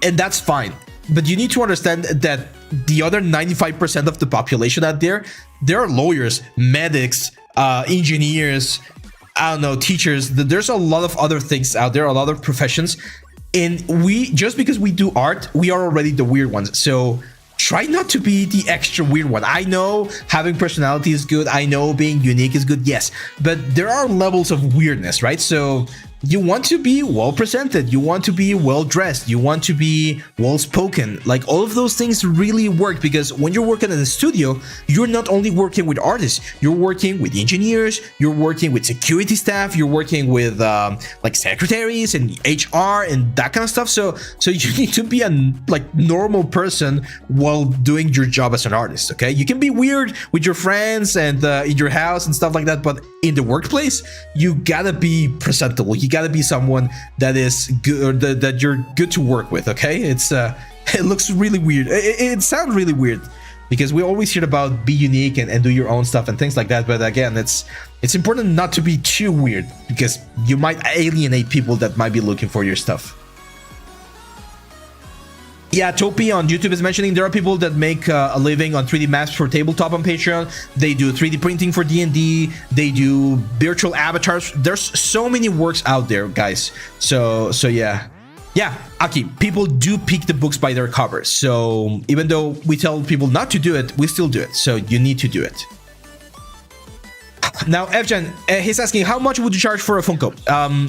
And that's fine. But you need to understand that the other 95% of the population out there, there are lawyers, medics, engineers, I don't know, teachers. There's a lot of other things out there, a lot of professions. And we, just because we do art, we are already the weird ones. So try not to be the extra weird one. I know having personality is good. I know being unique is good. Yes, but there are levels of weirdness, right? So you want to be well presented. You want to be well dressed. You want to be well spoken. Like, all of those things really work, because when you're working in a studio, you're not only working with artists, you're working with engineers, you're working with security staff, you're working with like secretaries and HR and that kind of stuff. So you need to be a like normal person while doing your job as an artist. Okay, you can be weird with your friends and in your house and stuff like that, but in the workplace, you gotta be presentable. You gotta be someone that is good, or that you're good to work with. Okay, it's it looks really weird. It sounds really weird because we always hear about be unique and do your own stuff and things like that. But again, it's important not to be too weird, because you might alienate people that might be looking for your stuff. Yeah, Topi on YouTube is mentioning there are people that make a living on 3D maps for tabletop on Patreon. They do 3D printing for D&D. They do virtual avatars. There's so many works out there, guys. So yeah. Yeah, Aki, people do pick the books by their covers. So even though we tell people not to do it, we still do it. So you need to do it. Now, Evgen, he's asking, how much would you charge for a Funko?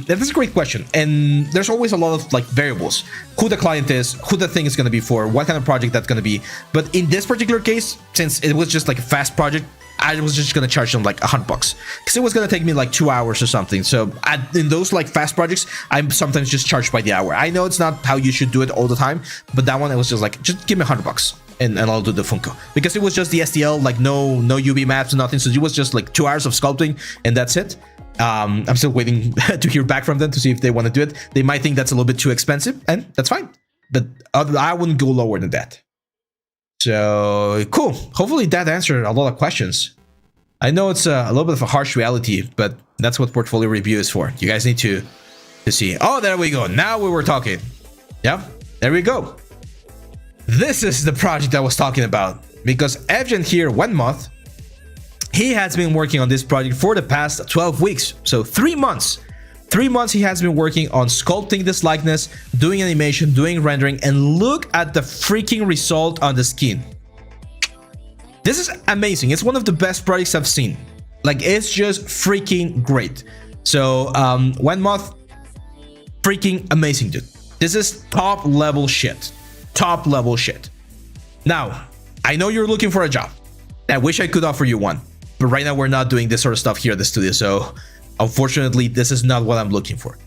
That is a great question. And there's always a lot of like variables. Who the client is, who the thing is going to be for, what kind of project that's going to be. But in this particular case, since it was just like a fast project, I was just going to charge them like $100 because it was going to take me like 2 hours or something. So in those like fast projects, I'm sometimes just charged by the hour. I know it's not how you should do it all the time, but that one, it was just like, just give me $100 and I'll do the Funko, because it was just the STL, like no UV maps, nothing. So it was just like 2 hours of sculpting and that's it. I'm still waiting to hear back from them to see if they want to do it. They might think that's a little bit too expensive, and that's fine. But I wouldn't go lower than that. So cool. Hopefully that answered a lot of questions. I know it's a little bit of a harsh reality, but that's what portfolio review is for. You guys need to see. Oh, there we go. Now we were talking. Yeah, there we go. This is the project I was talking about, because Evgen here, 1 month, he has been working on this project for the past 12 weeks. So 3 months. 3 months he has been working on sculpting this likeness, doing animation, doing rendering, and look at the freaking result on the skin. This is amazing. It's one of the best projects I've seen. Like, it's just freaking great. So 1 month, freaking amazing, dude. This is top level shit. Top level shit. Now, I know you're looking for a job. I wish I could offer you one, but right now we're not doing this sort of stuff here at the studio. So unfortunately, this is not what I'm looking for.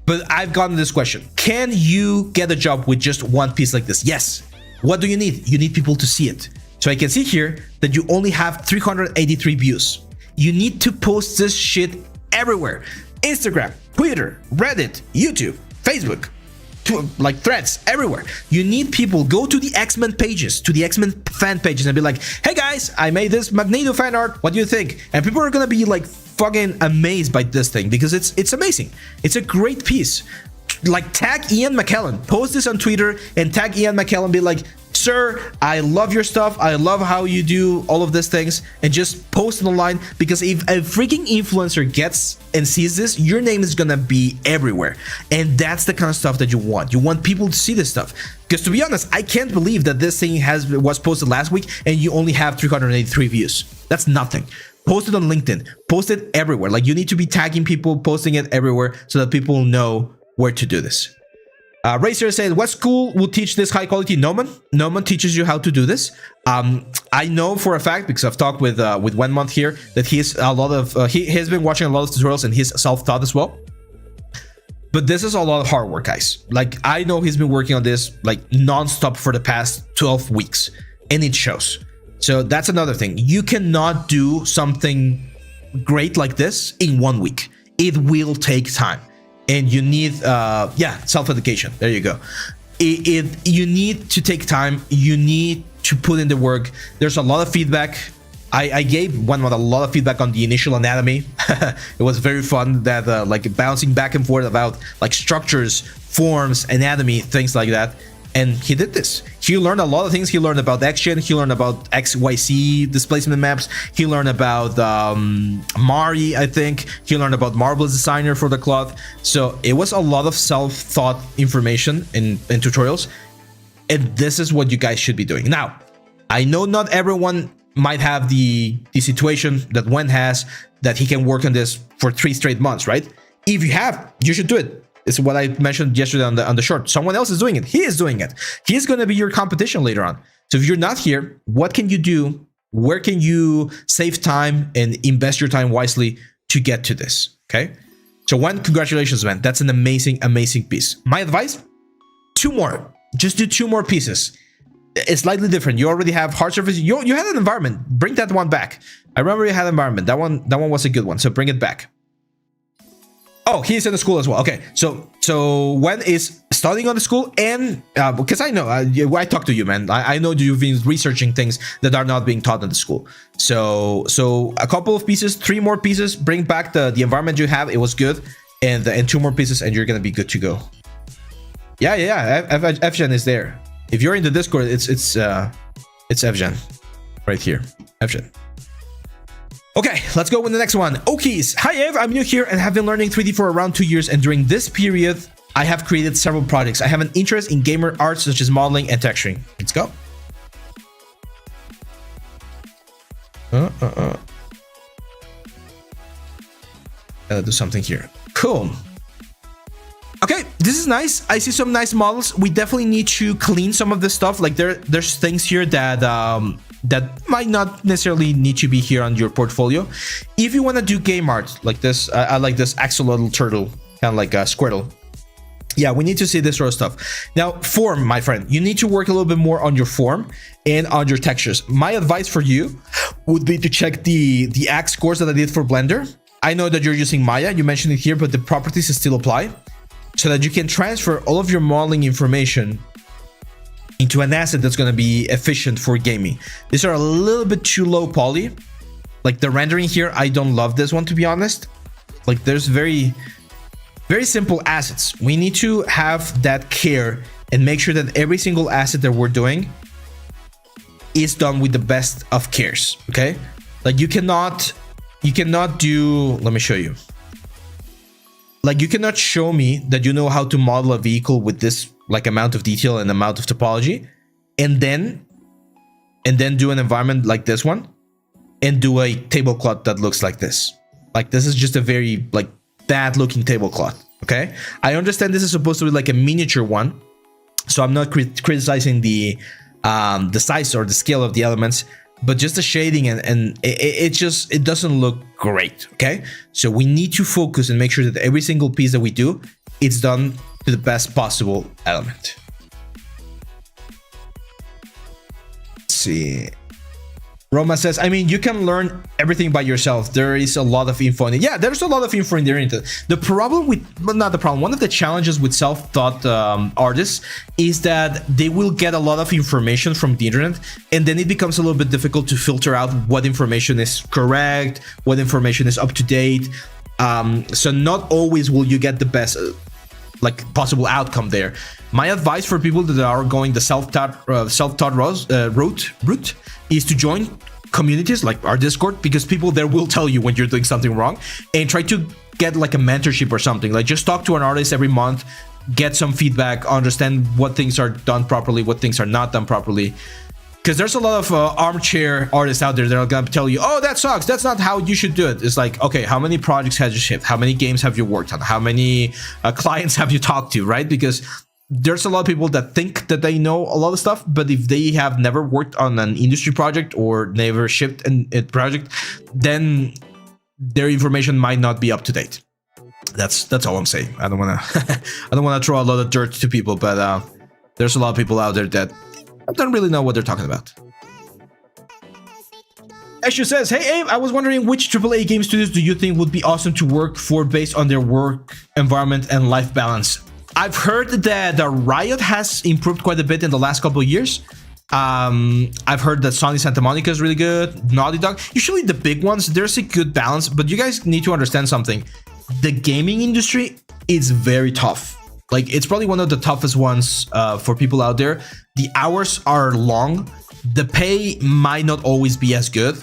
But I've gotten this question. Can you get a job with just one piece like this? Yes. What do you need? You need people to see it. So I can see here that you only have 383 views. You need to post this shit everywhere. Instagram, Twitter, Reddit, YouTube, Facebook, like threads, everywhere. You need people. Go to the X-Men pages, to the X-Men fan pages, and be like, hey guys, I made this Magneto fan art. What do you think? And people are gonna be like fucking amazed by this thing, because it's amazing. It's a great piece. Like, tag Ian McKellen, post this on Twitter and tag Ian McKellen, be like, sir, I love your stuff. I love how you do all of these things, and just post it online, because if a freaking influencer gets and sees this, your name is gonna be everywhere. And that's the kind of stuff that you want. You want people to see this stuff. Because to be honest, I can't believe that this thing was posted last week and you only have 383 views. That's nothing. Post it on LinkedIn, post it everywhere. Like, you need to be tagging people, posting it everywhere, so that people know where to do this. Racer said, what school will teach this high quality? Noman. Noman teaches you how to do this. I know for a fact, because I've talked with 1 month here, that he's a lot of he has been watching a lot of tutorials, and he's self-taught as well. But this is a lot of hard work, guys. Like, I know he's been working on this like non-stop for the past 12 weeks, and it shows. So that's another thing. You cannot do something great like this in 1 week. It will take time. And you need, self-education. There you go. You need to take time. You need to put in the work. There's a lot of feedback. I gave 1 month a lot of feedback on the initial anatomy. It was very fun, that like bouncing back and forth about like structures, forms, anatomy, things like that. And he did this. He learned a lot of things. He learned about XGen. He learned about XYZ displacement maps. He learned about Mari, I think. He learned about Marvelous Designer for the cloth. So it was a lot of self-taught information in tutorials. And this is what you guys should be doing. Now, I know not everyone might have the situation that Wen has, that he can work on this for 3 straight months, right? If you have, you should do it. It's what I mentioned yesterday on the short. Someone else is doing it. He is doing it. He's going to be your competition later on. So if you're not here, what can you do? Where can you save time and invest your time wisely to get to this? Okay. So Wen, congratulations, man. That's an amazing, amazing piece. My advice, 2 more. Just do 2 more pieces. It's slightly different. You already have hard surface. You had an environment. Bring that one back. I remember you had environment. That one was a good one. So bring it back. Oh, he's in the school as well. Okay, so Wen is studying on the school, and because I know I talked to you, man. I know you've been researching things that are not being taught in the school. So a couple of pieces, 3 more pieces. Bring back the environment you have. It was good, and 2 more pieces, and you're gonna be good to go. Yeah. Evgen is there. If you're in the Discord, it's Evgen right here. Evgen. Okay, let's go with the next one. Okies. Hi Ev, I'm new here and have been learning 3D for around 2 years, and during this period, I have created several projects. I have an interest in gamer art such as modeling and texturing. Let's go. do something here. Cool. Okay, this is nice. I see some nice models. We definitely need to clean some of this stuff. Like there's things here that that might not necessarily need to be here on your portfolio. If you want to do game art like this, I like this axolotl turtle, kind of like a Squirtle. Yeah, we need to see this sort of stuff. Now, form, my friend, you need to work a little bit more on your form and on your textures. My advice for you would be to check the axe scores that I did for Blender. I know that you're using Maya, you mentioned it here, but the properties still apply, so that you can transfer all of your modeling information into an asset that's going to be efficient for gaming. These are a little bit too low poly. Like the rendering here, I don't love this one, to be honest. Like there's very simple assets. We need to have that care and make sure that every single asset that we're doing is done with the best of cares. Okay, like you cannot do, let me show you. Like you cannot show me that you know how to model a vehicle with this like amount of detail and amount of topology, and then do an environment like this one and do a tablecloth that looks like this. Like this is just a very like bad looking tablecloth. Okay, I understand this is supposed to be like a miniature one, so I'm not criticizing the size or the scale of the elements, but just the shading and it doesn't look great. Okay, so we need to focus and make sure that every single piece that we do, it's done to the best possible element. Let's see. Roma says, I mean, you can learn everything by yourself. There is a lot of info in it. Yeah, there's a lot of info in the internet. The problem with, well, not the problem, one of the challenges with self-taught artists is that they will get a lot of information from the internet, and then it becomes a little bit difficult to filter out what information is correct, what information is up to date. So not always will you get the best like possible outcome there. My advice for people that are going the self-taught route is to join communities like our Discord, because people there will tell you when you're doing something wrong, and try to get like a mentorship or something. Like just talk to an artist every month, get some feedback, understand what things are done properly, what things are not done properly. Because there's a lot of armchair artists out there that are gonna tell you, oh, that sucks, that's not how you should do it. It's like, okay, how many projects have you shipped? How many games have you worked on? How many clients have you talked to, right? Because there's a lot of people that think that they know a lot of stuff, but if they have never worked on an industry project or never shipped a project, then their information might not be up to date. That's all I'm saying. I don't wanna throw a lot of dirt to people, but there's a lot of people out there that don't really know what they're talking about. Ashu says, hey Abe, I was wondering which AAA game studios do you think would be awesome to work for based on their work environment and life balance? I've heard that Riot has improved quite a bit in the last couple of years. I've heard that Sony Santa Monica is really good. Naughty Dog, usually the big ones, there's a good balance, but you guys need to understand something. The gaming industry is very tough. Like it's probably one of the toughest ones for people out there. The hours are long. The pay might not always be as good.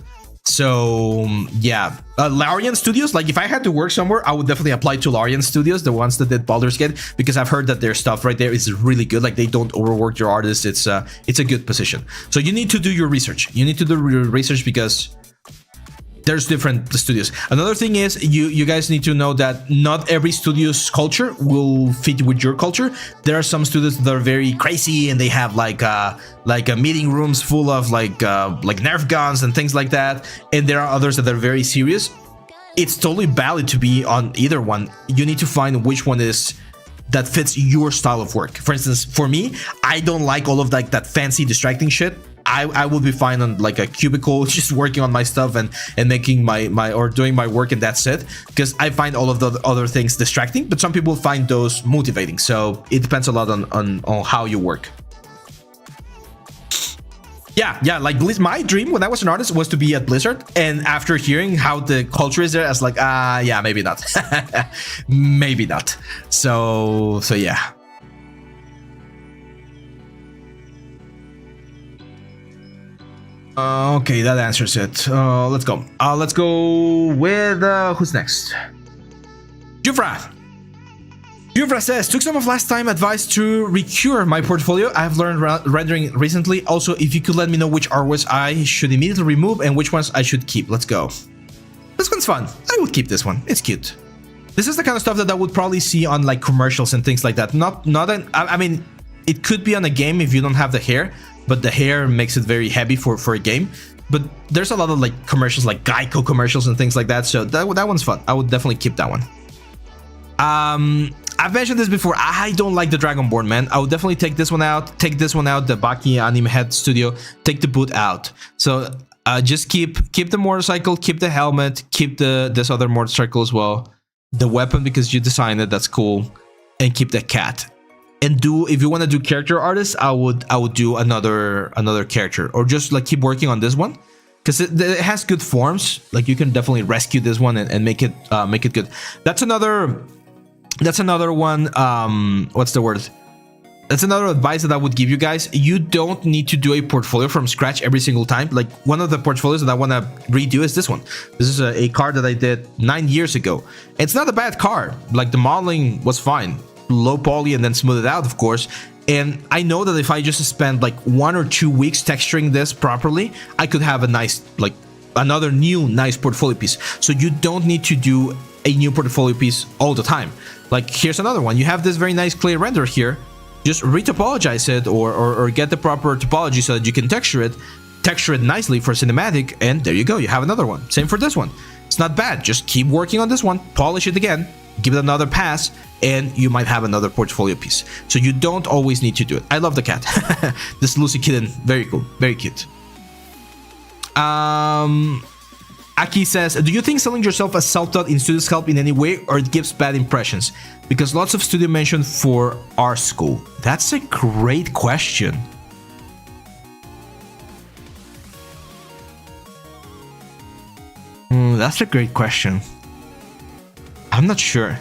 So yeah, Larian Studios, like if I had to work somewhere, I would definitely apply to Larian Studios, the ones that did Baldur's Gate, because I've heard that their stuff right there is really good. Like they don't overwork your artists. It's a good position. So you need to do your research. You need to do your research because there's different studios. Another thing is you guys need to know that not every studio's culture will fit with your culture. There are some studios that are very crazy and they have like a meeting rooms full of like Nerf guns and things like that. And there are others that are very serious. It's totally valid to be on either one. You need to find which one is that fits your style of work. For instance, for me, I don't like all of like that fancy distracting shit. I will be fine on like a cubicle, just working on my stuff and making my or doing my work, and that's it. Because I find all of the other things distracting, but some people find those motivating. So it depends a lot on how you work. Yeah, like my dream when I was an artist was to be at Blizzard, and after hearing how the culture is there, I was like, yeah, maybe not. Maybe not. So yeah. Okay, that answers it. Let's go. Let's go with who's next? Jufra. Jufra says, took some of last time advice to recure my portfolio. I've learned rendering recently. Also, if you could let me know which artworks I should immediately remove and which ones I should keep. Let's go. This one's fun. I will keep this one. It's cute. this is the kind of stuff that I would probably see on like commercials and things like that. I mean, it could be on a game if you don't have the hair, but the hair makes it very heavy for a game. But there's a lot of like commercials, like Geico commercials and things like that. So that one's fun. I would definitely keep that one. I've mentioned this before. I don't like the Dragonborn, man. I would definitely take this one out. Take this one out. The Baki Anime Head Studio. Take the boot out. So just keep the motorcycle. Keep the helmet. Keep this other motorcycle as well. The weapon because you designed it. That's cool. And keep the cat. And if you want to do character artists, I would do another character, or just like keep working on this one because it has good forms. Like you can definitely rescue this one and make it good. That's another one. What's the word? That's another advice that I would give you guys. You don't need to do a portfolio from scratch every single time. Like one of the portfolios that I want to redo is this one. This is a car that I did 9 years ago. It's not a bad car. Like the modeling was fine. Low poly and then smooth it out, of course. And I know that if I just spend like 1 or 2 weeks texturing this properly, I could have a nice, like another new nice portfolio piece. So you don't need to do a new portfolio piece all the time. Like here's another one. You have this very nice clay render here. Just retopologize it or get the proper topology so that you can texture it nicely for cinematic, and there you go. You have another one. Same for this one. It's not bad. Just keep working on this one, polish it again, give it another pass, and you might have another portfolio piece. So you don't always need to do it. I love the cat. This Lucy kitten, very cool, very cute. Aki says, do you think selling yourself as self-taught in Studio Sculpt in any way, or it gives bad impressions? Because lots of studio mention for our school. That's a great question. That's a great question. I'm not sure.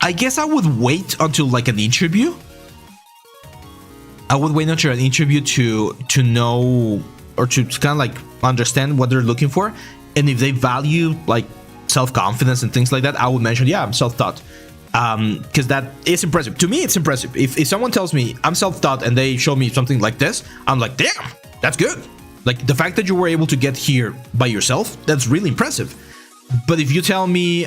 I guess I would wait until like an interview. I would wait until an interview to know, or to kind of like understand what they're looking for. And if they value like self-confidence and things like that, I would mention, yeah, I'm self-taught. Because that is impressive. To me, it's impressive. If someone tells me I'm self-taught and they show me something like this, I'm like, damn, that's good. Like the fact that you were able to get here by yourself, that's really impressive. But if you tell me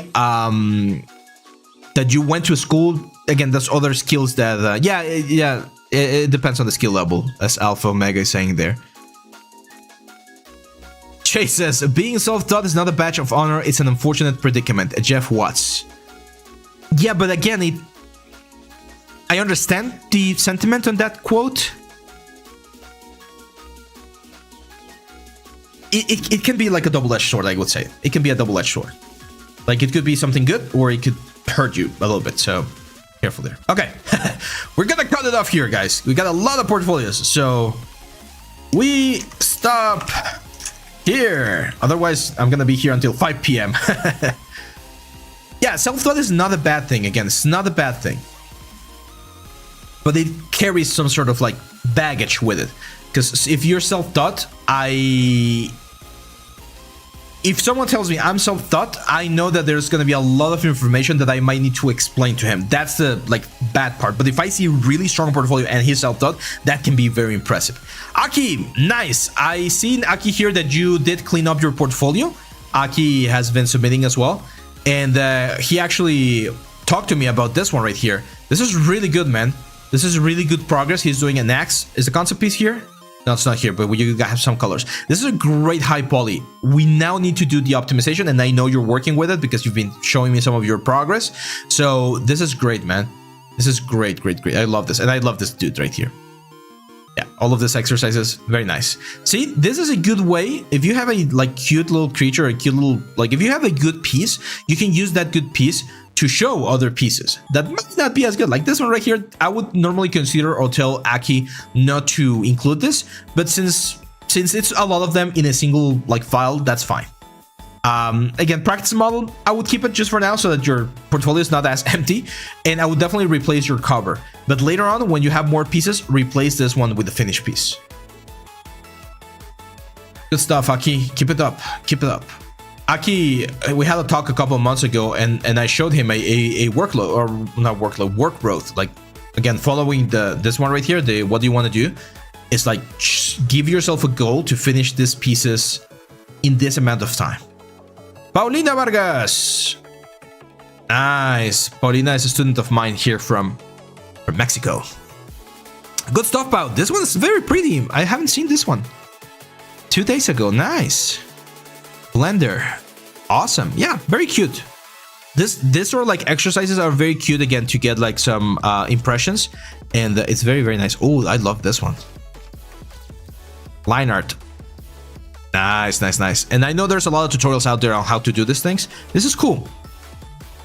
that you went to a school, again, that's other skills that, it depends on the skill level, as Alpha Omega is saying there. Chase says, being self-taught is not a badge of honor, it's an unfortunate predicament. Jeff Watts. Yeah, but again, I understand the sentiment on that quote. It can be like a double-edged sword, I would say. It can be a double-edged sword. Like, it could be something good, or it could hurt you a little bit, so careful there. Okay, we're gonna cut it off here, guys. We got a lot of portfolios, so we stop here. Otherwise, I'm gonna be here until 5 p.m. Yeah, self-taught is not a bad thing. Again, it's not a bad thing. But it carries some sort of, like, baggage with it. Because if you're self-taught, if someone tells me I'm self-taught, I know that there's going to be a lot of information that I might need to explain to him. That's the like bad part. But if I see a really strong portfolio and he's self-taught, that can be very impressive. Aki, nice. I seen Aki here that you did clean up your portfolio. Aki has been submitting as well. And he actually talked to me about this one right here. This is really good, man. This is really good progress. He's doing an axe. Is the concept piece here? No, it's not here, but you have some colors. This is a great high poly. We now need to do the optimization, and I know you're working with it because you've been showing me some of your progress. So this is great, man. This is great, great, great. I love this, and I love this dude right here. Yeah, all of these exercises, very nice. See, this is a good way. If you have a like cute little creature, a cute little, like if you have a good piece, you can use that good piece to show other pieces that might not be as good. Like this one right here, I would normally consider or tell Aki not to include this, but since it's a lot of them in a single like file, that's fine. Again, practice model, I would keep it just for now so that your portfolio is not as empty, and I would definitely replace your cover. But later on, when you have more pieces, replace this one with the finished piece. Good stuff, Aki. Keep it up. Keep it up. Aki, we had a talk a couple of months ago, and I showed him a workload, or not workload, work growth. Like, again, following this one right here, the what do you want to do? It's like, give yourself a goal to finish these pieces in this amount of time. Paulina Vargas. Nice. Paulina is a student of mine here from Mexico. Good stuff, Pau. This one's very pretty. I haven't seen this one. 2 days ago. Nice. Blender. Awesome. Yeah, very cute. This sort of like exercises are very cute again to get like some impressions, and it's very, very nice. Oh, I love this one. Line art. Nice, nice, nice. And I know there's a lot of tutorials out there on how to do these things. This is cool.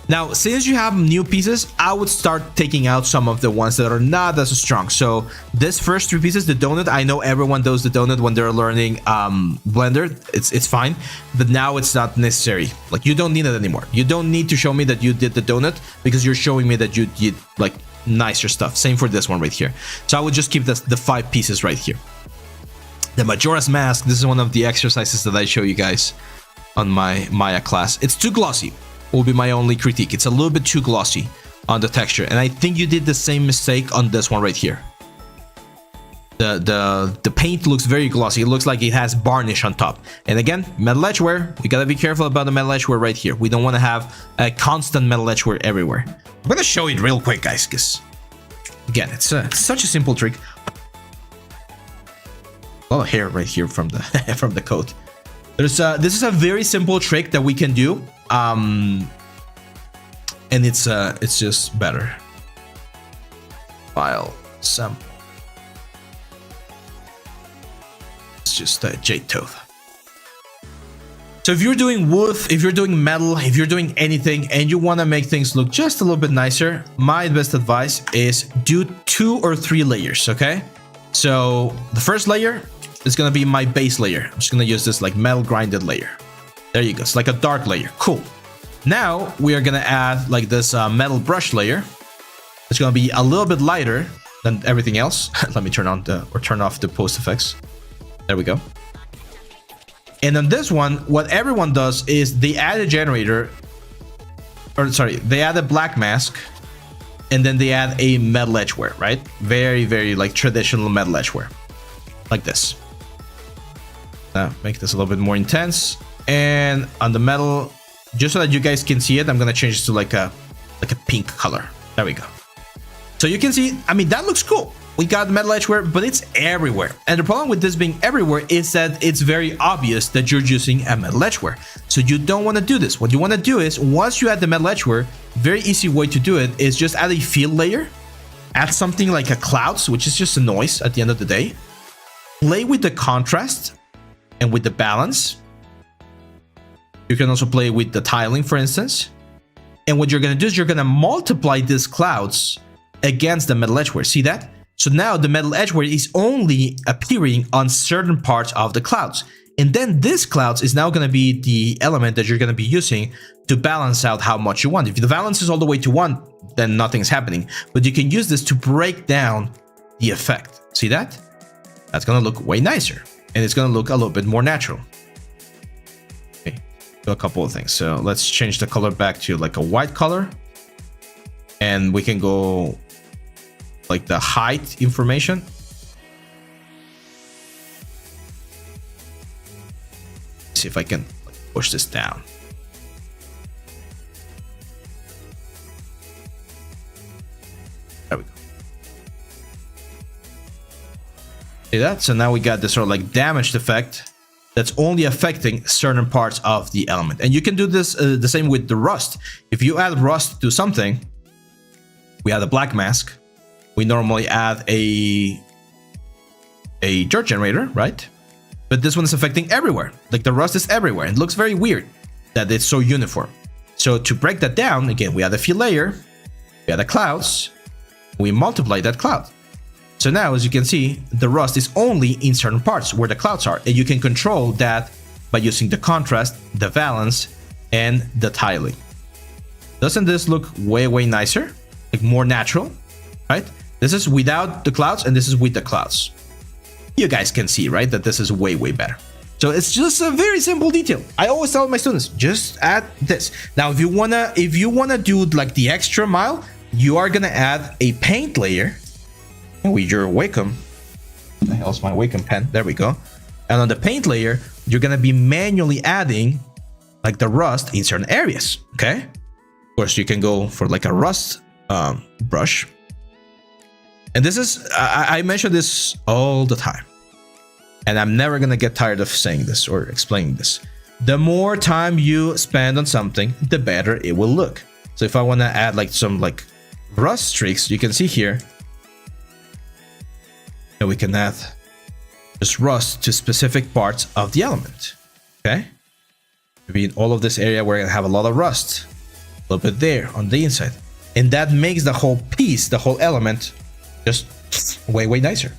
Now, since you have new pieces, I would start taking out some of the ones that are not as strong. So this first 3 pieces, the donut, I know everyone does the donut when they're learning Blender. It's fine, but now it's not necessary. Like, you don't need it anymore. You don't need to show me that you did the donut because you're showing me that you did like nicer stuff. Same for this one right here. So I would just keep the 5 pieces right here. The Majora's Mask, this is one of the exercises that I show you guys on my Maya class. It's too glossy. Will be my only critique. It's a little bit too glossy on the texture, and I think you did the same mistake on this one right here. The paint looks very glossy. It looks like it has varnish on top. And again, metal edgeware, we gotta be careful about the metal edgeware right here. We don't want to have a constant metal edgeware everywhere. I'm gonna show it real quick, guys, because again, it's such a simple trick. A lot of hair right here from the from the coat. This is a very simple trick that we can do. And it's just better. File some. It's just a jade tooth. So if you're doing wood, if you're doing metal, if you're doing anything, and you want to make things look just a little bit nicer, my best advice is do 2 or 3 layers. Okay. So the first layer is gonna be my base layer. I'm just gonna use this like metal grinded layer. There you go. It's like a dark layer. Cool. Now we are gonna add like this metal brush layer. It's gonna be a little bit lighter than everything else. Let me turn off the post effects. There we go. And on this one, what everyone does is they add a generator, or sorry, they add a black mask, and then they add a metal edgeware, right? Very, very like traditional metal edgeware, like this. Make this a little bit more intense. And on the metal, just so that you guys can see it, I'm gonna change this to like a pink color. There we go. So you can see, I mean, that looks cool. We got metal edgeware, but it's everywhere. And the problem with this being everywhere is that it's very obvious that you're using a metal edgeware. So you don't want to do this. What you want to do is, once you add the metal edgeware, very easy way to do it is just add a fill layer, add something like a clouds, which is just a noise at the end of the day. Play with the contrast and with the balance. You can also play with the tiling, for instance. And what you're going to do is you're going to multiply these clouds against the metal edgeware. See that? So now the metal edgeware is only appearing on certain parts of the clouds. And then this clouds is now going to be the element that you're going to be using to balance out how much you want. If the balance is all the way to 1, then nothing's happening. But you can use this to break down the effect. See that? That's going to look way nicer. And it's going to look a little bit more natural. Okay, do a couple of things. So let's change the color back to like a white color. And we can go like the height information. See if I can push this down. There we go. See that? So now we got this sort of like damaged effect that's only affecting certain parts of the element. And you can do this the same with the rust. If you add rust to something, we add a black mask. We normally add a dirt generator, right? But this one is affecting everywhere. Like the rust is everywhere. It looks very weird that it's so uniform. So to break that down, again, we add a fill layer, we add the clouds, we multiply that cloud. So now, as you can see, the rust is only in certain parts where the clouds are. And you can control that by using the contrast, the balance, and the tiling. Doesn't this look way, way nicer? Like more natural, right? This is without the clouds and this is with the clouds. You guys can see, right, that this is way, way better. So it's just a very simple detail. I always tell my students, just add this. Now, if you wanna do like the extra mile, you are gonna add a paint layer with your Wacom. What the hell's my Wacom pen? There we go. And on the paint layer, you're gonna be manually adding like the rust in certain areas. Okay, of course you can go for like a rust brush, and this is I mention this all the time, and I'm never gonna get tired of saying this or explaining this. The more time you spend on something, the better it will look. So if I want to add like some like rust streaks, you can see here, and we can add just rust to specific parts of the element. Okay, maybe in all of this area we're gonna have a lot of rust, a little bit there on the inside, and that makes the whole piece, the whole element, just way nicer.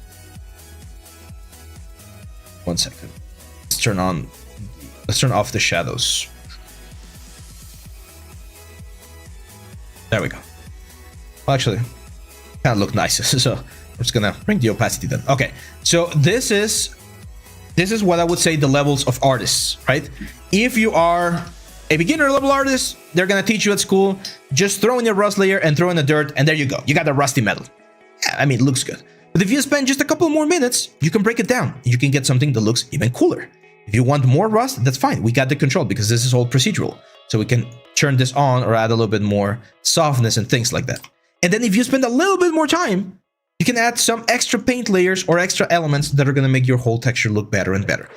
1 second. Let's turn off the shadows. There we go. Well, actually, kind of look nice. So I'm just gonna bring the opacity down. Okay, so this is what I would say the levels of artists, right? If you are a beginner level artist, they're gonna teach you at school, just throw in your rust layer and throw in the dirt, and there you go. You got a rusty metal. Yeah, I mean, it looks good. But if you spend just a couple more minutes, you can break it down. You can get something that looks even cooler. If you want more rust, that's fine. We got the control because this is all procedural. So we can turn this on or add a little bit more softness and things like that. And then if you spend a little bit more time, you can add some extra paint layers or extra elements that are going to make your whole texture look better and better.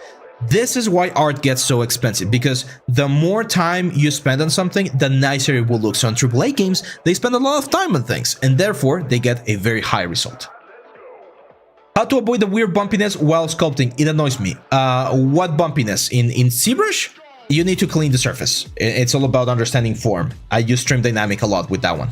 This is why art gets so expensive, because the more time you spend on something, the nicer it will look. So on AAA games, they spend a lot of time on things, and therefore they get a very high result. How to avoid the weird bumpiness while sculpting? It annoys me. What bumpiness? In ZBRUSH, you need to clean the surface. It's all about understanding form. I use Stream Dynamic a lot with that one.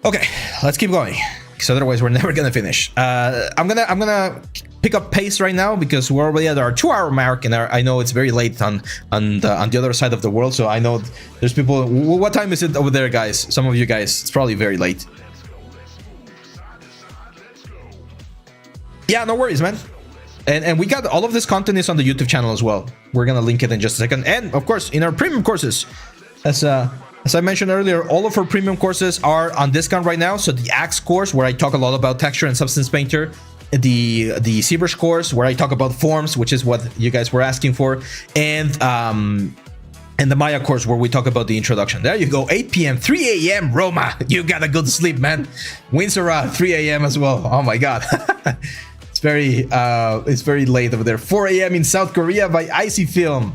Okay, let's keep going, because otherwise we're never gonna finish. I'm gonna pick up pace right now because we're already at our 2-hour mark, and I know it's very late on the other side of the world. So I know there's people. What time is it over there, guys? Some of you guys, it's probably very late. Yeah, no worries, man. And we got all of this content is on the YouTube channel as well. We're gonna link it in just a second. And of course, in our premium courses, as I mentioned earlier, all of our premium courses are on discount right now. So the Axe course, where I talk a lot about texture and substance painter, the ZBRUSH course, where I talk about forms, which is what you guys were asking for, and the Maya course, where we talk about the introduction. There you go, 8 p.m., 3 a.m. Roma. You gotta go to sleep, man. Windsor, 3 a.m. as well. Oh my god. It's very late over there. 4 a.m. in South Korea by Icy Film.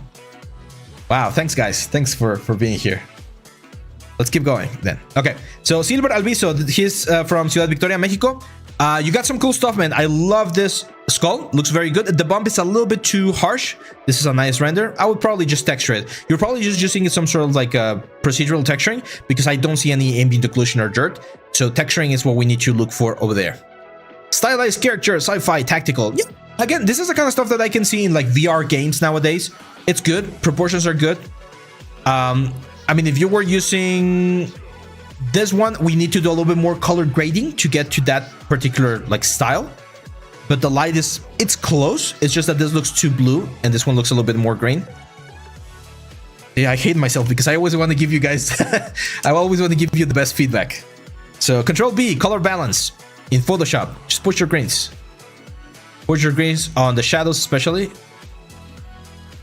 Wow, thanks guys. Thanks for being here. Let's keep going then. Okay, so Silver Alviso, he's from Ciudad Victoria, Mexico. You got some cool stuff, man. I love this skull. Looks very good. The bump is a little bit too harsh. This is a nice render. I would probably just texture it. You're probably just using some sort of like procedural texturing, because I don't see any ambient occlusion or dirt. So texturing is what we need to look for over there. Stylized character, sci-fi, tactical. Yeah. Again, this is the kind of stuff that I can see in like VR games nowadays. It's good. Proportions are good. I mean, if you were using this one, we need to do a little bit more color grading to get to that particular like style. But the light it's close. It's just that this looks too blue and this one looks a little bit more green. Yeah, I hate myself because I always want to give you guys I always want to give you the best feedback. So Control B, color balance in Photoshop. Just push your grains. Push your grains on the shadows, especially. A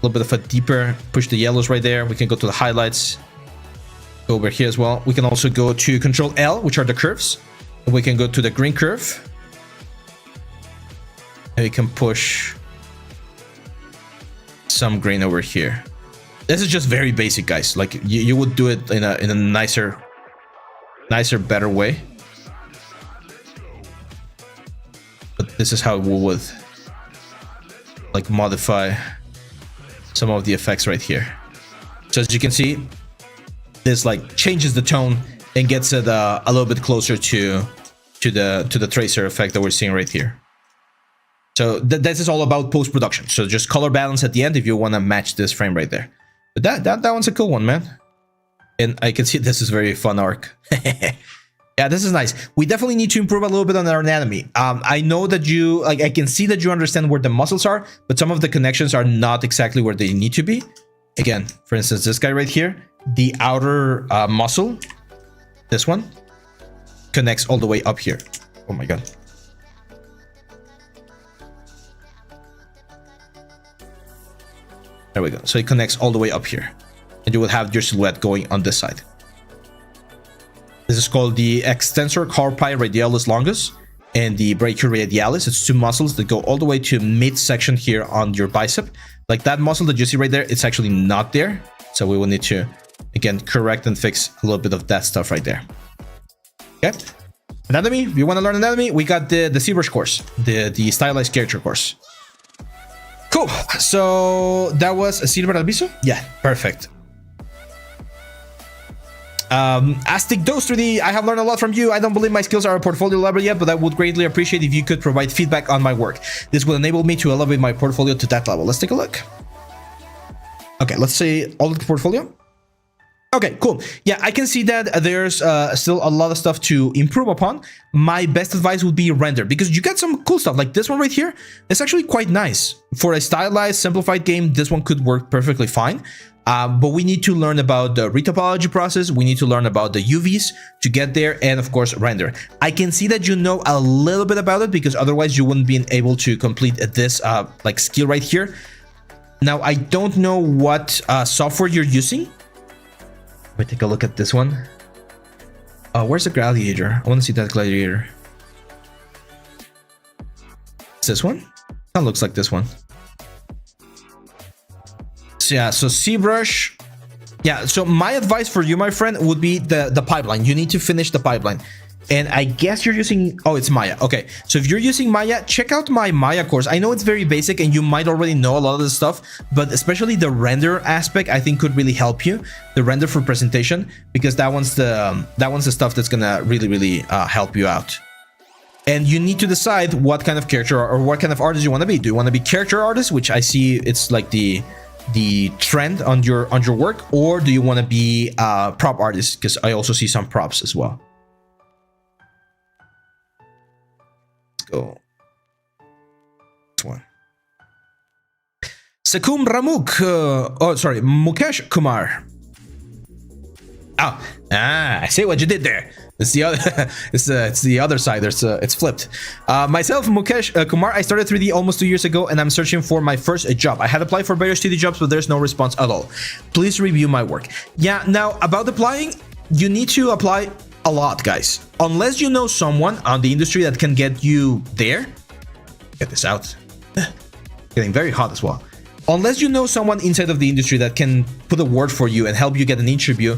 little bit of a deeper, push the yellows right there. We can go to the highlights. Go over here as well. We can also go to Control L, which are the curves. And we can go to the green curve. And we can push some green over here. This is just very basic, guys. Like you would do it in a nicer, better way. But this is how we would like modify some of the effects right here. So as you can see, this like changes the tone and gets it a little bit closer to the tracer effect that we're seeing right here. So this is all about post-production. So just color balance at the end if you want to match this frame right there. But that one's a cool one, man. And I can see this is very fun arc. Yeah, this is nice. We definitely need to improve a little bit on our anatomy. I know that you, like, I can see that you understand where the muscles are, but some of the connections are not exactly where they need to be. Again, for instance, this guy right here, the outer muscle, this one, connects all the way up here. Oh my god. There we go. So it connects all the way up here. And you will have your silhouette going on this side. This is called the extensor carpi radialis longus and the brachioradialis. It's two muscles that go all the way to midsection here on your bicep. Like that muscle that you see right there, it's actually not there. So we will need to, again, correct and fix a little bit of that stuff right there. Okay. Anatomy, if you want to learn anatomy, we got the ZBRUSH course, the stylized character course. Cool. So that was a silver albizo? Yeah, perfect. Aztec Dose 3D, I have learned a lot from you. I don't believe my skills are a portfolio level yet, but I would greatly appreciate if you could provide feedback on my work. This will enable me to elevate my portfolio to that level. Let's take a look. Okay, let's see all of the portfolio. Okay, cool. Yeah, I can see that there's still a lot of stuff to improve upon. My best advice would be render, because you get some cool stuff like this one right here. It's actually quite nice. For a stylized, simplified game, this one could work perfectly fine. But we need to learn about the retopology process. We need to learn about the UVs to get there, and of course render. I can see that you know a little bit about it, because otherwise you wouldn't be able to complete this like skill right here. Now I don't know what software you're using. Let me take a look at this one. Where's the gladiator? I want to see that gladiator. Is this one? That looks like this one. Yeah, so ZBRUSH. Yeah, so my advice for you, my friend, would be the pipeline. You need to finish the pipeline. And I guess you're using, oh, it's Maya. Okay, so if you're using Maya, check out my Maya course. I know it's very basic and you might already know a lot of this stuff, but especially the render aspect, I think could really help you. The render for presentation, because that one's the stuff that's gonna really help you out. And you need to decide what kind of character or what kind of artist you want to be. Do you want to be character artist, which I see it's like the trend on your work, or do you want to be prop artist? Because I also see some props as well. Let's go. This one. Sakum Ramuk. Oh, sorry, Mukesh Kumar. I see what you did there. It's the other. it's the other side. It's flipped. Myself, Mukesh Kumar. I started 3D almost 2 years ago, and I'm searching for my first job. I had applied for various 3D jobs, but there's no response at all. Please review my work. Yeah. Now about applying, you need to apply a lot, guys. Unless you know someone on the industry that can get you there. Get this out. Getting very hot as well. Unless you know someone inside of the industry that can put a word for you and help you get an interview.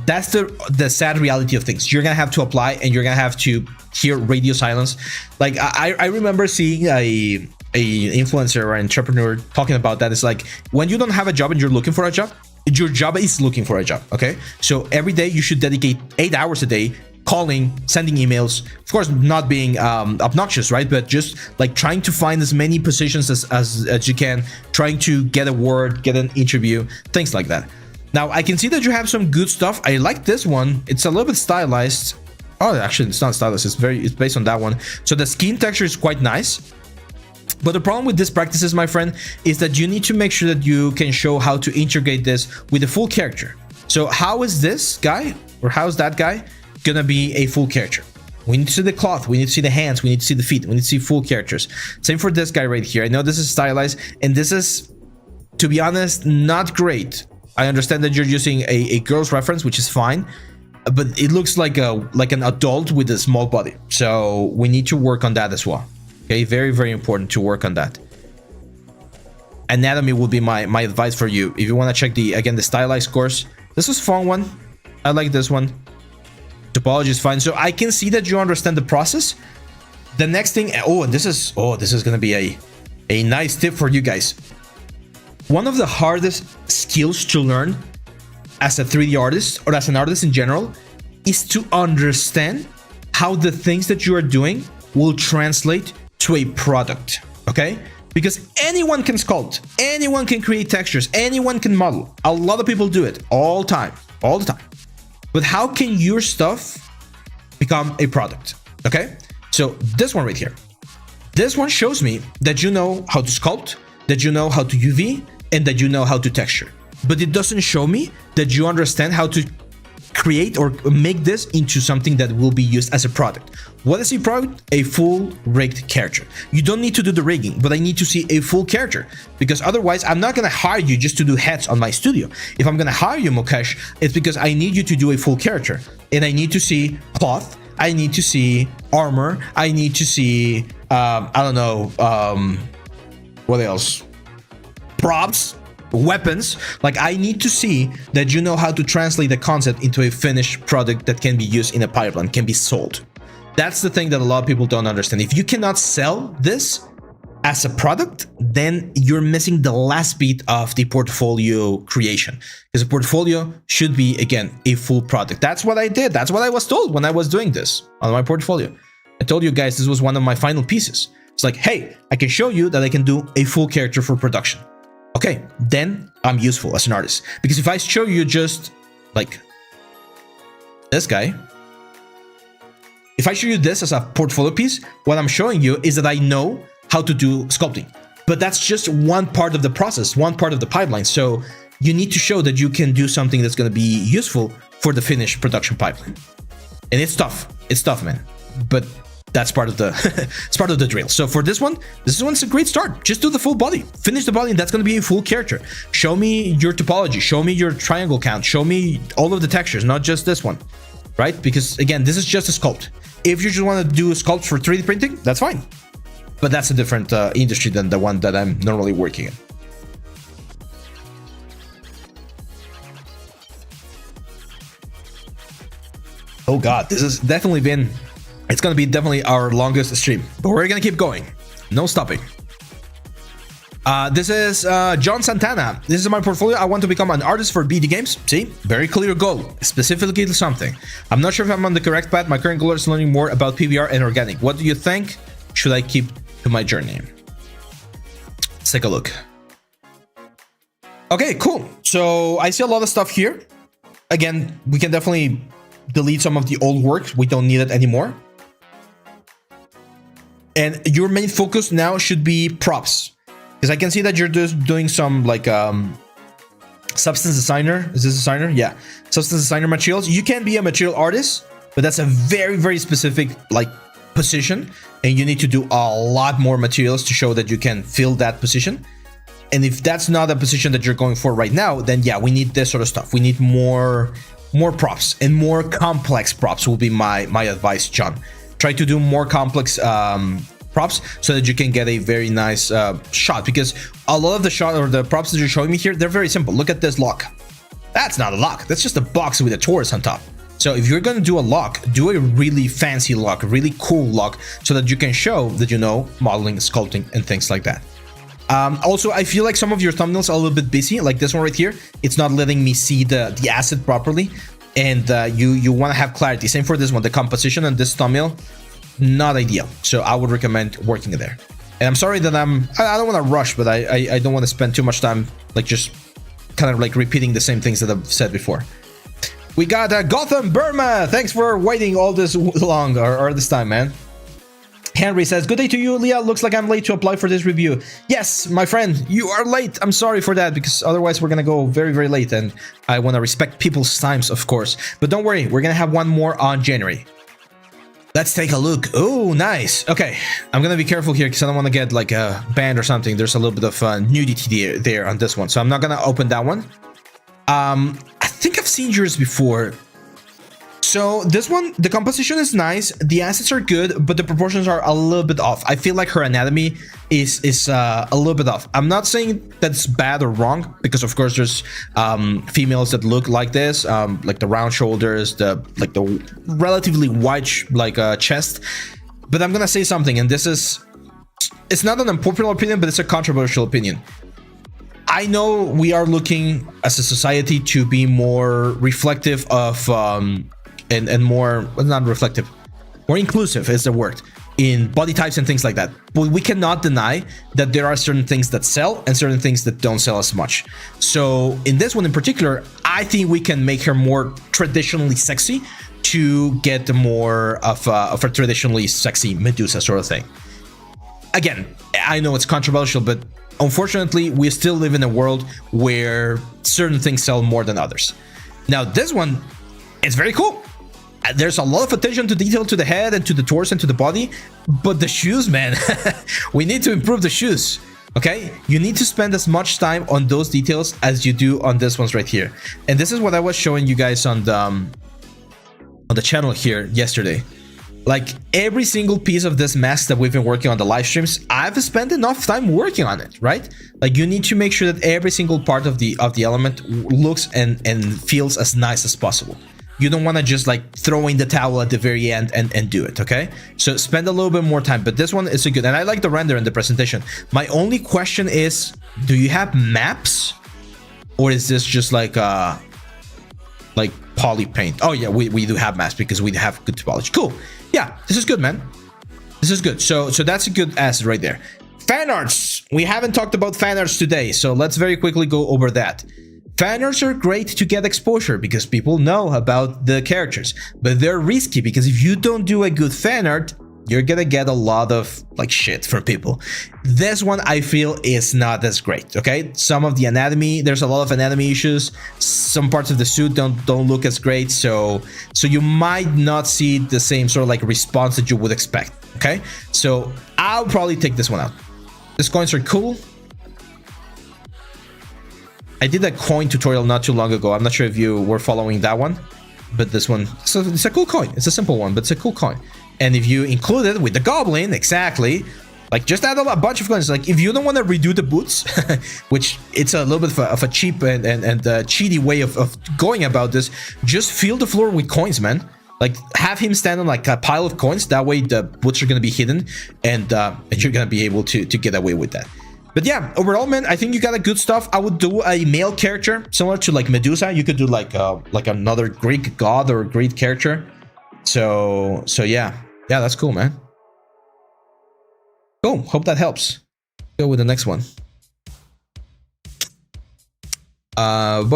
That's the sad reality of things. You're gonna have to apply, and you're gonna have to hear radio silence. Like I remember seeing a influencer or entrepreneur talking about that. It's like when you don't have a job and you're looking for a job, your job is looking for a job. Okay, so every day you should dedicate 8 hours a day calling, sending emails. Of course, not being obnoxious, right? But just like trying to find as many positions as you can, trying to get a word, get an interview, things like that. Now, I can see that you have some good stuff. I like this one. It's a little bit stylized. Oh, actually, it's not stylized. It's based on that one. So the skin texture is quite nice. But the problem with these practices, my friend, is that you need to make sure that you can show how to integrate this with the full character. So how is this guy, or how's that guy, gonna be a full character? We need to see the cloth. We need to see the hands. We need to see the feet. We need to see full characters. Same for this guy right here. I know this is stylized, and this is, to be honest, not great. I understand that you're using a girl's reference, which is fine, but it looks like an adult with a small body. So we need to work on that as well. Okay, very important to work on that. Anatomy will be my advice for you if you want to check the stylized course. This is a fun one. I like this one. Topology is fine. So I can see that you understand the process. The next thing, this is gonna be a nice tip for you guys. One of the hardest skills to learn as a 3D artist, or as an artist in general, is to understand how the things that you are doing will translate to a product, okay? Because anyone can sculpt, anyone can create textures, anyone can model. A lot of people do it all the time. But how can your stuff become a product, okay? So this one right here, this one shows me that you know how to sculpt, that you know how to UV, and that you know how to texture. But it doesn't show me that you understand how to create or make this into something that will be used as a product. What is a product? A full rigged character. You don't need to do the rigging, but I need to see a full character, because otherwise I'm not gonna hire you just to do heads on my studio. If I'm gonna hire you, Mukesh, it's because I need you to do a full character, and I need to see cloth, I need to see armor, I need to see I don't know, what else? Props, weapons. Like, I need to see that you know how to translate the concept into a finished product that can be used in a pipeline, can be sold. That's the thing that a lot of people don't understand. If you cannot sell this as a product, then you're missing the last beat of the portfolio creation, because a portfolio should be, again, a full product. That's what I did. That's what I was told when I was doing this on my portfolio. I told you guys this was one of my final pieces. It's like, hey, I can show you that I can do a full character for production. Okay, then I'm useful as an artist. Because if I show you just like this guy, if I show you this as a portfolio piece, what I'm showing you is that I know how to do sculpting. But that's just one part of the process, one part of the pipeline. So you need to show that you can do something that's going to be useful for the finished production pipeline. And it's tough. It's tough, man. But that's part of the it's part of the drill. So for this one's a great start. Just do the full body, finish the body, and that's going to be a full character. Show me your topology, show me your triangle count, show me all of the textures, not just this one, right? Because again, this is just a sculpt. If you just want to do a sculpt for 3D printing, that's fine, but that's a different industry than the one that I'm normally working in. Oh god, this has definitely been, it's gonna be definitely our longest stream, but we're gonna keep going. No stopping. This is John Santana. This is my portfolio. I want to become an artist for BD games. See, very clear goal, specifically to something. I'm not sure if I'm on the correct path. My current goal is learning more about PBR and organic. What do you think? Should I keep to my journey? Let's take a look. Okay, cool. So I see a lot of stuff here. Again, we can definitely delete some of the old work. We don't need it anymore. And your main focus now should be props, because I can see that you're just doing some like substance designer. Is this designer? Yeah, substance designer materials. You can be a material artist, but that's a very, very specific like position, and you need to do a lot more materials to show that you can fill that position. And if that's not a position that you're going for right now, then yeah, we need this sort of stuff. We need more props, and more complex props will be my advice, John. Try to do more complex props so that you can get a very nice shot, because a lot of the shot or the props that you're showing me here, they're very simple. Look at this lock. That's not a lock. That's just a box with a torus on top. So if you're going to do a lock, do a really fancy lock, really cool lock, so that you can show that you know modeling, sculpting, and things like that. Also, I feel like some of your thumbnails are a little bit busy, like this one right here. It's not letting me see the asset properly, and you want to have clarity. Same for this one. The composition on this thumbnail, not ideal. So I would recommend working there. And I'm sorry that I don't want to rush, but I don't want to spend too much time like just kind of like repeating the same things that I've said before. We got Gotham Burma. Thanks for waiting all this long or this time, man. Henry says, good day to you, Leah. Looks like I'm late to apply for this review. Yes, my friend, you are late. I'm sorry for that, because otherwise we're going to go very, very late, and I want to respect people's times, of course. But don't worry, we're going to have one more on January. Let's take a look. Oh, nice. Okay, I'm going to be careful here because I don't want to get like a banned or something. There's a little bit of nudity there on this one, so I'm not going to open that one. I think I've seen yours before. So this one, the composition is nice, the assets are good, but the proportions are a little bit off. I feel like her anatomy is a little bit off. I'm not saying that's bad or wrong, because of course there's females that look like this, like the round shoulders, the relatively wide chest. But I'm gonna say something, and it's not an unpopular opinion, but it's a controversial opinion. I know we are looking as a society to be more reflective of and more, well, not reflective, more inclusive is the word, in body types and things like that. But we cannot deny that there are certain things that sell and certain things that don't sell as much. So in this one in particular, I think we can make her more traditionally sexy to get more of a traditionally sexy Medusa sort of thing. Again, I know it's controversial, but unfortunately, we still live in a world where certain things sell more than others. Now, this one, it's very cool. There's a lot of attention to detail to the head and to the torso and to the body, but the shoes, man, we need to improve the shoes. Okay, you need to spend as much time on those details as you do on this ones right here. And this is what I was showing you guys on the channel here yesterday. Like every single piece of this mask that we've been working on the live streams, I've spent enough time working on it, right? Like you need to make sure that every single part of the element looks and feels as nice as possible. You don't want to just like throw in the towel at the very end and do it, okay? So spend a little bit more time, but this one is a good, and I like the render and the presentation. My only question is, do you have maps? Or is this just like poly paint? Oh yeah, we do have maps because we have good topology. Cool. Yeah, this is good, man. This is good. So that's a good asset right there. Fan arts. We haven't talked about fan arts today, so let's very quickly go over that. Fan arts are great to get exposure because people know about the characters, but they're risky because if you don't do a good fan art, you're gonna get a lot of like shit from people. This one I feel is not as great, okay? Some of the anatomy, there's a lot of anatomy issues. Some parts of the suit don't look as great, so you might not see the same sort of like response that you would expect, okay? So I'll probably take this one out. These coins are cool. I did a coin tutorial not too long ago. I'm not sure if you were following that one, but this one, so it's a cool coin. It's a simple one, but it's a cool coin. And if you include it with the goblin, exactly, like just add a bunch of coins. Like if you don't want to redo the boots, which it's a little bit of a cheap and cheaty way of going about this, just fill the floor with coins, man. Like have him stand on like a pile of coins. That way the boots are going to be hidden and you're going to be able to get away with that. But yeah, overall, man, I think you got a good stuff. I would do a male character similar to like Medusa. You could do like another Greek god or Greek character. So yeah, that's cool, man. Cool. Hope that helps. Go with the next one. I'm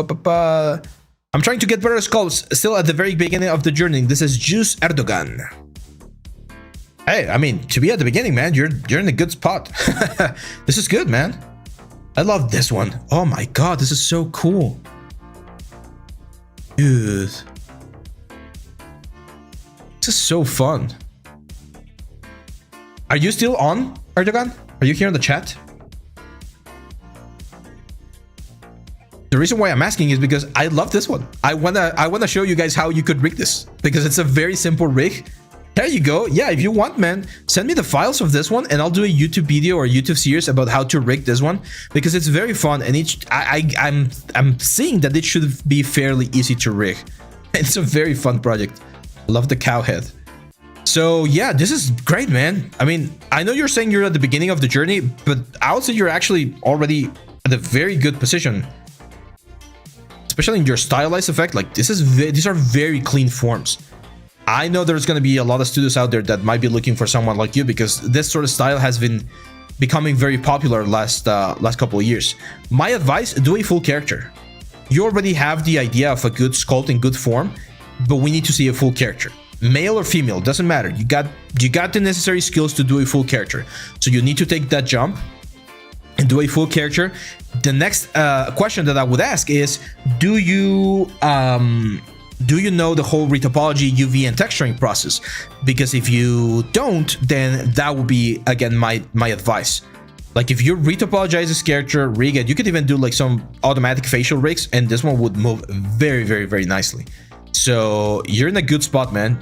trying to get better sculpts. Still at the very beginning of the journey. This is Juice Erdogan. Hey, I mean, to be at the beginning, man, you're in a good spot. This is good, man. I love this one. Oh my god, this is so cool. Dude. This is so fun. Are you still on, Erdogan? Are you here in the chat? The reason why I'm asking is because I love this one. I wanna show you guys how you could rig this because it's a very simple rig. There you go. Yeah, if you want, man, send me the files of this one and I'll do a YouTube video or a YouTube series about how to rig this one because it's very fun and I'm seeing that it should be fairly easy to rig. It's a very fun project. Love the cow head. So yeah, this is great, man. I mean, I know you're saying you're at the beginning of the journey, but I would say you're actually already at a very good position. Especially in your stylized effect, like these are very clean forms. I know there's going to be a lot of studios out there that might be looking for someone like you because this sort of style has been becoming very popular last couple of years. My advice, do a full character. You already have the idea of a good sculpt and good form, but we need to see a full character. Male or female, doesn't matter. You got the necessary skills to do a full character. So you need to take that jump and do a full character. The next question that I would ask is, do you know the whole retopology, UV, and texturing process? Because if you don't, then that would be, again, my advice. Like if you retopologize this character, rig it, you could even do like some automatic facial rigs, and this one would move very, very, very nicely. So you're in a good spot, man.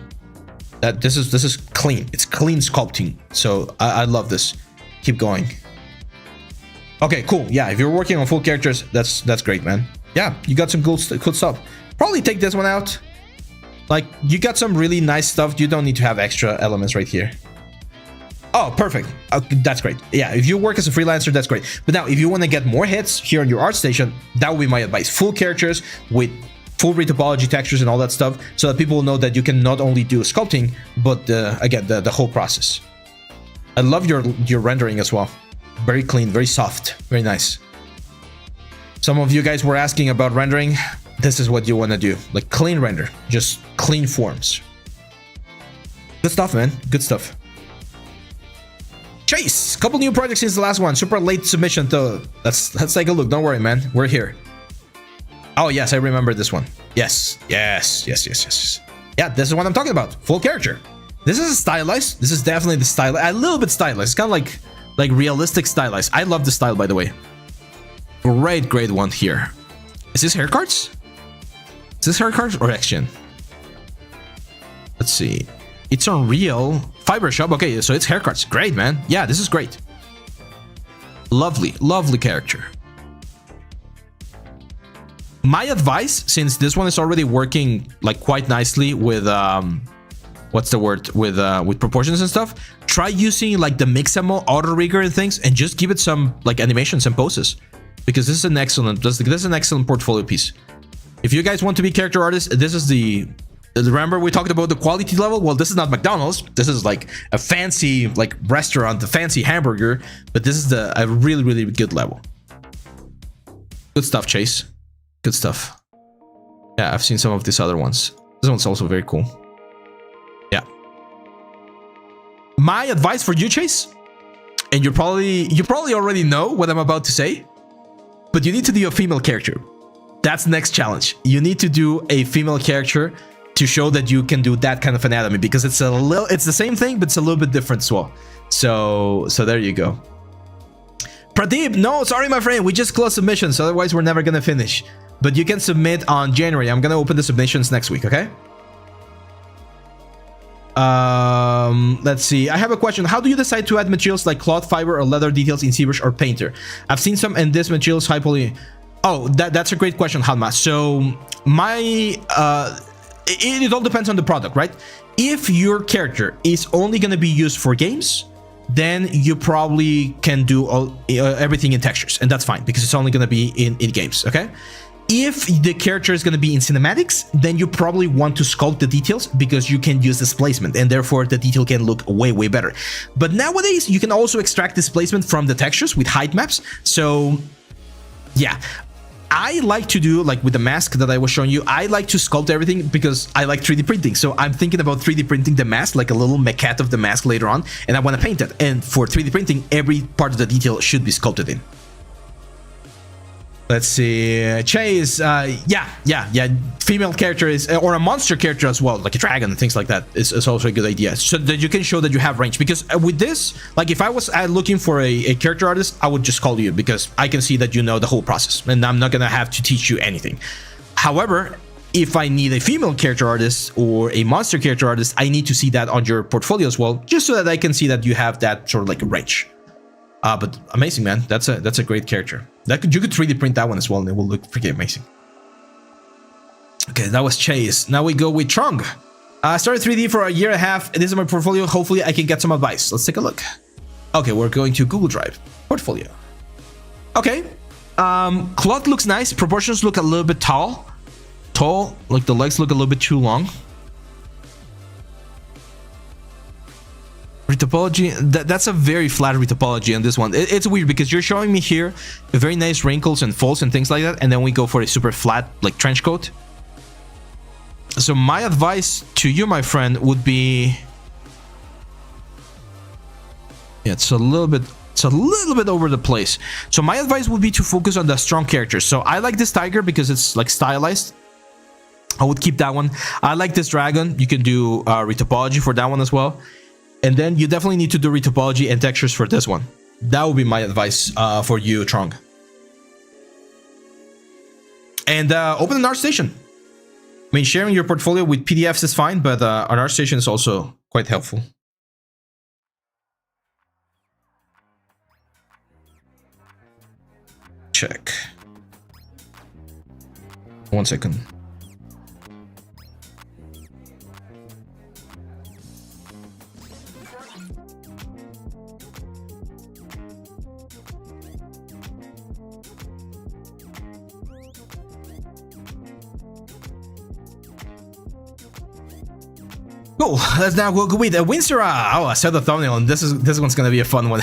This is clean. It's clean sculpting. So I love this. Keep going. Okay, cool. Yeah, if you're working on full characters, that's great, man. Yeah, you got some good stuff. Probably take this one out. Like, you got some really nice stuff. You don't need to have extra elements right here. Oh, perfect. That's great. Yeah, if you work as a freelancer, that's great. But now, if you want to get more hits here on your art station, that would be my advice. Full characters with full retopology textures and all that stuff, so that people will know that you can not only do sculpting, but again, the whole process. I love your rendering as well. Very clean, very soft, very nice. Some of you guys were asking about rendering. This is what you want to do, like clean render, just clean forms. Good stuff, man. Good stuff. Chase, couple new projects since the last one. Super late submission though. Let's take a look. Don't worry, man. We're here. Oh yes, I remember this one. Yes. Yeah, this is what I'm talking about. Full character. This is stylized. This is definitely the style. A little bit stylized. It's kind of like realistic stylized. I love the style, by the way. Great one here. Is this hair cards? Is this hair cards or action? Let's see. It's Unreal Fiber Shop. Okay, so it's hair cards. Great, man. Yeah, this is great. Lovely character. My advice, since this one is already working like quite nicely with what's the word, with proportions and stuff, try using like the Mixamo auto rigger and things, and just give it some like animations and poses, because this is an excellent portfolio piece. If you guys want to be character artists, this is the remember we talked about the quality level. Well, this is not McDonald's. This is like a fancy like restaurant, a fancy hamburger, but this is a really good level. Good stuff, Chase. Good stuff. Yeah, I've seen some of these other ones. This one's also very cool. Yeah. My advice for you, Chase, and you probably already know what I'm about to say, but you need to do a female character. That's the next challenge. You need to do a female character to show that you can do that kind of anatomy, because it's the same thing, but it's a little bit different as well. So there you go. Pradeep, no, sorry, my friend. We just closed submissions, otherwise we're never gonna finish. But you can submit on January. I'm gonna open the submissions next week, okay? Let's see. I have a question. How do you decide to add materials like cloth, fiber, or leather details in ZBrush or Painter? I've seen some in this materials high poly. Oh, that's a great question, Hanma. So it all depends on the product, right? If your character is only gonna be used for games, then you probably can do everything in textures, and that's fine because it's only gonna be in games, okay? If the character is going to be in cinematics, then you probably want to sculpt the details because you can use displacement, and therefore the detail can look way better. But nowadays, you can also extract displacement from the textures with height maps. So yeah, I like to do, like with the mask that I was showing you, I like to sculpt everything because I like 3D printing. So I'm thinking about 3D printing the mask, like a little maquette of the mask later on, and I want to paint it. And for 3D printing, every part of the detail should be sculpted in. Let's see, Chase, yeah, female character is, or a monster character as well, like a dragon and things like that is also a good idea, so that you can show that you have range. Because with this, like if I was looking for a character artist, I would just call you, because I can see that you know the whole process, and I'm not gonna have to teach you anything. However, if I need a female character artist or a monster character artist, I need to see that on your portfolio as well, just so that I can see that you have that sort of like a range. But amazing, man. That's a great character. You could 3D print that one as well, and it will look pretty amazing. Okay, that was Chase. Now we go with Trong. I started 3D for a year and a half. This is my portfolio. Hopefully, I can get some advice. Let's take a look. Okay, we're going to Google Drive. Portfolio. Okay. Cloth looks nice. Proportions look a little bit tall. Like the legs look a little bit too long. Retopology, that's a very flat retopology on this one. It's weird because you're showing me here very nice wrinkles and folds and things like that, and then we go for a super flat like trench coat. So my advice to you, my friend, would be, yeah, it's a little bit over the place. So my advice would be to focus on the strong characters. So I like this tiger because it's like stylized. I would keep that one. I like this dragon. You can do retopology for that one as well. And then you definitely need to do retopology and textures for this one. That would be my advice for you, Trong. And open an art station. I mean, sharing your portfolio with PDFs is fine, but an art station is also quite helpful. Check. 1 second. Cool. Let's now go with Winsora. Oh, I saw the thumbnail, and this one's gonna be a fun one.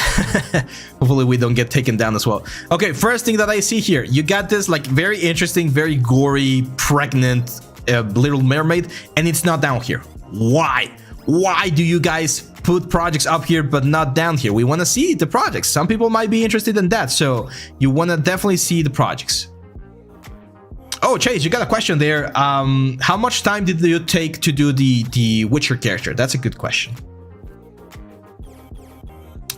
Hopefully we don't get taken down as well. Okay, first thing that I see here, you got this like very interesting, very gory, pregnant Little Mermaid, and it's not down here. Why? Why do you guys put projects up here but not down here? We want to see the projects. Some people might be interested in that, so you want to definitely see the projects. Oh, Chase, you got a question there. How much time did you take to do the Witcher character? That's a good question.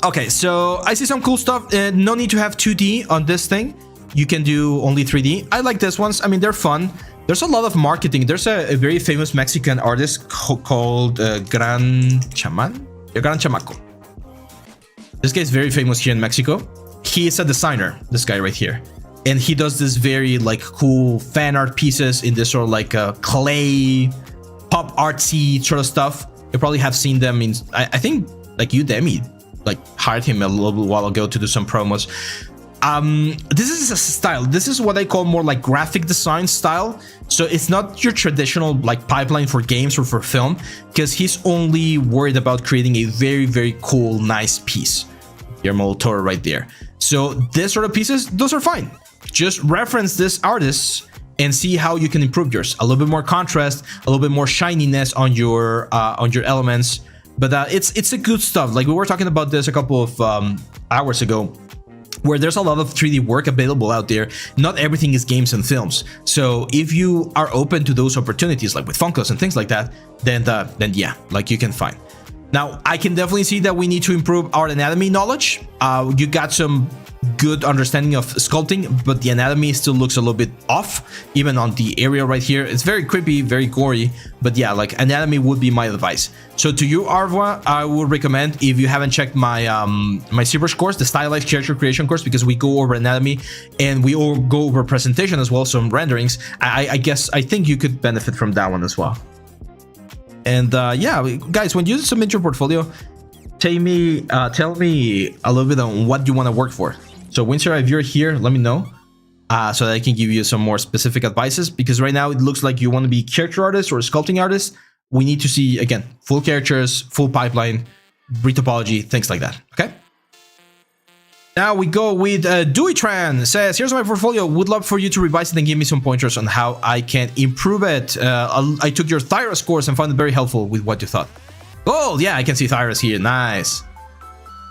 Okay, so I see some cool stuff. No need to have 2D on this thing. You can do only 3D. I like this ones. I mean, they're fun. There's a lot of marketing. There's a very famous Mexican artist called Gran Chamaco. This guy is very famous here in Mexico. He is a designer, this guy right here. And he does this very like cool fan art pieces in this sort of like clay, pop artsy sort of stuff. You probably have seen them in, I think like Udemy like hired him a little while ago to do some promos. This is a style. This is what I call more like graphic design style. So it's not your traditional like pipeline for games or for film, because he's only worried about creating a very, very cool, nice piece. Guillermo del Toro right there. So this sort of pieces, those are fine. Just reference this artist and see how you can improve yours. A little bit more contrast, a little bit more shininess on your elements. But it's a good stuff. Like we were talking about this a couple of hours ago, where there's a lot of 3D work available out there. Not everything is games and films. So if you are open to those opportunities, like with Funkos and things like that, then yeah, like you can find. Now, I can definitely see that we need to improve our anatomy knowledge. You got some good understanding of sculpting, but the anatomy still looks a little bit off, even on the area right here. It's very creepy, very gory, but yeah, like anatomy would be my advice. So to you, Arva, I would recommend, if you haven't checked my my ZBRUSH course, the Stylized character creation course, because we go over anatomy and we all go over presentation as well, some renderings. I think you could benefit from that one as well. And yeah, guys, when you submit your portfolio, tell me a little bit on what you want to work for. So Winsor, if you're here, let me know so that I can give you some more specific advices, because right now it looks like you want to be character artist or sculpting artist. We need to see, again, full characters, full pipeline, retopology, things like that. Okay. Now we go with Duitran. Says, here's my portfolio. Would love for you to revise it and give me some pointers on how I can improve it. I took your Thyros course and found it very helpful with what you thought. Oh, yeah, I can see Thyros here. Nice.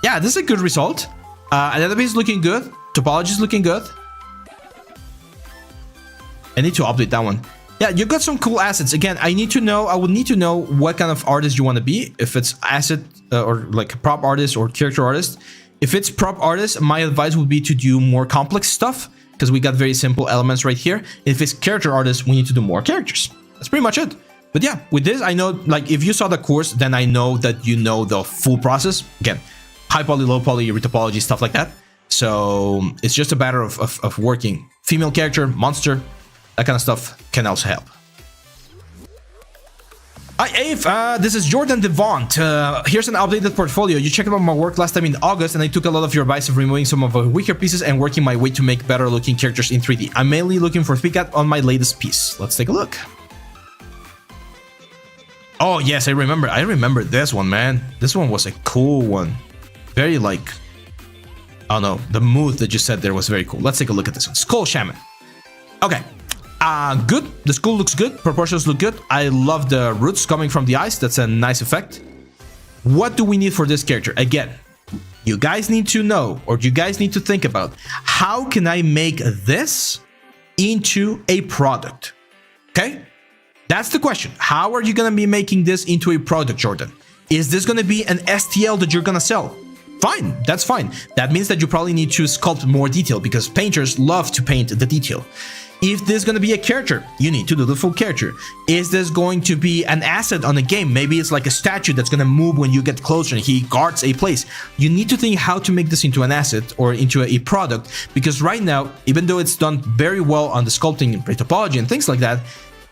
Yeah, this is a good result. Anatomy is looking good. Topology is looking good. I need to update that one. Yeah, you got some cool assets. Again, I would need to know what kind of artist you want to be. If it's asset or like a prop artist or character artist. If it's prop artist, my advice would be to do more complex stuff, because we got very simple elements right here. If it's character artist, we need to do more characters. That's pretty much it. But yeah, with this, I know, like, if you saw the course, then I know that you know the full process. Again, high poly, low poly, retopology, stuff like that. So it's just a matter of working. Female character, monster, that kind of stuff can also help. Hi, Ave. This is Jordan Devont. Here's an updated portfolio. You checked out my work last time in August, and I took a lot of your advice of removing some of the weaker pieces and working my way to make better looking characters in 3D. I'm mainly looking for feedback on my latest piece. Let's take a look. Oh, yes, I remember. I remember this one, man. This one was a cool one. Very like, I don't know, the mood that you said there was very cool. Let's take a look at this one. Skull Shaman. Okay. Good. The skull looks good. Proportions look good. I love the roots coming from the eyes. That's a nice effect. What do we need for this character? Again, you guys need to know, or you guys need to think about, how can I make this into a product? Okay? That's the question. How are you going to be making this into a product, Jordan? Is this going to be an STL that you're going to sell? Fine. That's fine. That means that you probably need to sculpt more detail, because painters love to paint the detail. If this is going to be a character, you need to do the full character. Is this going to be an asset on a game? Maybe it's like a statue that's going to move when you get closer and he guards a place. You need to think how to make this into an asset or into a product, because right now, even though it's done very well on the sculpting and topology and things like that,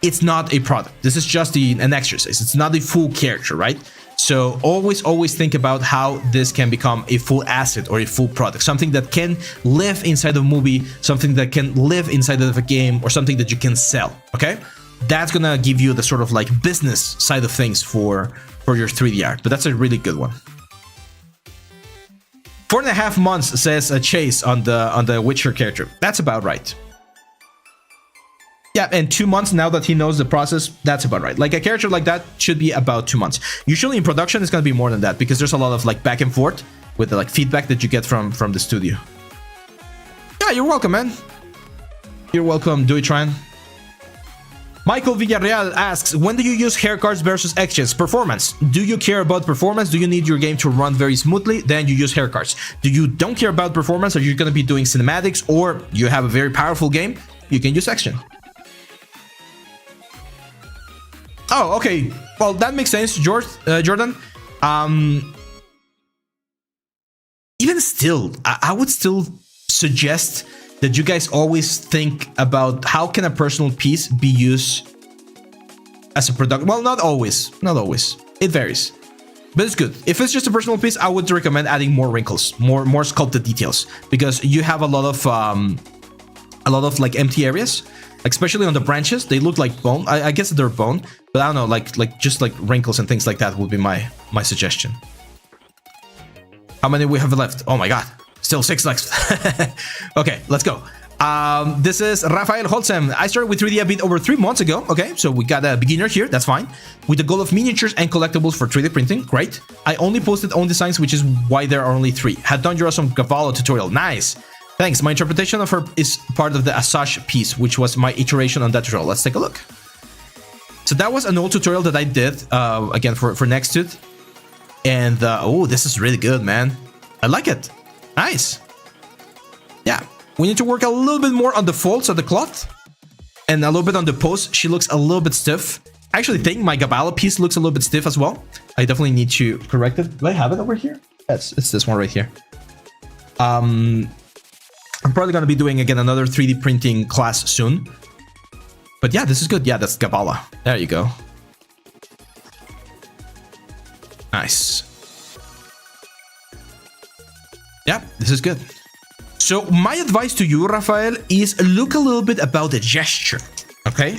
it's not a product. This is just an exercise. It's not a full character, right? So always think about how this can become a full asset or a full product, something that can live inside of a movie, something that can live inside of a game, or something that you can sell. Okay, that's gonna give you the sort of like business side of things for your 3D art. But that's a really good one. 4.5 months, says Chase on the Witcher character. That's about right. Yeah, and 2 months now that he knows the process, that's about right. Like a character like that should be about 2 months. Usually in production, it's going to be more than that, because there's a lot of like back and forth with the like feedback that you get from the studio. Yeah, you're welcome, man. You're welcome, Duitran. Michael Villarreal asks, when do you use hair cards versus exchange? Performance. Do you care about performance? Do you need your game to run very smoothly? Then you use hair cards. Do you don't care about performance? Are you going to be doing cinematics, or you have a very powerful game? You can use exchange. Oh, okay. Well, that makes sense, Jordan. Even still, I would still suggest that you guys always think about how can a personal piece be used as a product. Well, not always. It varies, but it's good. If it's just a personal piece, I would recommend adding more wrinkles, more sculpted details, because you have a lot of like empty areas, especially on the branches. They look like bone. I guess they're bone, but I don't know, like just like wrinkles and things like that would be my suggestion. How many we have left? Oh my god. Still 6 left. Okay, let's go. This is Rafael Holzem. I started with 3D a bit over 3 months ago. Okay, so we got a beginner here. That's fine. With the goal of miniatures and collectibles for 3D printing. Great. I only posted own designs, which is why there are only 3. Had done your awesome Cavallo tutorial. Nice. Thanks. My interpretation of her is part of the Asash piece, which was my iteration on that tutorial. Let's take a look. So that was an old tutorial that I did, again, for Next to It. And, oh, this is really good, man. I like it. Nice. Yeah, we need to work a little bit more on the folds of the cloth and a little bit on the pose. She looks a little bit stiff. I actually think my Gabala piece looks a little bit stiff as well. I definitely need to correct it. Do I have it over here? Yes, it's this one right here. I'm probably going to be doing, again, another 3D printing class soon. But yeah, this is good. Yeah, that's Gabala. There you go. Nice. Yeah, this is good. So my advice to you, Rafael, is look a little bit about the gesture, okay?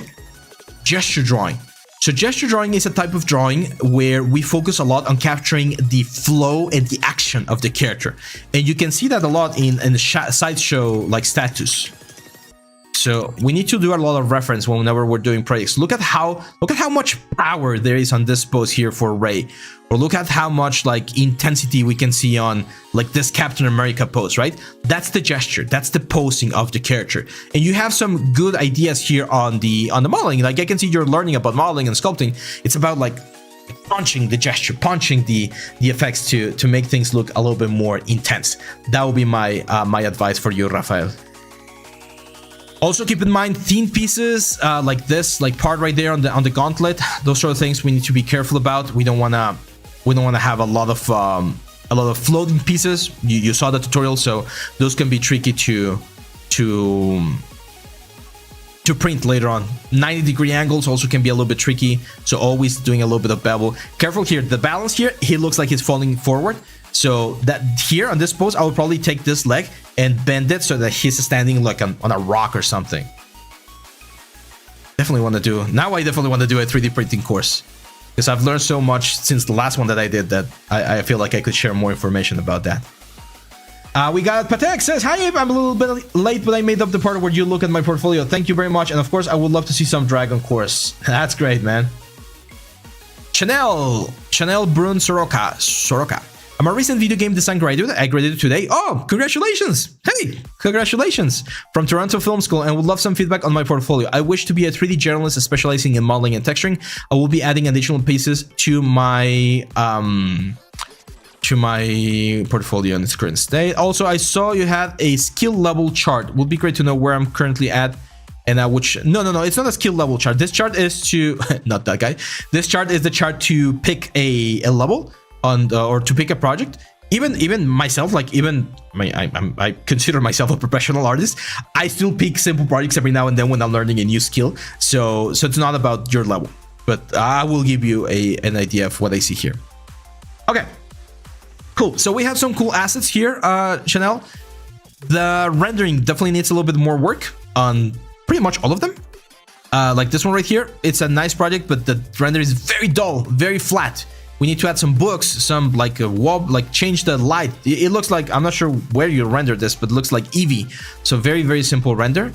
Gesture drawing. So gesture drawing is a type of drawing where we focus a lot on capturing the flow and the action of the character. And you can see that a lot in the sideshow like status. So we need to do a lot of reference whenever we're doing projects. Look at how much power there is on this pose here for Rey, or look at how much like intensity we can see on like this Captain America pose, right? That's the gesture, that's the posing of the character. And you have some good ideas here on the modeling. Like I can see you're learning about modeling and sculpting. It's about like punching the gesture, punching the effects to make things look a little bit more intense. That would be my my advice for you, Rafael. Also keep in mind thin pieces like this, like part right there on the gauntlet. Those sort of things we need to be careful about. We don't wanna have a lot of floating pieces. You saw the tutorial, so those can be tricky to print later on. 90-degree angles also can be a little bit tricky, so always doing a little bit of bevel. Careful here, the balance here, he looks like he's falling forward. So that here on this pose, I would probably take this leg and bend it so that he's standing like on a rock or something. Definitely want to do, now I definitely want to do a 3D printing course, because I've learned so much since the last one that I did that I feel like I could share more information about that. We got Patek says, hi, I'm a little bit late, but I made up the part where you look at my portfolio. Thank you very much. And of course, I would love to see some Dragon course. That's great, man. Chanel Brun Soroka. I'm a recent video game design graduate. I graduated today. Oh, congratulations. Hey, congratulations. From Toronto Film School, and would love some feedback on my portfolio. I wish to be a 3D journalist specializing in modeling and texturing. I will be adding additional pieces to my portfolio in its current state. Also, I saw you had a skill level chart. Would be great to know where I'm currently at. And no, it's not a skill level chart. This chart is to not that guy. This chart is the chart to pick a level on or to pick a project. Even myself, like I consider myself a professional artist. I still pick simple projects every now and then when I'm learning a new skill. So it's not about your level, but I will give you an idea of what I see here. Okay, cool. So we have some cool assets here, Chanel. The rendering definitely needs a little bit more work on pretty much all of them. Like this one right here, it's a nice project, but the render is very dull, very flat. We need to add some books, some like a wall, like change the light. It looks like, I'm not sure where you rendered this, but it looks like Eevee. So very, very simple render.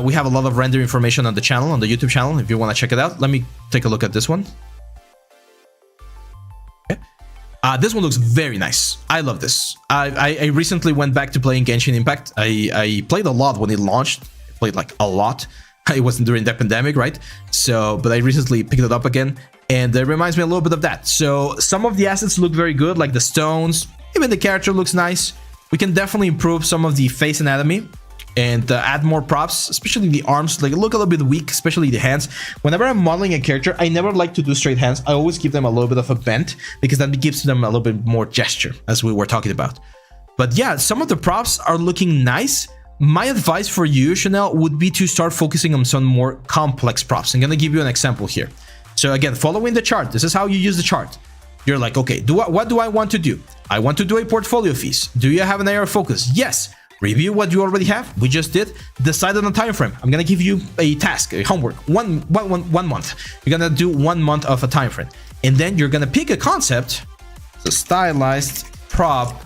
We have a lot of render information on the channel, on the YouTube channel, if you want to check it out. Let me take a look at this one. Okay. This one looks very nice. I love this. I recently went back to playing Genshin Impact. I played a lot when it launched. I played like a lot. It wasn't during the pandemic, right? So, but I recently picked it up again, and it reminds me a little bit of that. So some of the assets look very good, like the stones, even the character looks nice. We can definitely improve some of the face anatomy and add more props, especially the arms. Like, look a little bit weak, especially the hands. Whenever I'm modeling a character, I never like to do straight hands. I always give them a little bit of a bend, because that gives them a little bit more gesture, as we were talking about. But yeah, some of the props are looking nice. My advice for you, Chanel, would be to start focusing on some more complex props. I'm gonna give you an example here. So again, following the chart, this is how you use the chart. You're like, okay, what do I want to do? I want to do a portfolio piece. Do you have an area of focus? Yes. Review what you already have. We just did. Decide on a time frame. I'm gonna give you a task, a homework. One month. You're gonna do 1 month of a time frame, and then you're gonna pick a concept. The stylized prop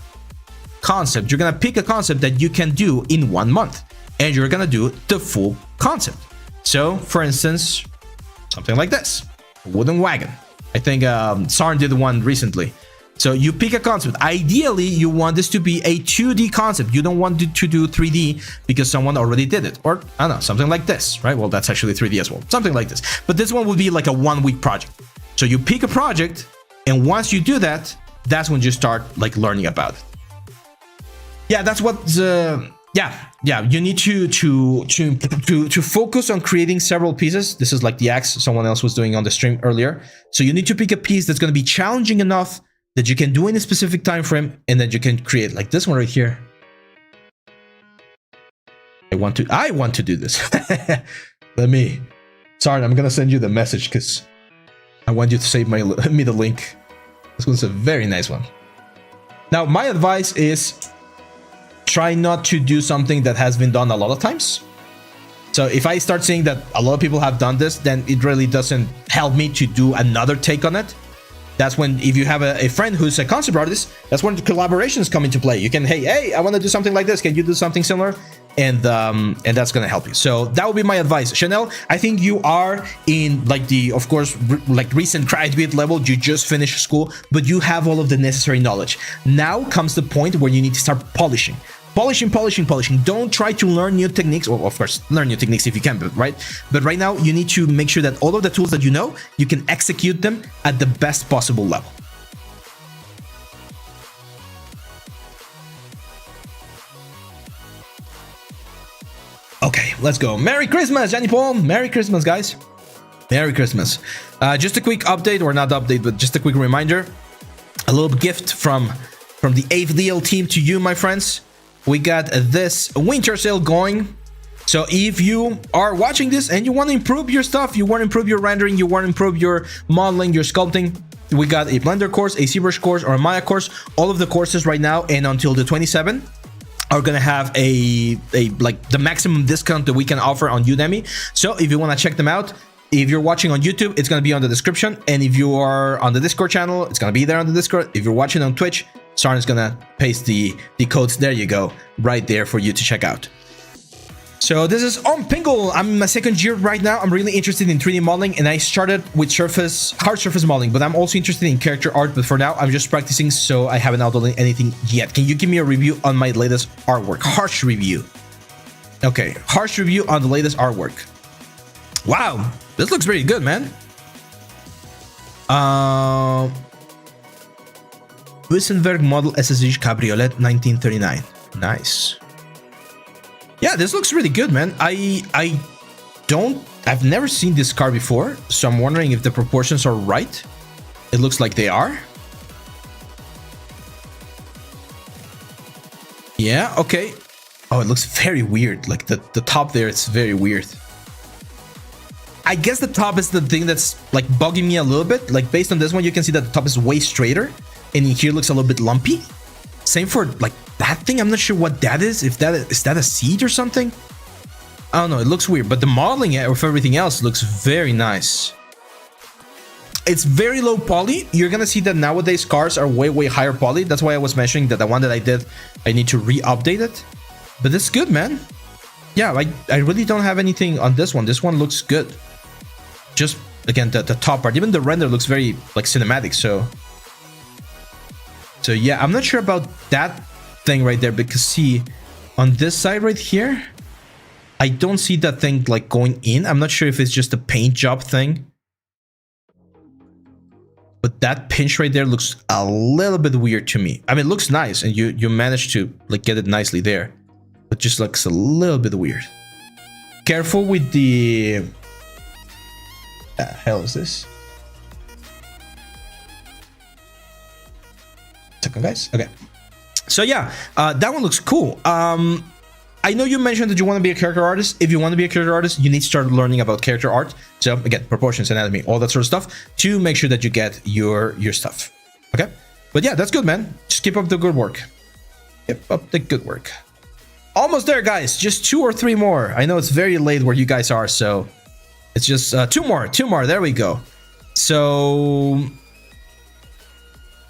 concept. You're gonna pick a concept that you can do in 1 month, and you're gonna do the full concept. So, for instance, something like this: a wooden wagon. I think Sarn did one recently. So you pick a concept. Ideally, you want this to be a 2D concept. You don't want it to do 3D because someone already did it. Or, I don't know, something like this, right? Well, that's actually 3D as well. Something like this. But this one would be like a 1-week project. So you pick a project, and once you do that, that's when you start like learning about it. Yeah, that's what yeah, you need to focus on creating several pieces. This is like the axe someone else was doing on the stream earlier. So you need to pick a piece that's going to be challenging enough that you can do in a specific time frame, and that you can create, like this one right here. I want to do this. Sorry, I'm gonna send you the message because I want you to save me the link. This one's a very nice one. Now, my advice is try not to do something that has been done a lot of times. So if I start seeing that a lot of people have done this, then it really doesn't help me to do another take on it. That's when, if you have a friend who's a concept artist, that's when the collaborations come into play. You can, hey, I want to do something like this. Can you do something similar? And that's going to help you. So that would be my advice. Chanel, I think you are in like the, of course, like recent graduate level. You just finished school, but you have all of the necessary knowledge. Now comes the point where you need to start polishing. Polishing. Don't try to learn new techniques. Well, of course, learn new techniques if you can, right? But right now, you need to make sure that all of the tools that you know, you can execute them at the best possible level. Okay, let's go. Merry Christmas, Johnny Paul. Merry Christmas, guys. Merry Christmas. Just a quick update, or not update, but just a quick reminder. A little gift from the 8th DL team to you, my friends. We got this winter sale going. So if you are watching this and you want to improve your stuff, you want to improve your rendering, you want to improve your modeling, your sculpting, we got a Blender course, a ZBRUSH course, or a Maya course. All of the courses right now and until the 27th are gonna have a like the maximum discount that we can offer on Udemy. So if you want to check them out, if you're watching on YouTube, it's gonna be on the description, and if you are on the Discord channel, it's gonna be there on the Discord. If you're watching on Twitch, Sarn is gonna paste the codes. There you go, right there for you to check out. So this is on Pingle. I'm in my 2nd year right now. I'm really interested in 3D modeling, and I started with hard surface modeling, but I'm also interested in character art. But for now, I'm just practicing, so I haven't outdone anything yet. Can you give me a review on my latest artwork? Harsh review. Okay, harsh review on the latest artwork. Wow, this looks pretty good, man. Wissenberg model SSH Cabriolet 1939. Nice. Yeah, this looks really good, man. I've never seen this car before, so I'm wondering if the proportions are right. It looks like they are. Yeah, okay. Oh, it looks very weird. Like the top there, it's very weird. I guess the top is the thing that's like bugging me a little bit. Like based on this one, you can see that the top is way straighter, and here looks a little bit lumpy. Same for like that thing. I'm not sure what that is. If that is that a seed or something? I don't know. It looks weird, but the modeling of everything else looks very nice. It's very low poly. You're gonna see that nowadays cars are way higher poly. That's why I was mentioning that the one that I did, I need to re-update it. But it's good, man. Yeah, I really don't have anything on this one. This one looks good. Just again the top part. Even the render looks very like cinematic. So yeah, I'm not sure about that thing right there, because see, on this side right here, I don't see that thing like going in. I'm not sure if it's just a paint job thing. But that pinch right there looks a little bit weird to me. I mean, it looks nice, and you managed to like get it nicely there, but just looks a little bit weird. Careful with the... The hell is this? Second, guys. Okay. So yeah, that one looks cool. I know you mentioned that you want to be a character artist. If you want to be a character artist, you need to start learning about character art. So again, proportions, anatomy, all that sort of stuff to make sure that you get your stuff. Okay? But yeah, that's good, man. Just keep up the good work. Keep up the good work. Almost there, guys. Just 2 or 3 more. I know it's very late where you guys are, so it's just 2 more. 2 more. There we go. So...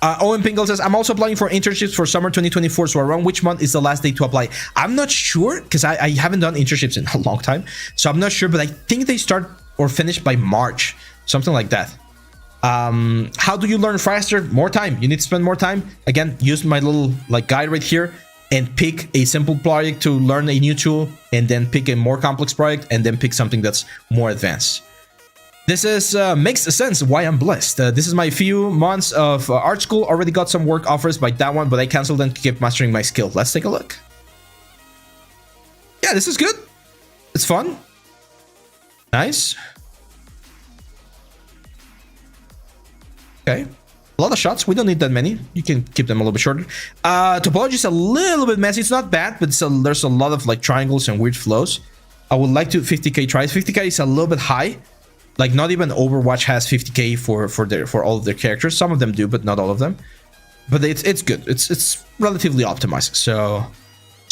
Owen Pingle says, I'm also applying for internships for summer 2024. So around which month is the last day to apply? I'm not sure because I haven't done internships in a long time. So I'm not sure, but I think they start or finish by March, something like that. How do you learn faster? More time. You need to spend more time. Again, use my little like guide right here and pick a simple project to learn a new tool, and then pick a more complex project, and then pick something that's more advanced. This is makes sense why I'm blessed. This is my few months of art school. Already got some work offers by that one, but I canceled them to keep mastering my skill. Let's take a look. Yeah, this is good. It's fun. Nice. Okay. A lot of shots. We don't need that many. You can keep them a little bit shorter. Topology is a little bit messy. It's not bad, but there's a lot of like triangles and weird flows. I would like to 50k tries. 50k is a little bit high. Like not even Overwatch has 50k for all of their characters. Some of them do, but not all of them. But it's good. It's relatively optimized. So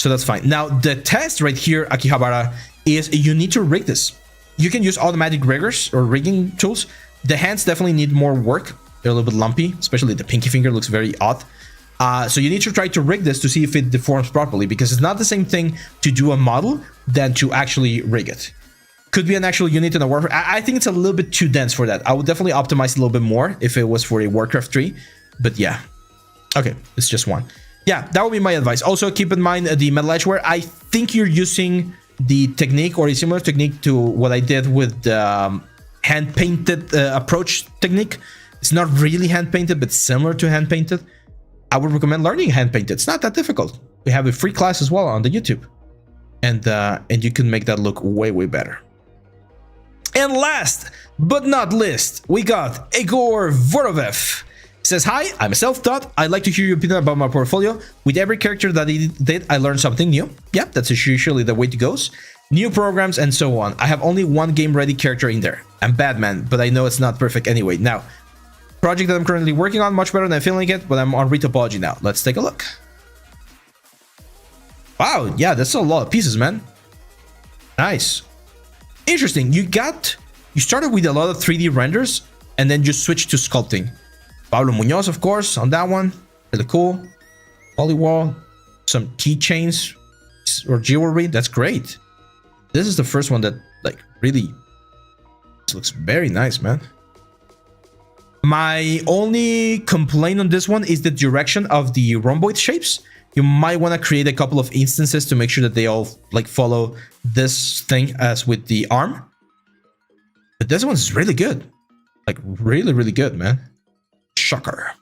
that's fine. Now the test right here, Akihabara, is you need to rig this. You can use automatic riggers or rigging tools. The hands definitely need more work. They're a little bit lumpy, especially the pinky finger looks very odd. So you need to try to rig this to see if it deforms properly, because it's not the same thing to do a model than to actually rig it. Could be an actual unit in a Warcraft. I think it's a little bit too dense for that. I would definitely optimize a little bit more if it was for a Warcraft 3. But yeah. Okay, it's just one. Yeah, that would be my advice. Also, keep in mind the metal edgeware. I think you're using the technique or a similar technique to what I did with the hand-painted approach technique. It's not really hand-painted, but similar to hand-painted. I would recommend learning hand-painted. It's not that difficult. We have a free class as well on the YouTube. And you can make that look way, way better. And last but not least, we got Igor Vorovev. He says, hi, I'm a self-taught. I'd like to hear your opinion about my portfolio. With every character that I did, I learned something new. Yeah, that's usually the way it goes. New programs and so on. I have only one game-ready character in there. I'm Batman, but I know it's not perfect anyway. Now, project that I'm currently working on, much better than feeling it, but I'm on retopology now. Let's take a look. Wow, yeah, that's a lot of pieces, man. Nice. Interesting. You started with a lot of 3D renders and then you switched to sculpting. Pablo Munoz, of course, on that one. Really cool. Polywall. Some keychains or jewelry. That's great. This is the first one that like really looks very nice, man. My only complaint on this one is the direction of the rhomboid shapes. You might want to create a couple of instances to make sure that they all like follow this thing as with the arm. But this one's really good. Like really, really good, man. Shocker.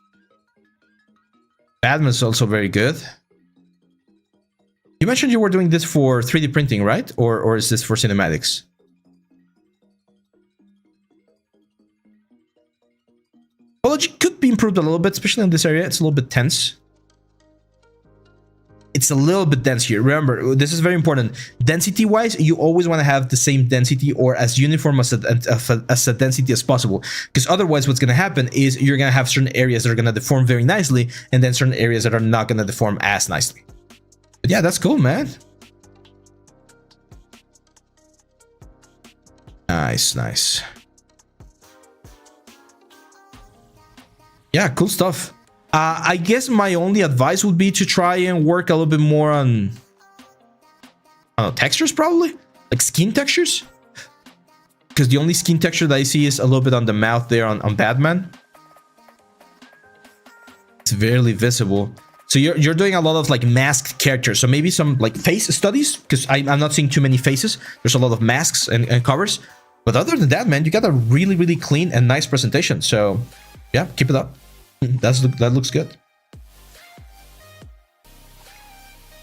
Batman's also very good. You mentioned you were doing this for 3D printing, right? Or is this for cinematics? Apology could be improved a little bit, especially in this area. It's a little bit tense. It's a little bit dense here. Remember, this is very important. Density-wise, you always want to have the same density or as uniform as a density as possible. Because otherwise, what's going to happen is you're going to have certain areas that are going to deform very nicely, and then certain areas that are not going to deform as nicely. But yeah, that's cool, man. Nice, nice. Yeah, cool stuff. I guess my only advice would be to try and work a little bit more on, I don't know, textures probably? Like skin textures? Because the only skin texture that I see is a little bit on the mouth there on Batman. It's barely visible. So you're doing a lot of like masked characters. So maybe some like face studies, because I'm not seeing too many faces. There's a lot of masks and covers. But other than that, man, you got a really, really clean and nice presentation. So yeah, keep it up. That looks good.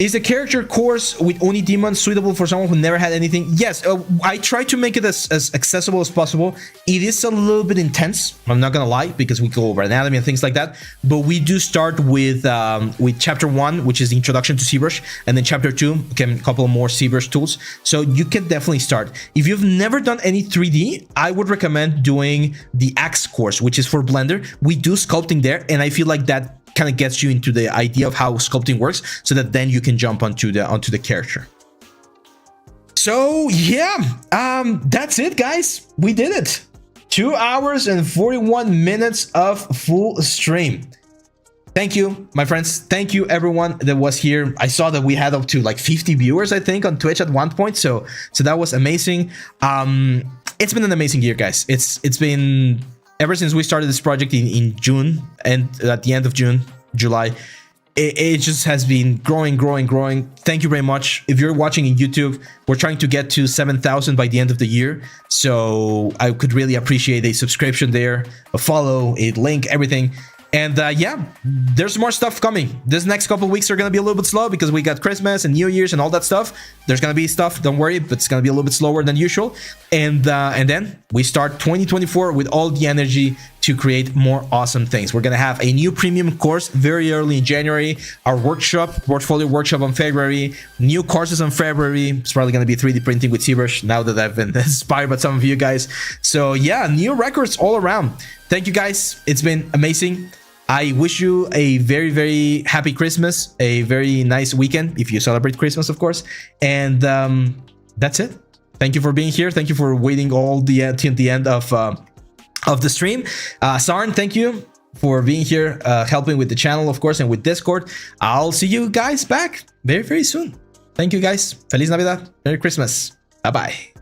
Is the character course with Oni Demon suitable for someone who never had anything? Yes, I try to make it as accessible as possible. It is a little bit intense, I'm not gonna lie, because we go over anatomy and things like that. But we do start with chapter 1, which is the introduction to ZBrush, and then chapter 2, a couple more ZBrush tools. So you can definitely start. If you've never done any 3D, I would recommend doing the Axe course, which is for Blender. We do sculpting there, and I feel like that kind of gets you into the idea of how sculpting works, so that then you can jump onto the character. So yeah, that's it, guys. We did it. 2 hours and 41 minutes of full stream. Thank you, my friends. Thank you, everyone that was here. I saw that we had up to like 50 viewers, I think, on Twitch at one point. So that was amazing. It's been an amazing year, guys. It's been ever since we started this project in June, and at the end of June, July, it just has been growing. Thank you very much. If you're watching in YouTube, we're trying to get to 7,000 by the end of the year. So I could really appreciate a subscription there, a follow, a link, everything. And yeah, there's more stuff coming. This next couple of weeks are going to be a little bit slow because we got Christmas and New Year's and all that stuff. There's going to be stuff, don't worry, but it's going to be a little bit slower than usual. And then we start 2024 with all the energy to create more awesome things. We're going to have a new premium course very early in January, our workshop, portfolio workshop on February, new courses on February. It's probably going to be 3D printing with ZBrush now that I've been inspired by some of you guys. So yeah, new records all around. Thank you, guys. It's been amazing. I wish you a very, very happy Christmas, a very nice weekend, if you celebrate Christmas, of course. And that's it. Thank you for being here. Thank you for waiting all till the end of the stream. Sarn, thank you for being here, helping with the channel, of course, and with Discord. I'll see you guys back very, very soon. Thank you, guys. Feliz Navidad. Merry Christmas. Bye-bye.